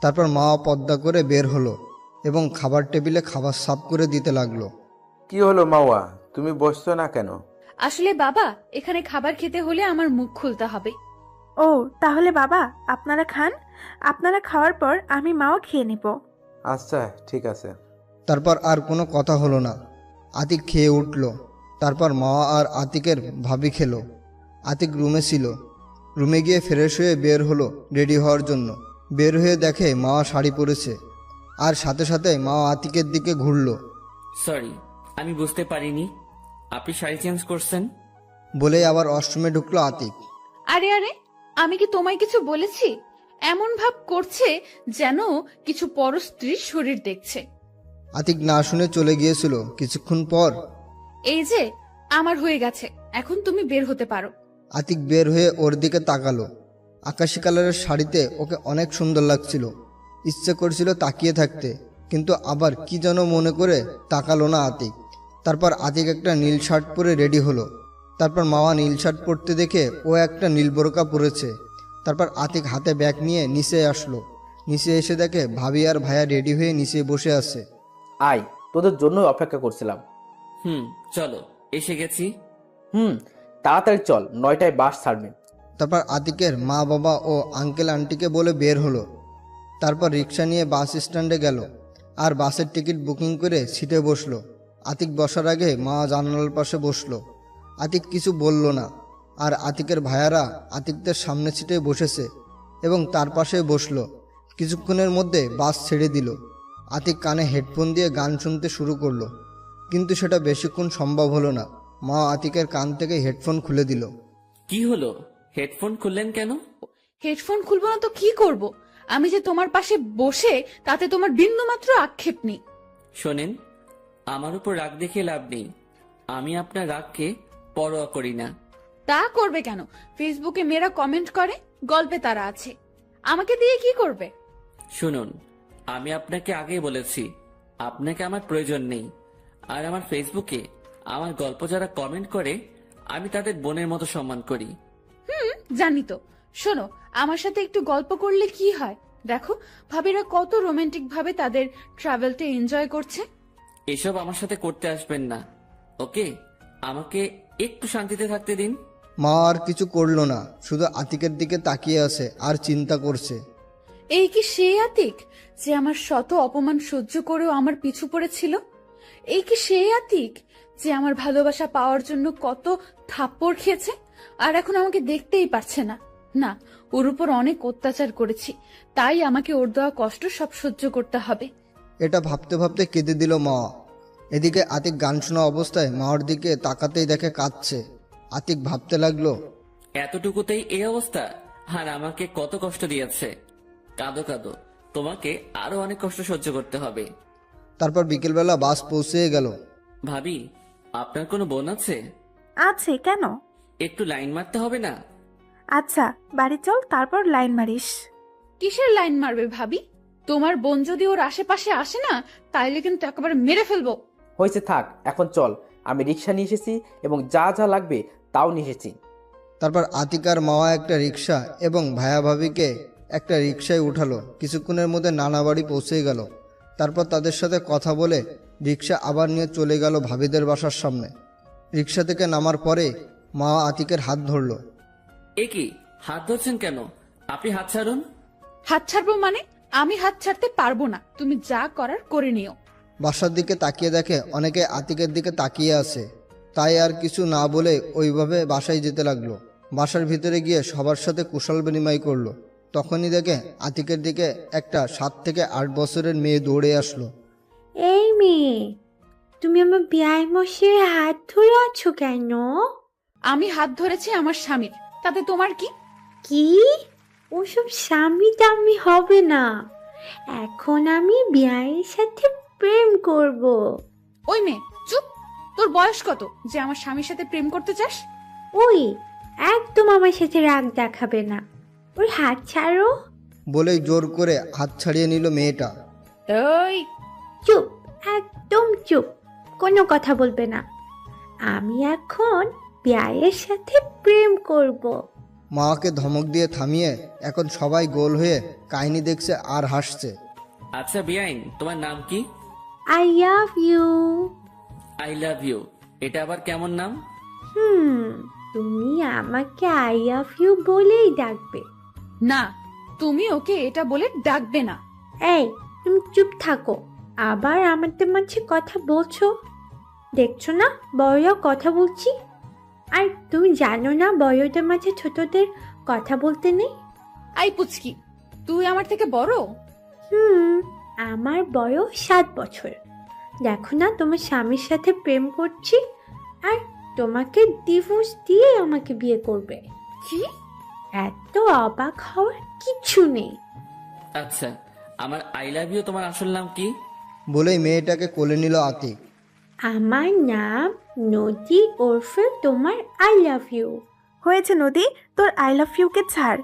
S3: তারপর মা পর্দা করে বের হলো এবং খাবার টেবিলে খাবার সাফ করে দিতে লাগলো।
S11: কি হলো মাওয়া, তুমি বসছো না কেন?
S1: আসলে বাবা, এখানে খাবার খেতে হলে আমার মুখ খুলতে হবে।
S13: ও, তাহলে বাবা আপনারা খান, আপনারা খাওয়ার পর আমি মাও খেয়ে নিব।
S11: আচ্ছা ঠিক আছে।
S3: তারপর আর কোনো কথা হলো না। আতিক খেয়ে উঠল। তারপর মা আর আতিকের ভাবি খেলো। আতিক রুমে ছিল। রুমে গিয়ে ফ্রেশ হয়ে বের হলো রেডি হওয়ার জন্য। বের হয়ে দেখে মা শাড়ি পরেছে, আর সাথে সাথে মা আতিকের দিকে ঘুরল।
S17: সরি, আমি বুঝতে পারিনি আপনি শাড়ি চেঞ্জ করছেন।
S3: বলেই আবার ওয়াশরুমে ঢুকলো আতিক।
S1: আরে আরে, আমি কি তোমায় কিছু বলেছি? এমন ভাব করছে যেন কিছু পর স্ত্রীর শরীর দেখছে।
S3: আতিক না শুনে চলে গিয়েছিল। কিছুক্ষণ পর
S1: এই যে আমার হয়ে গেছে, এখন তুমি বের হতে পারো।
S3: আতিক বের হয়ে ওর দিকে তাকালো। আকাশি কালারের শাড়িতে ওকে অনেক সুন্দর লাগছিল। ইচ্ছে করছিল তাকিয়ে থাকতে, কিন্তু আবার কি যেন মনে করে তাকালো না আতিক। তারপর আতিক একটা নীল শার্ট পরে রেডি হলো। তারপর মাওয়া নীল শার্ট পরতে দেখে ও একটা নীল বোরকা পরেছে। তারপর আতিক হাতে ব্যাগ নিয়ে নিচে আসলো। নিচে এসে দেখে ভাবি আর ভাইয়া রেডি হয়ে নিচে বসে আছে।
S7: আয়, তোদের জন্য অপেক্ষা করছিলাম।
S17: চলো, এসে গেছি।
S7: তাড়াতাড়ি চল, 9টায় বাস ছাড়বে।
S3: তারপর আতিকের মা বাবা ও আঙ্কেল আন্টিকে বলে বের হলো। তারপর রিক্সা নিয়ে বাস স্ট্যান্ডে গেল আর বাসের টিকিট বুকিং করে সিটে বসলো। আতিক বসার আগে মা জানালার পাশে বসলো। আতিক কিছু বলল না, আর আতিকের ভাইয়ারা আতিকদের সামনে সিটে বসেছে এবং তার পাশে বসলো। কিছুক্ষণের মধ্যে বাস ছেড়ে দিল। আতিক কানে হেডফোন দিয়ে গান শুনতে শুরু করলো, কিন্তু সেটা বেশিক্ষণ সম্ভব হলো না। মা আতিকের কান থেকে হেডফোন খুলে দিল।
S17: কি হলো, হেডফোন খুললেন কেন?
S1: হেডফোন খুলবো না তো কি করব? আমি যে তোমার পাশে বসে তাতে তোমার বিন্দুমাত্র আক্ষেপ নেই।
S17: শোনেন, আমার উপর রাগ দেখে লাভ নেই। আমি আপনার রাগকে পরোয়া করি না।
S1: তা করবে কেন? ফেসবুকে মেয়েরা কমেন্ট করে, গল্পে তারা আছে, আমাকে দিয়ে কি করবে?
S17: শুনুন, আমি আপনাকে আগেই বলেছি আপনাকে আমার প্রয়োজন নেই। আর আমার ফেসবুকে আমার গল্প যারা কমেন্ট করে আমি তাদের বোনের মতো সম্মান করি।
S1: জানি তো। শোনো, আমার সাথে একটু গল্প করলে কি হয়? দেখো ভাবিরা কত রোমান্টিক ভাবে তাদের ট্রাভেলটা এনজয় করছে।
S17: এসব আমার সাথে করতে আসবেন না, ওকে? আমাকে একটু শান্তিতে থাকতে দিন।
S3: মা আর কিছু করলো না, শুধু আতিকের দিকে তাকিয়ে আছে আর চিন্তা করছে।
S1: এই কি সেই আতিক যে আমার শত অপমান সহ্য করেও আমার পিছু পড়েছিল? এই কি সেই আতিক যে আমার ভালোবাসা পাওয়ার জন্য কত থাপ্পড় খেয়েছে আর এখন আমাকে দেখতেই পারছে না? না, ওর উপর অনেক অত্যাচার করেছি, তাই আমাকে ওর দেওয়া কষ্ট সব সহ্য করতে হবে।
S3: এটা ভাবতে ভাবতে কেঁদে দিল মা। এদিকে আতিক গান শোনা অবস্থায় মার দিকে তাকাতেই দেখে কাঁদছে। আতিক ভাবতে লাগলো,
S17: এতটুকুতেই এই অবস্থা? আর আমাকে কত কষ্ট দিয়েছে। কাঁদো কাঁদো, তোমাকে আরো অনেক কষ্ট সহ্য করতে হবে।
S3: তারপর বিকেলবেলা বাস পৌঁছে গেল।
S17: ভাবি, আপনার কোনো বোন আছে?
S13: আছে, কেন?
S17: একটু লাইন মারতে হবে না?
S13: আচ্ছা, বাড়ি চল, তারপর লাইন মারিস।
S1: কিসের লাইন মারবে ভাবি? তোমার বোন যদি ওর আশেপাশে আসে না, তাইলে কিন্তু একেবারে মেরে ফেলবো।
S7: হয়েছে, থাক, এখন চল। আমি রিক্সা নিয়ে এসেছি এবং যা যা লাগবে তাও নিয়ে এসেছি।
S3: তারপর আতিক আর মাওয়া একটা রিক্সা এবং ভায়া ভাবিকে একটা রিক্সায় উঠালো। কিছুক্ষণের মধ্যে নানা বাড়ি পৌঁছে গেল। তারপর তাদের সাথে কথা বলে রিক্সা আবার নিয়ে চলে গেল ভাবিদের বাসার সামনে। রিক্সা থেকে নামার পরে মা আতিকের হাত ধরলো।
S17: এ কি, হাত ধরছেন কেন? আপনি হাত ছাড়ুন।
S1: হাত ছাড়বো মানে? আমি হাত ছাড়তে পারবো না, তুমি যা করার করে নিও।
S3: বাসার দিকে তাকিয়ে দেখে অনেকে আতিকের দিকে তাকিয়ে আছে, তাই আর কিছু না বলে ওইভাবে বাসায় যেতে লাগলো। বাসার ভিতরে গিয়ে সবার সাথে কুশল বিনিময় করলো। তখনই দেখে আতিকের দিকে একটা 7 থেকে 8 বছরের মেয়ে দৌড়ে আসলো।
S18: এই মেয়ে, তুমি আমার বিয়াই মশাইয়ের হাত ধরে আছো কেন?
S1: আমি হাত ধরেছি আমার স্বামীর, তাতে তোমার কি?
S18: কি? ওসব স্বামী টামি হবে না, এখন আমি বিয়াইয়ের সাথে প্রেম করব।
S1: ওই মেয়ে চুপ! তোর বয়স কত যে আমার স্বামীর সাথে প্রেম করতে চাস?
S18: ওই, একদম আমার সাথে রাগ দেখাবে না, ওর হাত ছাড়ো।
S3: বলেই জোর করে হাত ছাড়িয়ে নিল মেয়েটা।
S1: ওই
S18: চুপ, একদম চুপ, কোনো কথা বলবে না। আমি এখন বিয়াইয়ের সাথে প্রেম করব।
S3: মাকে ধমক দিয়ে থামিয়ে এখন সবাই গোল হয়ে কাহিনী দেখছে আর হাসছে।
S17: আচ্ছা বিয়াইন, তোমার নাম কি?
S18: I love you.
S17: I love you, এটা আবার কেমন নাম?
S18: তুমি আমাকে আই লাভ ইউ বলেই ডাকবে।
S1: না, তুমি ওকে এটা বলে ডাকবে না।
S18: এই, তুমি চুপ থাকো, আবার আমাদের মাঝে কথা বলছো। দেখছো না বড়রা কথা বলছি? আর তুমি জানো না বড়দের মাঝে ছোটদের কথা বলতে নেই?
S1: আই পুচকি, তুই আমার থেকে বড়?
S18: আমার বয়স 7 বছর। দেখো না তোমার স্বামীর সাথে প্রেম করছি, আর তোমাকে ডিভোর্স দিয়ে আমাকে বিয়ে করবে।
S1: কি?
S18: এত অবাক হওয়ার কিছু নেই।
S17: আচ্ছা, আমার আই লাভ ইউ তোমার আসল নাম কি?
S3: বলেই মেয়েটাকে কোলে নিল আতিক।
S18: আমার নাম নদী, ওরফে তোমার আই লাভ ইউ।
S13: হয়েছে নদী, তোর আই লাভ ইউকে ছাড়,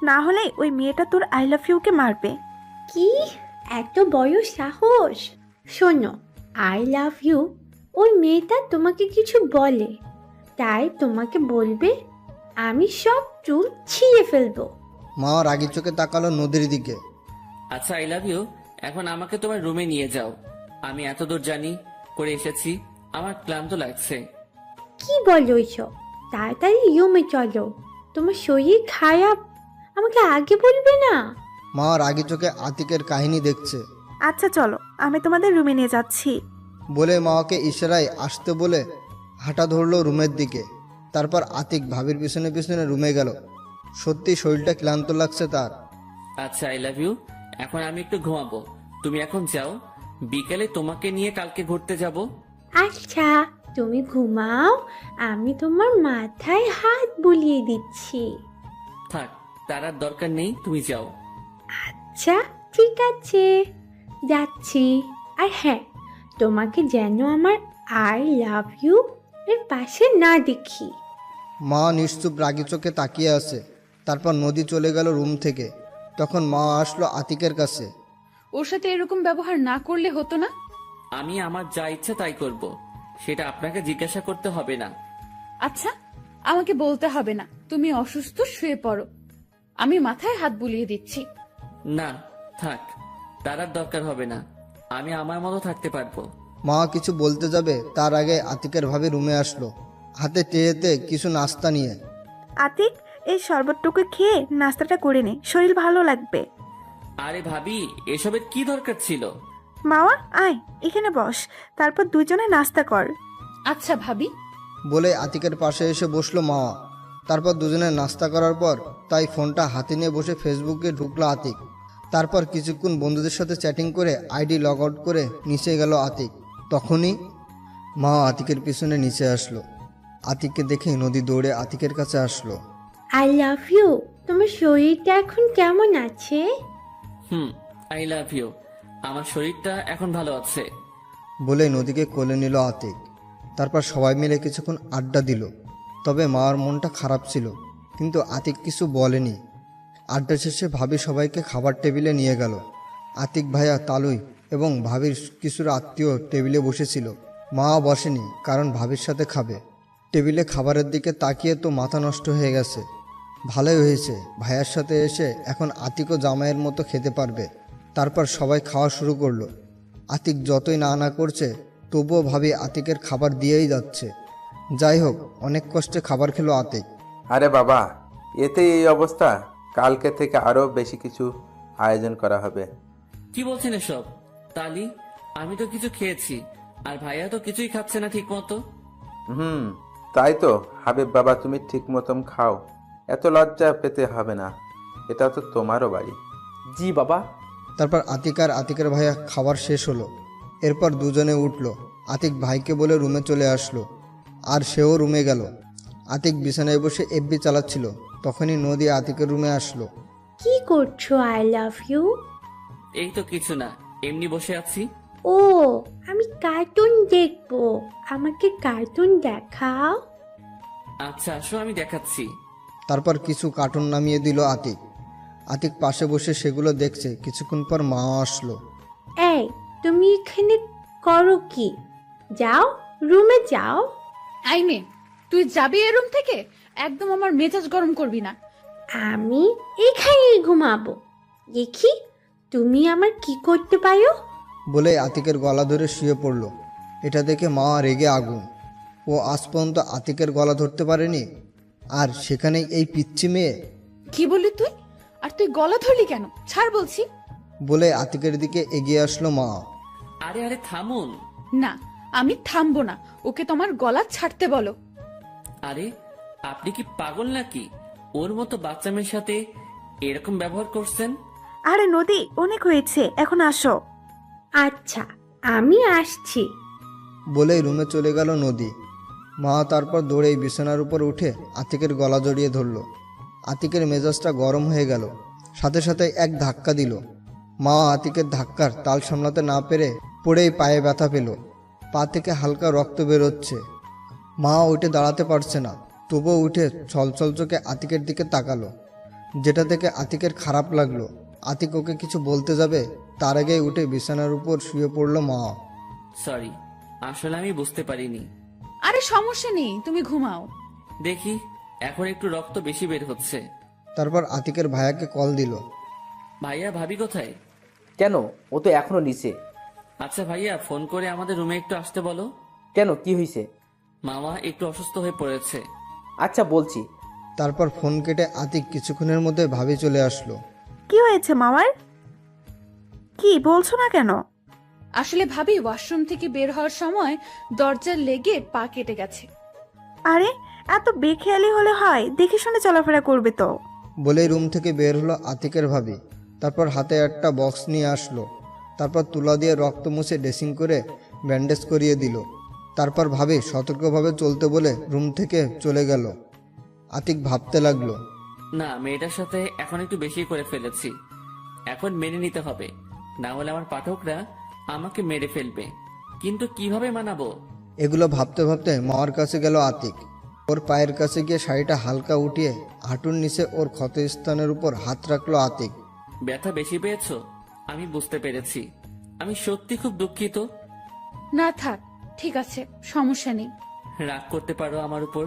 S13: না হলে ওই মেয়েটা তোর আই লাভ ইউকে মারবে।
S18: কি এত বড় সাহস! শোনো, আই লাভ ইউ ওই মেয়েটা তোমাকে কিছু বলে, তাই তোমাকে বলবে আমি সব চুল ছিঁড়ে ফেলবো।
S3: মা রাগি চোখে তাকালো নদীর দিকে।
S17: আচ্ছা আই লাভ ইউ, এখন আমাকে তোমার রুমে নিয়ে যাও। আমি এত দূর জানি করে এসেছি, আমার ক্লান্ত লাগছে।
S18: কি বলো এসব? তাড়াতাড়ি রুমে চলো, তোমার শরীর খারাপ, আমাকে আগে বলবে না?
S3: মা রাগি চোখে আতিকের কাহিনী দেখছে।
S13: আচ্ছা চলো, আমি তোমাদের রুমে নিয়ে যাচ্ছি।
S3: বলে মাকে ইশারায় আসতে বলে হাঁটা ধরলো রুমের দিকে। তারপর আতিক ভাবির পিছনে পিছনে রুমে গেল। সত্যি শরীরটা ক্লান্ত লাগছে তার।
S17: আচ্ছা আই লাভ ইউ, এখন আমি একটু ঘুমাবো, তুমি এখন যাও, বিকেলে তোমাকে নিয়ে কালকে ঘুরতে যাব।
S18: আচ্ছা তুমি ঘুমাও, আমি তোমার মাথায় হাত বুলিয়ে দিচ্ছি।
S17: থাক, তার আর দরকার নেই, তুমি যাও।
S18: আচ্ছা ঠিক আছে, যাচ্ছি। আর হ্যাঁ, তোমাকে যেন আমার আই লাভ ইউ এর পাশে না দেখি।
S3: মা নিশ্চুপ রাগি চোখে তাকিয়ে আছে। তারপর নদী চলে গেল রুম থেকে। তখন মা আসলো আতিকের কাছে।
S1: ওর সাথে এরকম ব্যবহার না করলে হতো না?
S17: আমি আমার যা ইচ্ছা তাই করব, সেটা আপনাকে জিজ্ঞাসা করতে হবে না।
S1: আচ্ছা, আমাকে বলতে হবে না, তুমি অসুস্থ, শুয়ে পড়ো, আমি মাথায় হাত বুলিয়ে দিচ্ছি।
S17: না থাক, তার আর দরকার হবে না, আমি আমার মতো থাকতে পারবো।
S3: মা কিছু বলতে যাবে তার আগে আতিকের ভাবি রুমে আসলো, হাতে ট্রেতে কিছু নাস্তা নিয়ে।
S13: আতিক, এই শরবতটুকু খেয়ে নাস্তাটা করে নে, শরীর ভালো লাগবে।
S17: আরে ভাবি, এসবের কি দরকার ছিল?
S13: মাওয়া, আয় এখানে বস, তারপর দুজনে নাস্তা কর।
S1: আচ্ছা ভাবি।
S3: বলে আতিকের পাশে এসে বসলো মাওয়া। তারপর দুজনে নাস্তা করার পর তাই ফোনটা হাতে নিয়ে বসে ফেসবুকে ঢুকলো আতিক। তারপর কিছুক্ষণ বন্ধুদের সাথে চ্যাটিং করে আইডি লগ আউট করে নিচে গেল আতিক। তখনই মা আতিকের পিছনে নিচে আসলো। আতিককে দেখে নদী দৌড়ে আতিকের কাছে আসলো।
S18: I love you. তোমার শরীরটা এখন কেমন আছে?
S17: I love you. আমার শরীরটা এখন ভালো আছে।
S3: বলে নদীকে কোলে নিল আতিক। তারপর সবাই মিলে কিছুক্ষণ আড্ডা দিল। তবে মার মনটা খারাপ ছিল, কিন্তু আতিক কিছু বলেনি। আড্ডা শেষে ভাবি সবাইকে খাবার টেবিলে নিয়ে গেল। আতিক ভাইয়া, তালুই এবং ভাবির কিছুর আত্মীয় টেবিলে বসেছিল। মা বসেনি, কারণ ভাবির সাথে খাবে। টেবিলে খাবারের দিকে তাকিয়ে তো মাথা নষ্ট হয়ে গেছে। ভালোই হয়েছে, ভাইয়ার সাথে এসে এখন আতিকও জামাইয়ের মতো খেতে পারবে। তারপর সবাই খাওয়া শুরু করলো। আতিক যতই না না করছে, তবুও ভাবি আতিকের খাবার দিয়েই যাচ্ছে। যাই হোক, অনেক কষ্টে খাবার খেলো আতিক।
S11: আরে বাবা, এতে এই অবস্থা, কালকে থেকে আরো বেশি কিছু আয়োজন করা হবে।
S17: কি বলছেন এসব? তালি, আমি তো কিছু খেয়েছি, আর ভাইয়া তো কিছুই খাচ্ছে না ঠিক মতো।
S11: তাই তো হাবিব বাবা, তুমি ঠিক মতন খাও, এত লজ্জা পেতে হবে না, এটা তো তোমারও বাড়ি।
S7: জি বাবা।
S3: তারপর আতিক আর আতিকের ভাইয়া খাবার শেষ হলো। এরপর দুজনে উঠলো। আতিক ভাইকে বলে রুমে চলে আসলো, আর সেও রুমে গেল। আতিক বিছানায় বসে এফবি চালাচ্ছিল। তখনই নদী আতিকের রুমে আসলো।
S18: কি করছো? I love you.
S17: এই তো কিছু না, এমনি বসে আছি।
S18: ও, আমি কার্টুন দেখবো, আমাকে কার্টুন দেখাও।
S17: আচ্ছা আসো, আমি দেখাচ্ছি।
S3: তারপর কিছু কার্টুন নামিয়ে দিল আতিক। আতিক পাশে বসে সেগুলো দেখছে। কিছুক্ষণ পর মা আসলো।
S18: এই, তুমি এখানে করো কি? যাও, রুমে যাও।
S1: আই মে, তুই যাবি এ রুম থেকে? একদম আমার মেজাজ গরম করবি না।
S18: আমি এখানেই ঘুমাবো, দেখি তুমি আমার কি করতে পারো।
S3: বলে আতিকের গলা ধরে শুয়ে পড়ল। এটা দেখে মা রেগে আগুন। ও আজ পর্যন্ত আতিকের গলা ধরতে পারেনি, আর সেখানেই এই পিচ্ছি মেয়ে।
S1: কি বললি তুই? আর তুই গলা ধরলি কেন? ছাড় বলছি।
S3: বলে আতিকের দিকে এগিয়ে আসলো মা।
S17: আরে আরে থামুন।
S1: না, আমি থামবো না, ওকে তোমার গলা ছাড়তে বলো।
S17: আরে আপনি কি পাগল নাকি? ওর মতো বাচ্চা মেয়ের সাথে এরকম ব্যবহার করছেন?
S13: আরে নদী, অনেক হয়েছে, এখন আসো।
S18: আচ্ছা, আমি আসছি।
S3: বলে রুমে চলে গেল নদী। মা তারপর দৌড়ে বিছানার উপর উঠে আতিকের গলা জড়িয়ে ধরল। আতিকের মেজাজটা গরম হয়ে গেল। সাথে সাথে এক ধাক্কা দিল। মা আতিকের ধাক্কার তাল সামলাতে না পেরে পড়েই পায়ে ব্যথা পেল। পা থেকে হালকা রক্ত বেরোচ্ছে। মা উঠে দাঁড়াতে পারছে না, তবুও উঠে ছলছল চোখে আতিকের দিকে তাকালো, যেটা দেখে আতিকের খারাপ লাগলো। আতিক ওকে কিছু বলতে যাবে, তার আগেই উঠে বিছানার উপর শুয়ে পড়ল মা।
S17: সরি, আসলে আমি বুঝতে পারিনি।
S1: আরে সমস্যা নেই, তুমি ঘুমাও।
S17: দেখি, এখন একটু রক্ত বেশি বের হচ্ছে।
S3: তারপর আতিকের ভাইয়াকে কল দিল।
S17: ভাইয়া, ভাবি কোথায়?
S7: কেন, ও তো এখনো নিচে।
S17: আচ্ছা ভাইয়া, ফোন করে আমাদের রুমে একটু আসতে বলো।
S7: কেন, কি হয়েছে?
S17: মামা একটু অসুস্থ হয়ে পড়েছে।
S7: আচ্ছা বলছি।
S3: তারপর ফোন কেটে আতিক কিছুক্ষণের মধ্যে ভাবি চলে আসলো।
S13: কি হয়েছে মামার? কি বলছো না কেন?
S1: আসলে ভাবি ওয়াশরুম থেকে বের হওয়ার সময় দরজার লেগে পা কেটে গেছে।
S13: আরে এত বেখেয়ালি হলে হয়, দেখে শুনে চলাফেরা করবে তো।
S3: বলেই রুম থেকে বের হলো আতিকের ভাবি। তারপর হাতে একটা বক্স নিয়ে আসলো। তারপর তুলা দিয়ে রক্ত মুছে ড্রেসিং করে ব্যান্ডেজ করিয়ে দিল। তারপর ভাবি সতর্কভাবে চলতে বলে রুম থেকে চলে গেল। আতিক ভাবতে লাগলো,
S17: না, মেয়েটার সাথে এখন একটু বেশি করে ফেলেছি, এখন মেনে নিতে হবে, না হলে আমার পাঠকরা আমাকে মেরে ফেলবে। কিন্তু কিভাবে মানাবো?
S3: এগুলো ভাবতে ভাবতে মার কাছে গেল আতিক। ওর পায়ের কাছে গিয়ে শাড়িটা হালকা উঠিয়ে হাঁটুর নিচে ওর ক্ষতস্থানের উপর হাত রাখলো আতিক।
S17: ব্যথা বেশি পেয়েছো? আমি বুঝতে পেরেছি, আমি সত্যি খুব দুঃখিত।
S1: না থাক, ঠিক আছে, সমস্যা নেই।
S17: রাগ করতে পারো আমার উপর,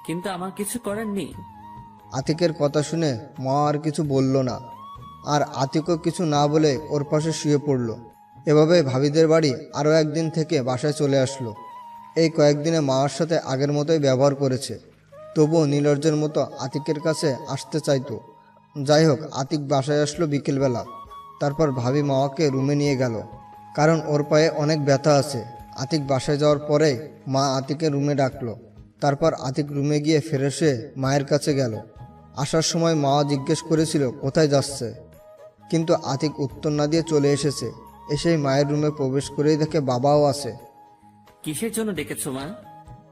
S17: কিন্তু আমার কিছু করার নেই।
S3: আতিকের কথা শুনে মা আর কিছু বলল না, আর আতিকও কিছু না বলে ওর পাশে শুয়ে পড়ল। এভাবে ভাবিদের বাড়ি আরও একদিন থেকে বাসায় চলে আসলো। এই কয়েকদিনে মার সাথে আগের মতোই ব্যবহার করেছে, তবুও নির্লজ্জের মতো আতিকের কাছে আসতে চাইতো। যাই হোক, আতিক বাসায় আসলো বিকেলবেলা। তারপর ভাবি মাকে রুমে নিয়ে গেল, কারণ ওর পায়ে অনেক ব্যথা আছে। আতিক বাসায় যাওয়ার পরে মা আতিকের রুমে ডাকলো। তারপর আতিক রুমে গিয়ে ফ্রেশ হয়ে মায়ের কাছে গেল। আসার সময় মা জিজ্ঞেস করেছিল কোথায় যাচ্ছে, কিন্তু আতিক উত্তর না দিয়ে চলে এসেছে। এসেই মায়ের রুমে প্রবেশ করেই দেখে বাবাও আছে।
S17: কিসের জন্য ডেকেছো মা?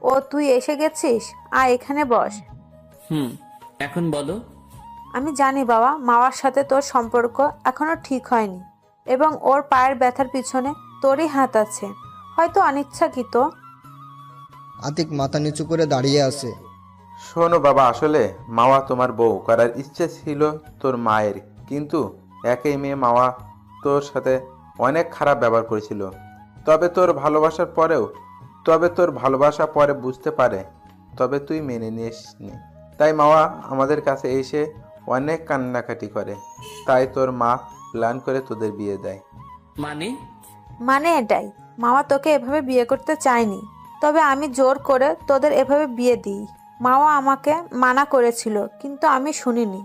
S14: ও তুই এসে গেছিস, আয় এখানে বস।
S17: এখন বলো।
S14: আমি জানি বাবা, মাওয়ার সাথে তোর সম্পর্ক এখনো ঠিক হয়নি এবং ওর পায়ের ব্যথার পিছনে তোরই হাত আছে, হয়তো অনিচ্ছাকৃত।
S3: আতিক মাথা নিচু করে দাঁড়িয়ে আছে।
S11: শোনো বাবা, আসলে মাওয়া তোমার বউ করার ইচ্ছে ছিল তোর মায়ের, কিন্তু একই মেয়ে মাওয়া তোর সাথে অনেক খারাপ ব্যবহার করেছিল। তবে তোর ভালোবাসা পরে বুঝতে পারে, তবে তুই মেনে নিসনি। তাই মাওয়া আমাদের কাছে এসে অনেক কান্নাকাটি করে, তাই তোর মা প্ল্যান করে তোদের বিয়ে দেয়।
S14: মানে এটাই, মামা তোকে এভাবে বিয়ে করতে চায়নি, তবে আমি জোর করে তোদের এভাবে বিয়ে দিই। মামা আমাকে মানা করেছিল, কিন্তু আমি শুনিনি।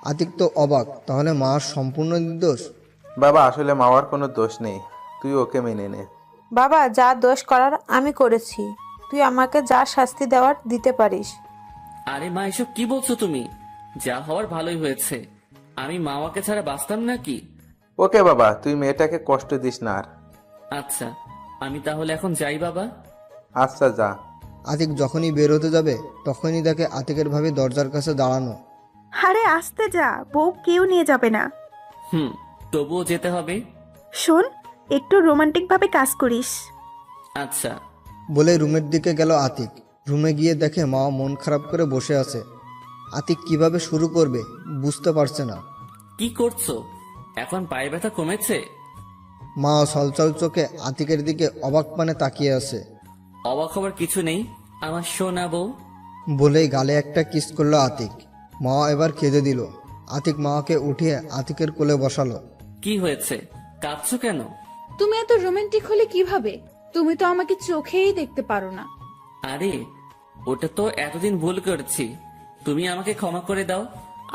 S3: আতিক তো অবাক, তাহলে মা সম্পূর্ণ নির্দোষ?
S11: বাবা, আসলে মাওয়ার কোনো দোষ নেই, তুই ওকে মেনে নে।
S14: বাবা, যা দোষ করার আমি করেছি, তুই আমাকে যা শাস্তি দেওয়ার দিতে পারিস।
S17: আরে মা, এসব কি বলছো তুমি? যা হওয়ার ভালোই হয়েছে। আমি মাওয়াকে ছাড়া বাঁচতাম নাকি?
S11: ওকে বাবা, তুই মেয়েটাকে কষ্ট দিস না আর।
S17: আচ্ছা, আমি তাহলে এখন যাই বাবা।
S11: আচ্ছা, যা।
S3: আতিক যখনই বের হতে যাবে তখনই দেখে আতিকের ভাবি দরজার কাছে দাঁড়ানো।
S13: আরে আসতে যা, বউ কেউ নিয়ে যাবে না।
S17: তবুও যেতে হবে।
S13: শোন, একটু রোমান্টিক ভাবে কাজ করিস।
S17: আচ্ছা
S3: বলে রুমের দিকে গেল আতিক। রুমে গিয়ে দেখে মা মন খারাপ করে বসে আছে। আতিক কিভাবে শুরু করবে বুঝতে পারছে না।
S17: কি করছো? এখন পায়ে ব্যথা কমেছে?
S3: মা ছলছল চোখে আতিকের দিকে অবাক পানে তাকিয়ে আছে।
S17: অবাক হবার কিছু নেই, আমার সোনা বউ।
S3: বলেই গালে একটা কিস করলো আতিক। মা এবার কেঁদে দিল। আতিক মাকে উঠিয়ে আতিকের কোলে বসালো।
S17: কি হয়েছে, কাঁদছো কেন?
S1: তুমি এত রোমান্টিক হলে কিভাবে? তুমি তো আমাকে চোখেই দেখতে পারো না।
S17: আরে ওটা তো এতদিন ভুল করেছি, তুমি আমাকে ক্ষমা করে দাও।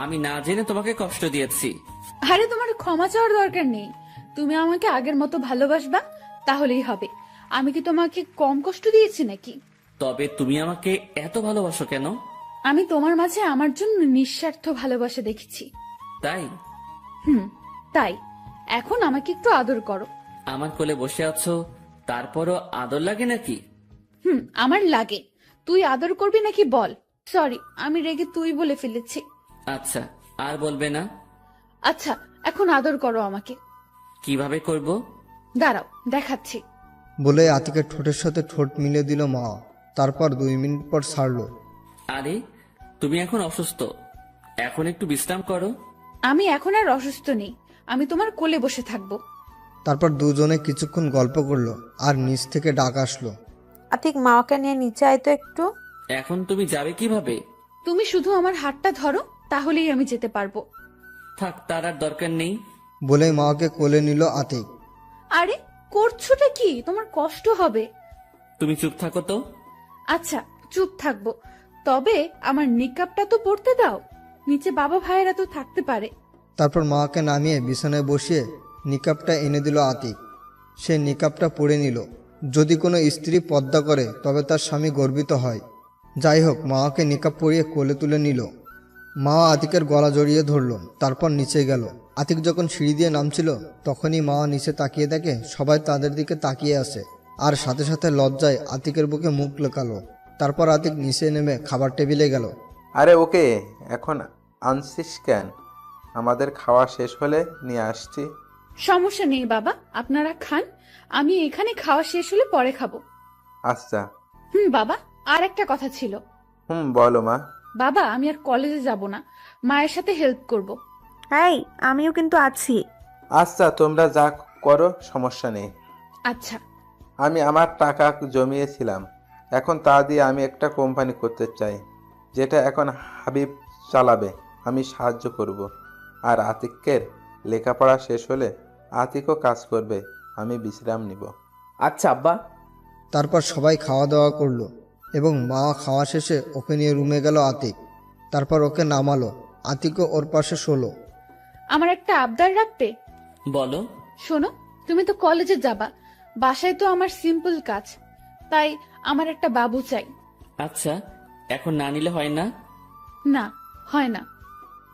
S17: আমি না জেনে তোমাকে কষ্ট দিয়েছি।
S1: আরে তোমার ক্ষমা চাওয়ার দরকার নেই, তুমি আমাকে আগের মতো ভালোবাসবা, তাহলেই হবে। আমি কি তোমাকে কম কষ্ট দিয়েছি নাকি?
S17: তবে তুমি আমাকে এত ভালোবাসো কেন?
S1: আমি তোমার মাঝে আমার জন্য নিঃস্বার্থ ভালোবাসা দেখেছি।
S17: তাই?
S1: তাই এখন আমাকে একটু আদর করো।
S17: আমার কোলে বসে আছো, তারপরও আদর লাগে নাকি?
S1: আমার লাগে। তুই আদর করবি নাকি বল? সরি, আমি রেগে তুই বলে ফেলেছি।
S17: আচ্ছা, আর বলবে না।
S1: আচ্ছা, এখন আদর করো আমাকে।
S17: কিভাবে করব?
S1: দাঁড়াও, দেখাচ্ছি।
S3: বলে আতিকের ঠোঁটের সাথে ঠোঁট মিলে দিল মা। তারপর 2 মিনিট পর ছাড়লো।
S17: আরে তুমি এখন অসুস্থ, এখন একটু বিশ্রাম করো।
S1: আমি এখন আর অসুস্থ নেই, আমি তোমার কোলে বসে থাকবো।
S3: তারপর দুজনে কিছুক্ষণ গল্প করলো, আর নিচ থেকে ডাক আসলো।
S14: আতিক, মাওয়াকে নিয়ে নিচে আয় তো একটু।
S17: এখন তুমি যাবে কিভাবে?
S1: তুমি শুধু আমার হাতটা ধরো, তাহলেই আমি যেতে পারবো।
S17: থাক, তার আর দরকার নেই।
S3: বলে মাকে কোলে নিল আতিক।
S1: আরে করছোটা কি? তোমার কষ্ট হবে।
S17: তুমি চুপ থাকো তো।
S1: আচ্ছা, চুপ থাকবো, তবে আমার নিকাবটা তো পড়তে দাও। নিচে বাবা ভাইয়েরা তো থাকতে পারে।
S3: তারপর মাকে নামিয়ে বিছানায় বসিয়ে নিকাবটা এনে দিল আতিক। সে নিকাবটা পরে নিল। যদি কোনো স্ত্রী পর্দা করে তবে তার স্বামী গর্বিত হয়। যাই হোক, মাকে নিকাব পরিয়ে কোলে তুলে নিল। মা আতিকের গলা জড়িয়ে ধরল, তারপর নিচে গেল। আতিক যখন সিঁড়ি দিয়ে নামছিল তখনই মা নিচে তাকিয়ে দেখে সবাই তাদের দিকে তাকিয়ে আছে, আর সাথে সাথে লজ্জায় আতিকের বুকে মুখ লুকালো। তারপর আতিক নিচে নেমে খাবার টেবিলে গেল।
S11: আরে ওকে এখন আনছিস কেন? আমাদের খাওয়া শেষ হলে নিয়ে আসছি।
S1: সমস্যা নেই বাবা, আপনারা খান, আমি এখানে খাওয়া শেষ হলে পরে খাবো।
S11: আচ্ছা।
S1: বাবা, আর একটা কথা ছিল।
S11: বলো মা।
S1: বাবা, আমি আর কলেজে যাব না, মায়ের সাথে হেল্প করব।
S13: এই, আমিও কিন্তু আছি।
S11: আচ্ছা, তোমরা যা করো, সমস্যা নেই।
S1: আচ্ছা।
S11: আমি আমার টাকা জমিয়েছিলাম, এখন তা দিয়ে আমি একটা কোম্পানি করতে চাই। যেটা এখন হাবিব চালাবে। আমি সাহায্য করব। আর আতিকের লেখাপড়া শেষ হলে আতিকও কাজ করবে, আমি বিশ্রাম নিব।
S7: আচ্ছা আব্বা।
S3: তারপর সবাই খাওয়া দাওয়া করলো এবং মা খাওয়া শেষে ওকে নিয়ে রুমে গেল আতিক। তারপর ওকে নামালো, আতিকও ওর পাশে শোলো।
S1: আমার একটা আবদার রাখবে?
S17: বলো।
S1: শোনো, তুমি তো কলেজে যাবা, বাসায় তো আমার সিম্পল কাজ, তাই আমার একটা বাবু চাই।
S17: আচ্ছা, এখন না নিলে হয় না?
S1: না, হয় না।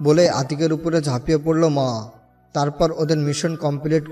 S3: বলে আতিকের উপরে ঝাঁপিয়ে পড়লো মা। তারপর ওদের মিশন কমপ্লিট